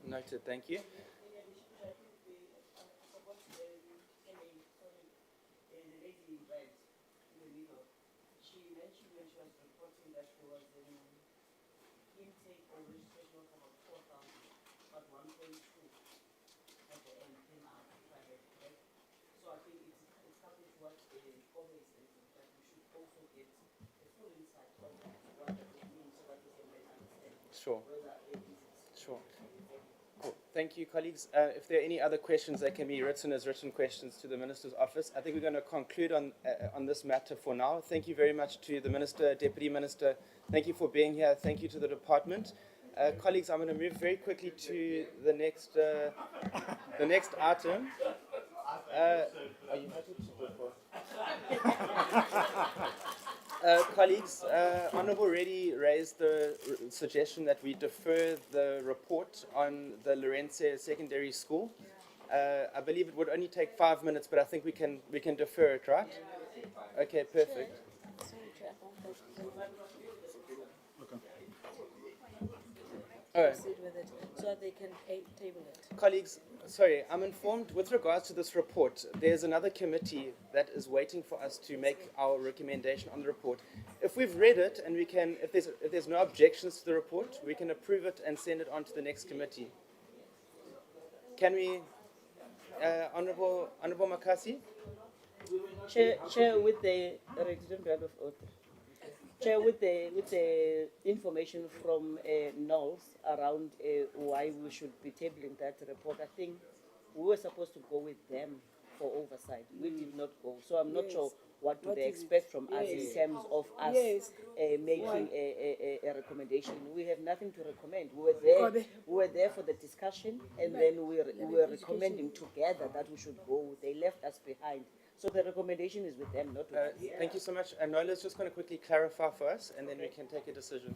S4: Noted, thank you. Sure. Cool. Thank you, colleagues. If there are any other questions, they can be written as written questions to the Minister's office. I think we're going to conclude on this matter for now. Thank you very much to the Minister, Deputy Minister. Thank you for being here. Thank you to the Department. Colleagues, I'm going to move very quickly to the next item. Are you happy to go for? Colleagues, Honourable Reddy raised the suggestion that we defer the report on the Leruntse Secondary School. I believe it would only take 5 minutes, but I think we can defer it, right? Okay, perfect. All right.
S1: Proceed with it so that they can table it.
S4: Colleagues, sorry, I'm informed with regards to this report, there's another committee that is waiting for us to make our recommendation on the report. If we've read it and we can, if there's no objections to the report, we can approve it and send it on to the next committee. Can we, Honourable Makasi?
S6: Chair, with the Chair, with the information from Knowles around why we should be tabling that report, I think we were supposed to go with them for oversight. We did not go, so I'm not sure what do they expect from us in terms of us making a recommendation. We have nothing to recommend. We were there for the discussion, and then we were recommending together that we should go. They left us behind. So the recommendation is with them, not with us.
S4: Thank you so much. Nola's just going to quickly clarify for us, and then we can take a decision.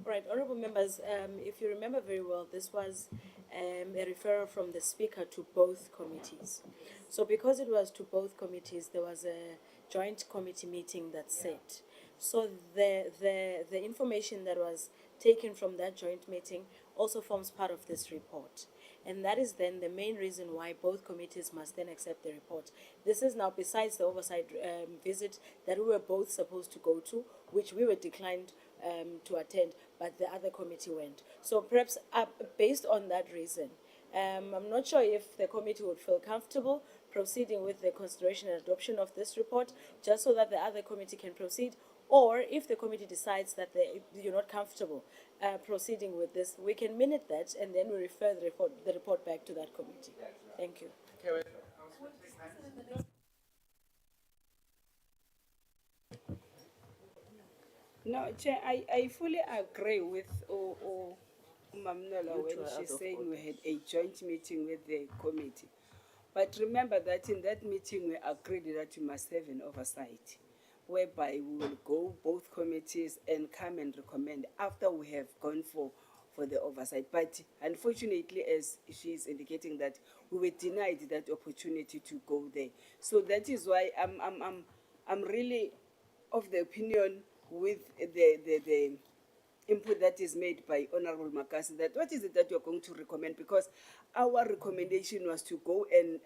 S1: Right, honourable members, if you remember very well, this was a referral from the Speaker to both committees. So because it was to both committees, there was a joint committee meeting that set. So the information that was taken from that joint meeting also forms part of this report. And that is then the main reason why both committees must then accept the report. This is now besides the oversight visit that we were both supposed to go to, which we were declined to attend, but the other committee went. So perhaps based on that reason, I'm not sure if the committee would feel comfortable proceeding with the consideration and adoption of this report, just so that the other committee can proceed, or if the committee decides that you're not comfortable proceeding with this, we can minute that and then we refer the report back to that committee. Thank you.
S4: Okay,
S6: No, Chair, I fully agree with Mamnola when she's saying we had a joint meeting with the committee. But remember that in that meeting we agreed that we must have an oversight, whereby we will go both committees and come and recommend after we have gone for the oversight. But unfortunately, as she is indicating, that we were denied that opportunity to go there. So that is why I'm really of the opinion with the input that is made by Honourable Makasi, that what is it that you're going to recommend? Because our recommendation was to go and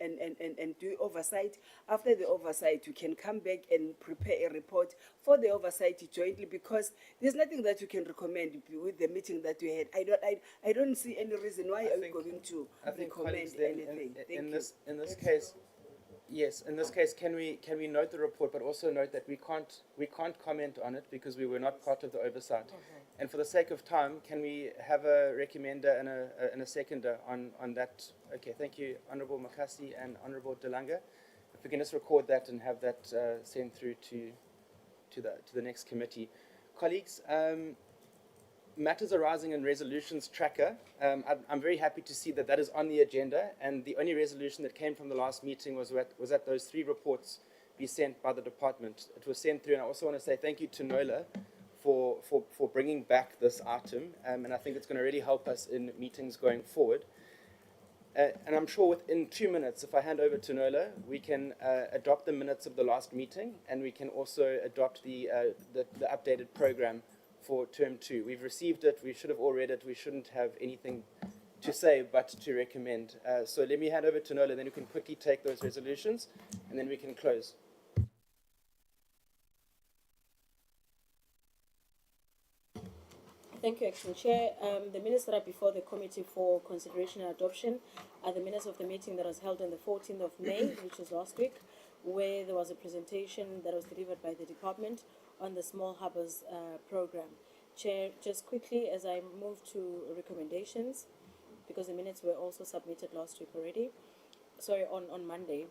S6: do oversight. After the oversight, you can come back and prepare a report for the oversight jointly, because there's nothing that you can recommend with the meeting that we had. I don't see any reason why are we going to recommend anything.
S4: In this case, yes, in this case, can we note the report, but also note that we can't comment on it because we were not part of the oversight. And for the sake of time, can we have a recommender and a seconder on that? Okay, thank you, Honourable Makasi and Honourable Delanga. If we can just record that and have that sent through to the next committee. Colleagues, matters arising in resolutions tracker. I'm very happy to see that is on the agenda, and the only resolution that came from the last meeting was that those 3 reports be sent by the department. It was sent through, and I also want to say thank you to Nola for bringing back this item, and I think it's going to really help us in meetings going forward. And I'm sure within 2 minutes, if I hand over to Nola, we can adopt the minutes of the last meeting, and we can also adopt the updated program for term 2. We've received it, we should have all read it, we shouldn't have anything to say but to recommend. So let me hand over to Nola, then we can quickly take those resolutions, and then we can close.
S1: Thank you, Action Chair. The minutes that are before the committee for consideration and adoption are the minutes of the meeting that was held on the 14th of May, which was last week, where there was a presentation that was delivered by the department on the Small Harbours program. Chair, just quickly, as I move to recommendations, because the minutes were also submitted last week already. Sorry, on Monday.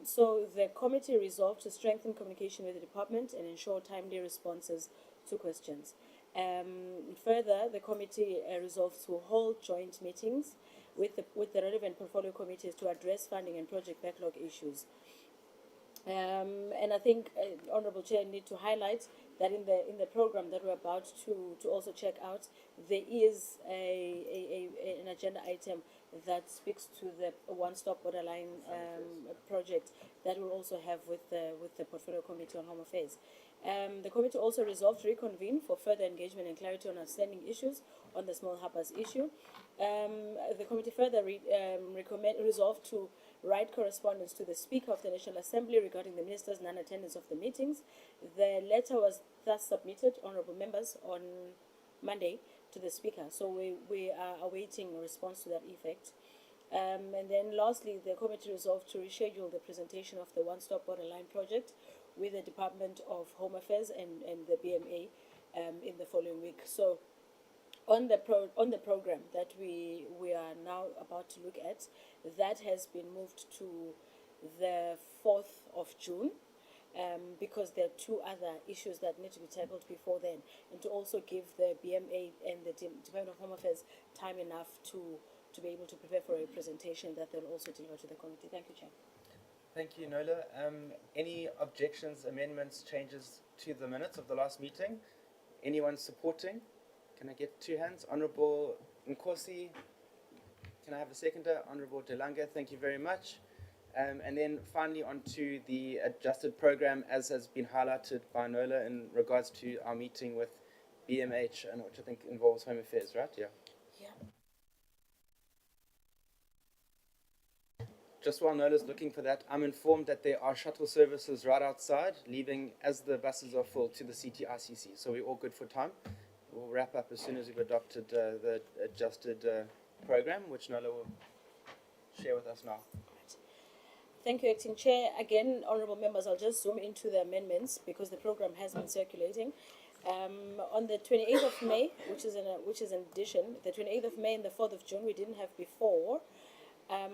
S1: So the committee resolved to strengthen communication with the department and ensure timely responses to questions. Further, the committee resolved to hold joint meetings with the relevant portfolio committees to address funding and project backlog issues. And I think, Honourable Chair, need to highlight that in the program that we're about to also check out, there is an agenda item that speaks to the one-stop borderline project that we'll also have with the portfolio committee on home affairs. The committee also resolved to reconvene for further engagement and clarity on outstanding issues on the small harbours issue. The committee further resolved to write correspondence to the Speaker of the National Assembly regarding the Minister's non-attendance of the meetings. The letter was thus submitted, Honourable Members, on Monday to the Speaker. So we are awaiting a response to that effect. And then lastly, the committee resolved to reschedule the presentation of the one-stop borderline project with the Department of Home Affairs and the BMA in the following week. So on the program that we are now about to look at, that has been moved to the 4th of June. Because there are two other issues that need to be tackled before then, and to also give the BMA and the Department of Home Affairs time enough to be able to prepare for a presentation that they'll also deliver to the committee. Thank you, Chair.
S4: Thank you, Nola. Any objections, amendments, changes to the minutes of the last meeting? Anyone supporting? Can I get two hands? Honourable Nkosi. Can I have a seconder? Honourable Delanga, thank you very much. And then finally on to the adjusted program, as has been highlighted by Nola in regards to our meeting with BMH, and which I think involves Home Affairs, right? Yeah. Just while Nola's looking for that, I'm informed that there are shuttle services right outside, leaving as the buses are full to the CTICC. So we're all good for time. We'll wrap up as soon as we've adopted the adjusted program, which Nola will share with us now.
S1: Thank you, Acting Chair. Again, Honourable Members, I'll just zoom into the amendments because the program has been circulating. On the 28th of May, which is in addition, the 28th of May and the 4th of June, we didn't have before. I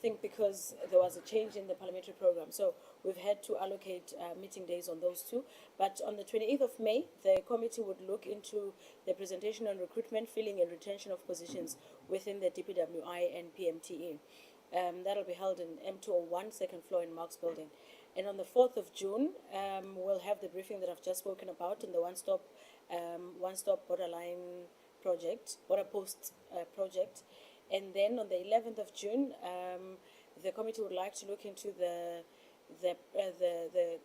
S1: think because there was a change in the parliamentary program. So we've had to allocate meeting days on those two. But on the 28th of May, the committee would look into the presentation on recruitment, filling and retention of positions within the DPWI and PMTE. That'll be held in M201, second floor in Marks Building. And on the 4th of June, we'll have the briefing that I've just spoken about in the one-stop borderline project, border post project. And then on the 11th of June, the committee would like to look into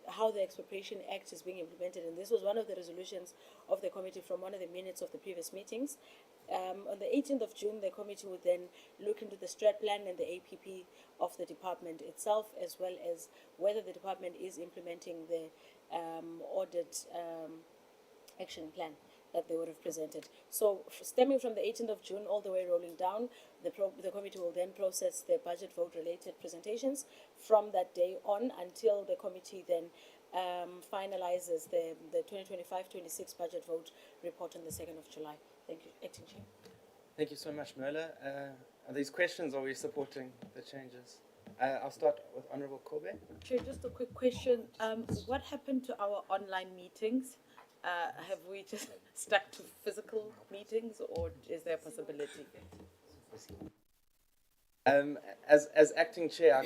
S1: how the Expropriation Act is being implemented. And this was one of the resolutions of the committee from one of the minutes of the previous meetings. On the 18th of June, the committee would then look into the strat plan and the APP of the department itself, as well as whether the department is implementing the audit action plan that they would have presented. So stemming from the 18th of June all the way rolling down, the committee will then process the budget vote related presentations from that day on until the committee then finalizes the 2025-26 budget vote report on the 2nd of July. Thank you, Acting Chair.
S4: Thank you so much, Nola. Are these questions, or are we supporting the changes? I'll start with Honourable Kobe.
S10: Chair, just a quick question. What happened to our online meetings? Have we just stuck to physical meetings, or is there a possibility?
S4: As acting chair, I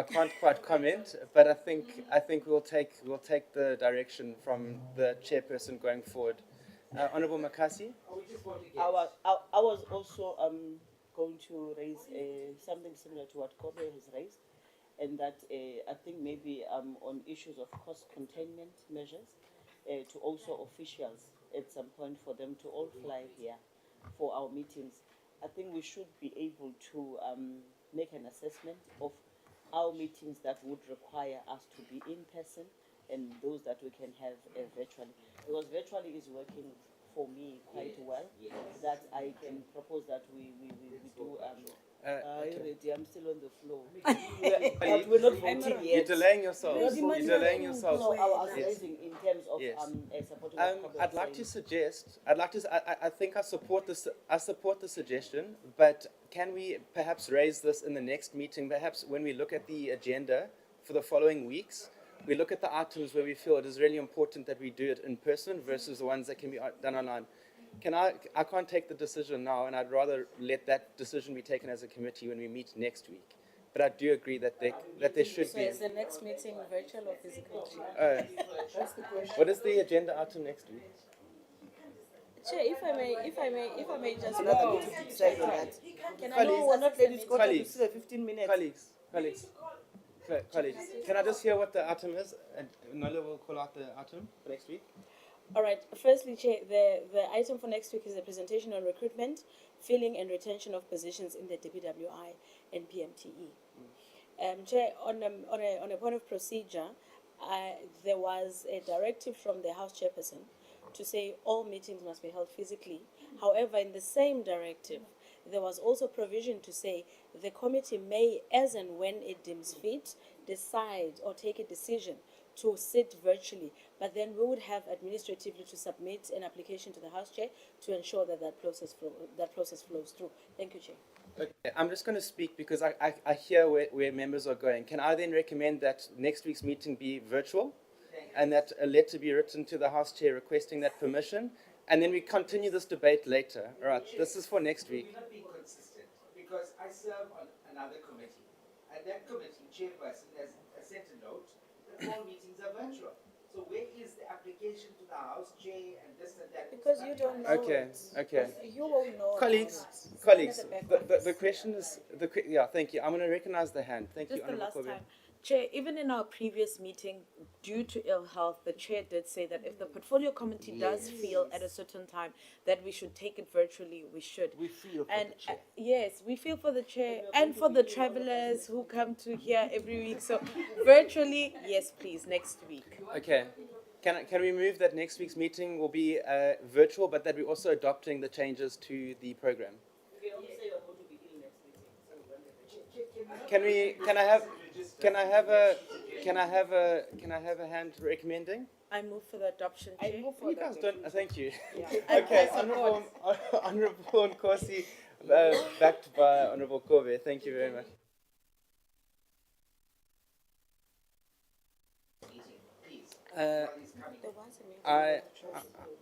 S4: can't quite comment, but I think we'll take the direction from the chairperson going forward. Honourable Makasi.
S6: I was also going to raise something similar to what Kobe has raised, and that I think maybe on issues of cost containment measures, to also officials at some point for them to all fly here for our meetings. I think we should be able to make an assessment of our meetings that would require us to be in person and those that we can have virtually. Because virtually is working for me quite well, that I can propose that we do.
S4: Okay.
S6: already. I'm still on the floor.
S4: But
S6: We're not voting
S4: You're
S6: yet.
S4: delaying yourself.
S6: We're not
S4: You're
S6: voting
S4: delaying
S6: yet.
S4: yourself.
S6: No, I was
S4: Yes.
S6: raising in terms of
S4: Yes.
S6: supporting what Kobe
S4: I'd
S6: was
S4: like to
S6: saying.
S4: suggest. I think I support this. I support the suggestion. But can we perhaps raise this in the next meeting? Perhaps when we look at the agenda for the following weeks, we look at the items where we feel it is really important that we do it in person versus the ones that can be done online. I can't take the decision now, and I'd rather let that decision be taken as a committee when we meet next week. But I do agree that there should
S1: So
S4: be.
S1: is the next meeting virtual or physical?
S4: That's the question. What is the agenda item next week?
S1: Chair, if I may just
S6: Another
S1: go.
S6: meeting to decide on that.
S1: Can I
S6: Colleagues,
S1: know
S6: we're not ready to go to
S4: Colleagues.
S6: 15 minutes.
S4: Colleagues, can I just hear what the item is? And Nola will call out the item for next week.
S1: All right. Firstly, Chair, the item for next week is a presentation on recruitment, filling and retention of positions in the DPWI and PMTE. Chair, on a point of procedure, there was a directive from the House Chairperson to say all meetings must be held physically. However, in the same directive, there was also provision to say the committee may, as and when it deems fit, decide or take a decision to sit virtually, but then we would have administratively to submit an application to the House Chair to ensure that that process flows through. Thank you, Chair.
S4: Okay, I'm just going to speak because I hear where members are going. Can I then recommend that next week's meeting be virtual and that a letter be written to the House Chair requesting that permission, and then we continue this debate later? All right, this is for next week.
S5: You're not being consistent because I serve on another committee, and that committee chairperson has sent a note that all meetings are virtual. So where is the application to the House Chair and this and that?
S1: Because you don't know.
S4: Okay, okay.
S1: You won't know.
S4: Colleagues, the question is, thank you. I'm going to recognize the hand. Thank you,
S10: Just the
S4: Honorable
S10: last
S4: Kobe.
S10: time. Chair, even in our previous meeting, due to ill health, the chair did say that if the portfolio committee does feel at a certain time that we should take it virtually, we should.
S5: We feel for
S10: And
S5: the chair.
S10: yes, we feel for the chair and for the travelers who come to here every week. So virtually, yes, please, next week.
S4: Okay. Can we move that next week's meeting will be virtual, but that we're also adopting the changes to the program? Can I have a hand recommending?
S10: I move for the adoption, Chair.
S4: You guys don't. Thank you.
S10: Yeah.
S4: Okay, Honorable Nkosi, backed by Honorable Kobe. Thank you very much.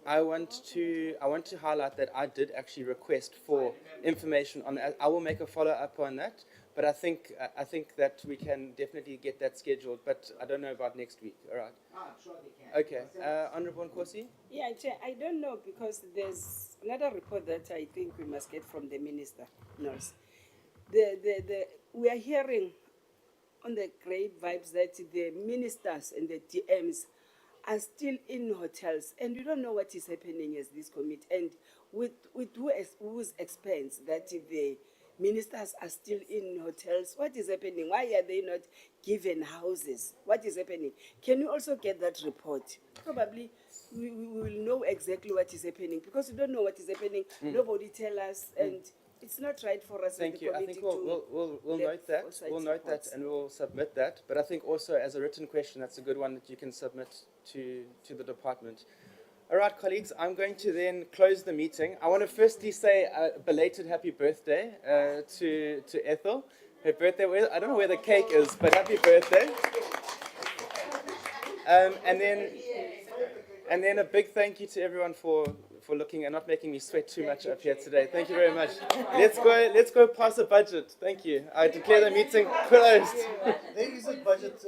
S4: I want to highlight that I did actually request for information on that. I will make a follow up on that, but I think that we can definitely get that scheduled. But I don't know about next week. All right.
S5: Sure they can.
S4: Okay. Honorable Nkosi.
S6: Yeah, Chair, I don't know because there's another report that I think we must get from the minister. Nurse. We are hearing on the great vibes that the ministers and the DMs are still in hotels, and we don't know what is happening as this committee, and with whose expense that the ministers are still in hotels. What is happening? Why are they not given houses? What is happening? Can you also get that report? Probably we will know exactly what is happening because we don't know what is happening. Nobody tell us, and it's not right for us.
S4: Thank
S6: as the
S4: you. I
S6: committee
S4: think we'll note that. We'll note that and we'll submit that. But I think also as a written question, that's a good one that you can submit to the department. All right, colleagues, I'm going to then close the meeting. I want to firstly say a belated happy birthday to Ethel. Her birthday, I don't know where the cake is, but happy birthday. And then a big thank you to everyone for looking and not making me sweat too much up here today. Thank you very much. Let's go pass the budget. Thank you. I declare the meeting closed.
S5: There is a budget.